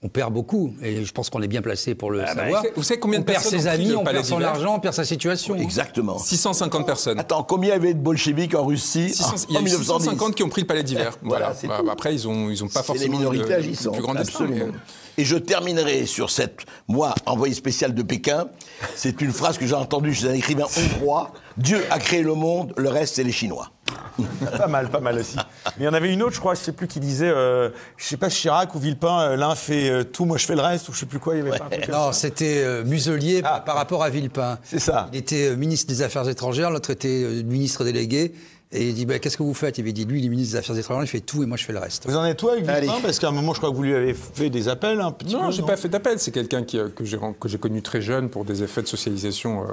on perd beaucoup, et je pense qu'on est bien placé pour le savoir. Vous savez combien de personnes personnes on perd ses amis, on perd son d'hiver argent, on perd sa situation. Exactement. 650 personnes. Attends, combien il y avait de bolcheviks en Russie Il y a en eu 1910 650 qui ont pris le palais d'hiver. Voilà, Après, ils ont pas forcément les minorités agissantes, plus grand destin. absolument. Et je terminerai sur moi, envoyé spécial de Pékin. C'est une phrase que j'ai entendue chez un écrivain hongrois. Dieu a créé le monde, le reste, c'est les Chinois. Pas mal aussi. Mais il y en avait une autre, je crois, je sais plus, qui disait, je sais pas, Chirac ou Villepin, l'un fait tout, moi je fais le reste, ou je sais plus quoi, il y avait pas un truc comme ça. Non, c'était Muselier par rapport à Villepin. C'est ça. Il était ministre des Affaires étrangères, l'autre était ministre délégué. Et il dit, qu'est-ce que vous faites? Il avait dit, lui, il est ministre des Affaires étrangères, il fait tout et moi je fais le reste. Vous en êtes toi avec Villepin? Parce qu'à un moment, je crois que vous lui avez fait des appels un petit peu. Non, j'ai pas fait d'appel. C'est quelqu'un que j'ai connu très jeune pour des effets de socialisation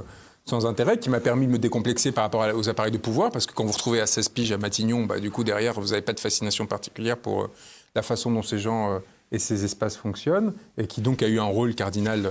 sans intérêt, qui m'a permis de me décomplexer par rapport aux appareils de pouvoir, parce que quand vous vous retrouvez à 16 piges à Matignon, du coup, derrière, vous n'avez pas de fascination particulière pour la façon dont ces gens et ces espaces fonctionnent, et qui donc a eu un rôle cardinal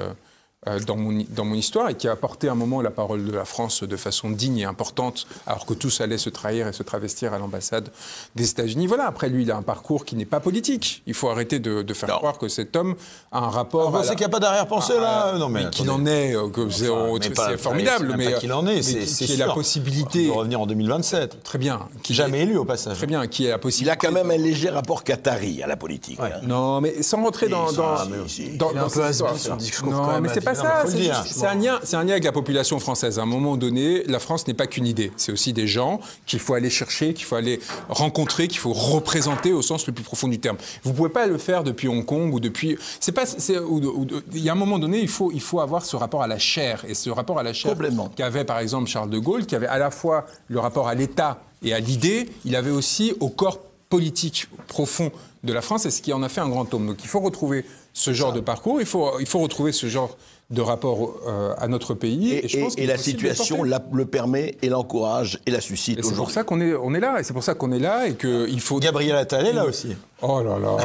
dans mon histoire, et qui a apporté à un moment la parole de la France de façon digne et importante, alors que tous allaient se trahir et se travestir à l'ambassade des États-Unis. Voilà, après lui, il a un parcours qui n'est pas politique. Il faut arrêter de faire croire que cet homme a un rapport... Vous pensez qu'il n'y a pas d'arrière-pensée, là? Non, mais qu'il en est, c'est formidable, mais qu'il en est, c'est sûr. La possibilité... De revenir en 2027. Très bien. Jamais élu, au passage. Très bien, qui est la possibilité... Il a quand même un léger rapport qatari à la politique. Ouais. Hein. Non, mais sans rentrer dans il est un peu has-been sur le discours. Non, mais c'est pas ça. C'est un lien avec la population française. À un moment donné, la France n'est pas qu'une idée. C'est aussi des gens qu'il faut aller chercher, qu'il faut aller rencontrer, qu'il faut représenter au sens le plus profond du terme. Vous pouvez pas le faire depuis Hong Kong ou depuis... Il y a un moment donné, il faut avoir ce rapport à la chair. Et ce rapport à la chair qu'avait par exemple Charles de Gaulle, qui avait à la fois le rapport à l'État et à l'idée, il avait aussi au corps politique profond de la France, et ce qui en a fait un grand homme. Donc il faut retrouver ce genre de parcours, il faut retrouver ce genre de rapport à notre pays. Et, je pense qu'il et est la possible situation de porter. le permet et l'encourage et la suscite Et c'est aujourd'hui. pour ça qu'on est là. Et c'est pour ça qu'on est là et qu'il faut... Gabriel Attal est là aussi. Oh là là.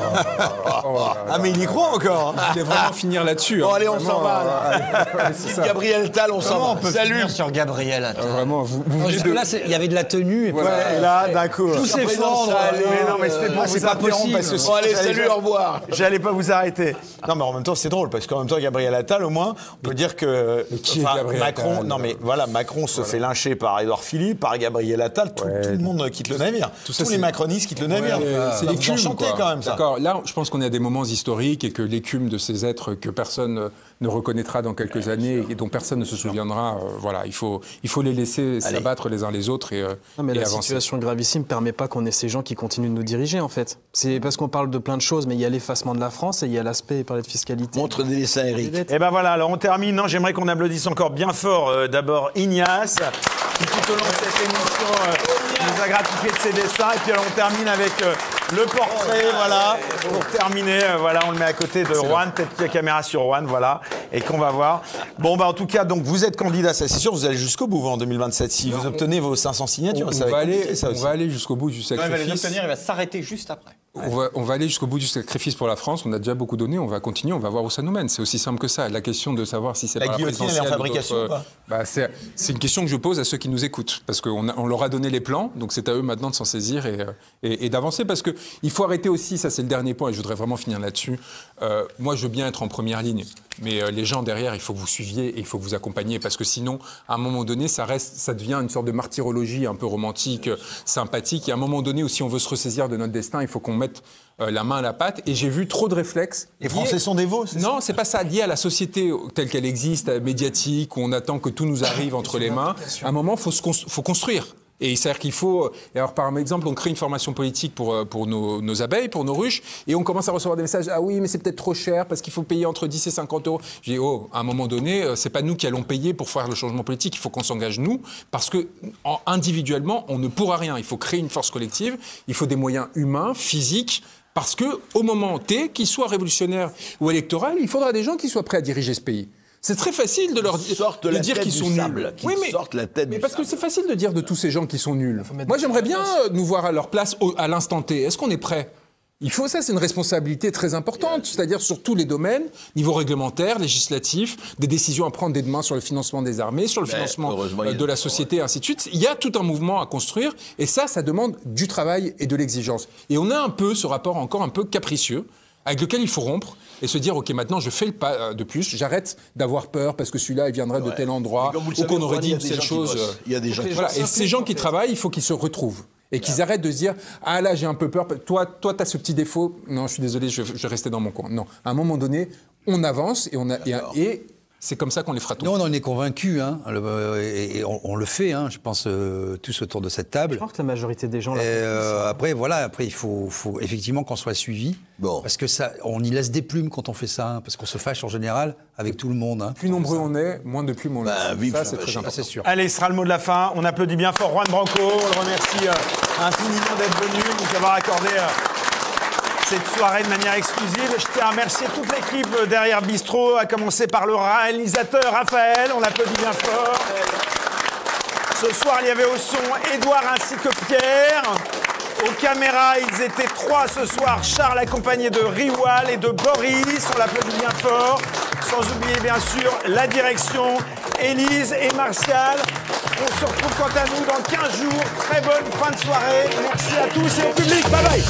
Ah, mais il y croit encore. Je voulais vraiment finir là-dessus. Bon, hein. allez, on Vraiment, s'en va. c'est ça. Gabriel Tal, on s'en va. Salut. Sur Gabriel Attal. Vraiment, vous venez Jusque là, il y avait de la tenue. Et puis, Ouais, et là, d'un coup. tout s'effondre. Mais non, mais c'était pour vous c'est pas interrompre possible. parce que Bon, allez, j'allais- salut, au revoir. J'allais pas vous arrêter. Non, mais en même temps, c'est drôle parce qu'en même temps, Gabriel Attal, au moins, on peut dire que qui est Gabriel Macron, Attal non mais voilà, Macron se fait lyncher par Édouard Philippe, par Gabriel Attal, tout le monde quitte le navire. Tout ça, Tous les c'est- macronistes quittent le navire. C'est Vous l'écume, enchantez quoi. quand même ça. D'accord. Là, je pense qu'on est à des moments historiques et que l'écume de ces êtres que personne ne reconnaîtra dans quelques années et dont personne ne se souviendra, voilà, il faut les laisser s'abattre les uns les autres et Non, mais et la avancer. situation gravissime ne permet pas qu'on ait ces gens qui continuent de nous diriger, en fait. C'est parce qu'on parle de plein de choses, mais il y a l'effacement de la France et il y a l'aspect parler de fiscalité. Montre des dessins, Eric. Et ben voilà, alors on termine. Non, j'aimerais qu'on applaudisse encore bien fort d'abord Ignace, qui tout au long de cette émission nous a gratifié de ses dessins. Et puis alors, on termine avec le portrait, voilà. Pour terminer, voilà, on le met à côté de Juan, peut-être la caméra sur Juan, voilà, et qu'on va voir. Bon, bah en tout cas, donc vous êtes candidat, ça c'est sûr, vous allez jusqu'au bout en 2027. Si vous obtenez vos 500 signatures, ça va être compliqué, ça on aussi. va aller jusqu'au bout du Non, il va les sacrifice. obtenir, il va s'arrêter juste après. On va aller jusqu'au bout du sacrifice pour la France. On a déjà beaucoup donné. On va continuer. On va voir où ça nous mène. C'est aussi simple que ça. La question de savoir si c'est La par guillotine, elle est en présidentielle fabrication ou pas c'est une question que je pose à ceux qui nous écoutent. Parce qu'on leur a donné les plans. Donc c'est à eux maintenant de s'en saisir et d'avancer. Parce qu'il faut arrêter aussi, ça c'est le dernier point, et je voudrais vraiment finir là-dessus. Moi, je veux bien être en première ligne. Mais les gens derrière, il faut que vous suiviez et il faut que vous accompagniez. Parce que sinon, à un moment donné, ça devient une sorte de martyrologie un peu romantique, sympathique. Et à un moment donné, si on veut se ressaisir de notre destin, il faut qu'on mette la main à la pâte. Et j'ai vu trop de réflexes. Les Français sont des veaux, c'est ça? Non, c'est pas ça. Lié à la société telle qu'elle existe, médiatique, où on attend que tout nous arrive entre les mains. À un moment, faut construire. Et c'est-à-dire qu'il faut... Alors, par exemple, on crée une formation politique pour nos abeilles, pour nos ruches, et on commence à recevoir des messages. Ah oui, mais c'est peut-être trop cher parce qu'il faut payer entre 10 et 50 euros. Je dis, à un moment donné, c'est pas nous qui allons payer pour faire le changement politique. Il faut qu'on s'engage, nous, parce que individuellement, on ne pourra rien. Il faut créer une force collective. Il faut des moyens humains, physiques. Parce que au moment T, qu'il soit révolutionnaire ou électoral, il faudra des gens qui soient prêts à diriger ce pays. C'est très facile de leur dire qu'ils sont nuls. Mais parce que c'est facile de dire de tous ces gens qui sont nuls. Moi, j'aimerais bien nous voir à leur place à l'instant T. Est-ce qu'on est prêt ? Il faut ça, c'est une responsabilité très importante, c'est-à-dire sur tous les domaines, niveau réglementaire, législatif, des décisions à prendre dès demain sur le financement des armées, sur le financement de la société, ainsi de suite. Il y a tout un mouvement à construire, et ça demande du travail et de l'exigence. Et on a un peu ce rapport encore un peu capricieux, avec lequel il faut rompre et se dire, OK, maintenant, je fais le pas de plus, j'arrête d'avoir peur parce que celui-là, il viendrait de tel endroit, ou qu'on aurait dit une telle chose. Il y a des gens qui Voilà. Et ces gens qui travaillent, il faut qu'ils se retrouvent. Et qu'ils arrêtent de se dire « Ah là, j'ai un peu peur. Toi, tu as ce petit défaut. Non, je suis désolé, je vais rester dans mon coin. » Non. À un moment donné, on avance et c'est comme ça qu'on les fera tomber. Nous, on en est convaincus, hein, et on le fait, hein, je pense, tous autour de cette table. Je pense que la majorité des gens... Après, il faut effectivement qu'on soit suivi. Bon. Parce que on y laisse des plumes quand on fait ça, hein, parce qu'on se fâche en général avec tout le monde. Hein. Plus nombreux on est, moins de plumes on laisse. Ça, c'est très important. C'est sûr. Allez, ce sera le mot de la fin. On applaudit bien fort Juan Branco. On le remercie infiniment d'être venu, de nous avoir accordé cette soirée de manière exclusive. Je tiens à remercier toute l'équipe derrière Bistrot, à commencer par le réalisateur Raphaël. On l'applaudit bien fort. Ce soir, il y avait au son Édouard ainsi que Pierre. Aux caméras, ils étaient 3 ce soir. Charles accompagné de Riwal et de Boris. On l'applaudit bien fort. Sans oublier bien sûr la direction, Élise et Martial. On se retrouve quant à nous dans 15 jours. Très bonne fin de soirée. Merci à tous et au public. Bye bye.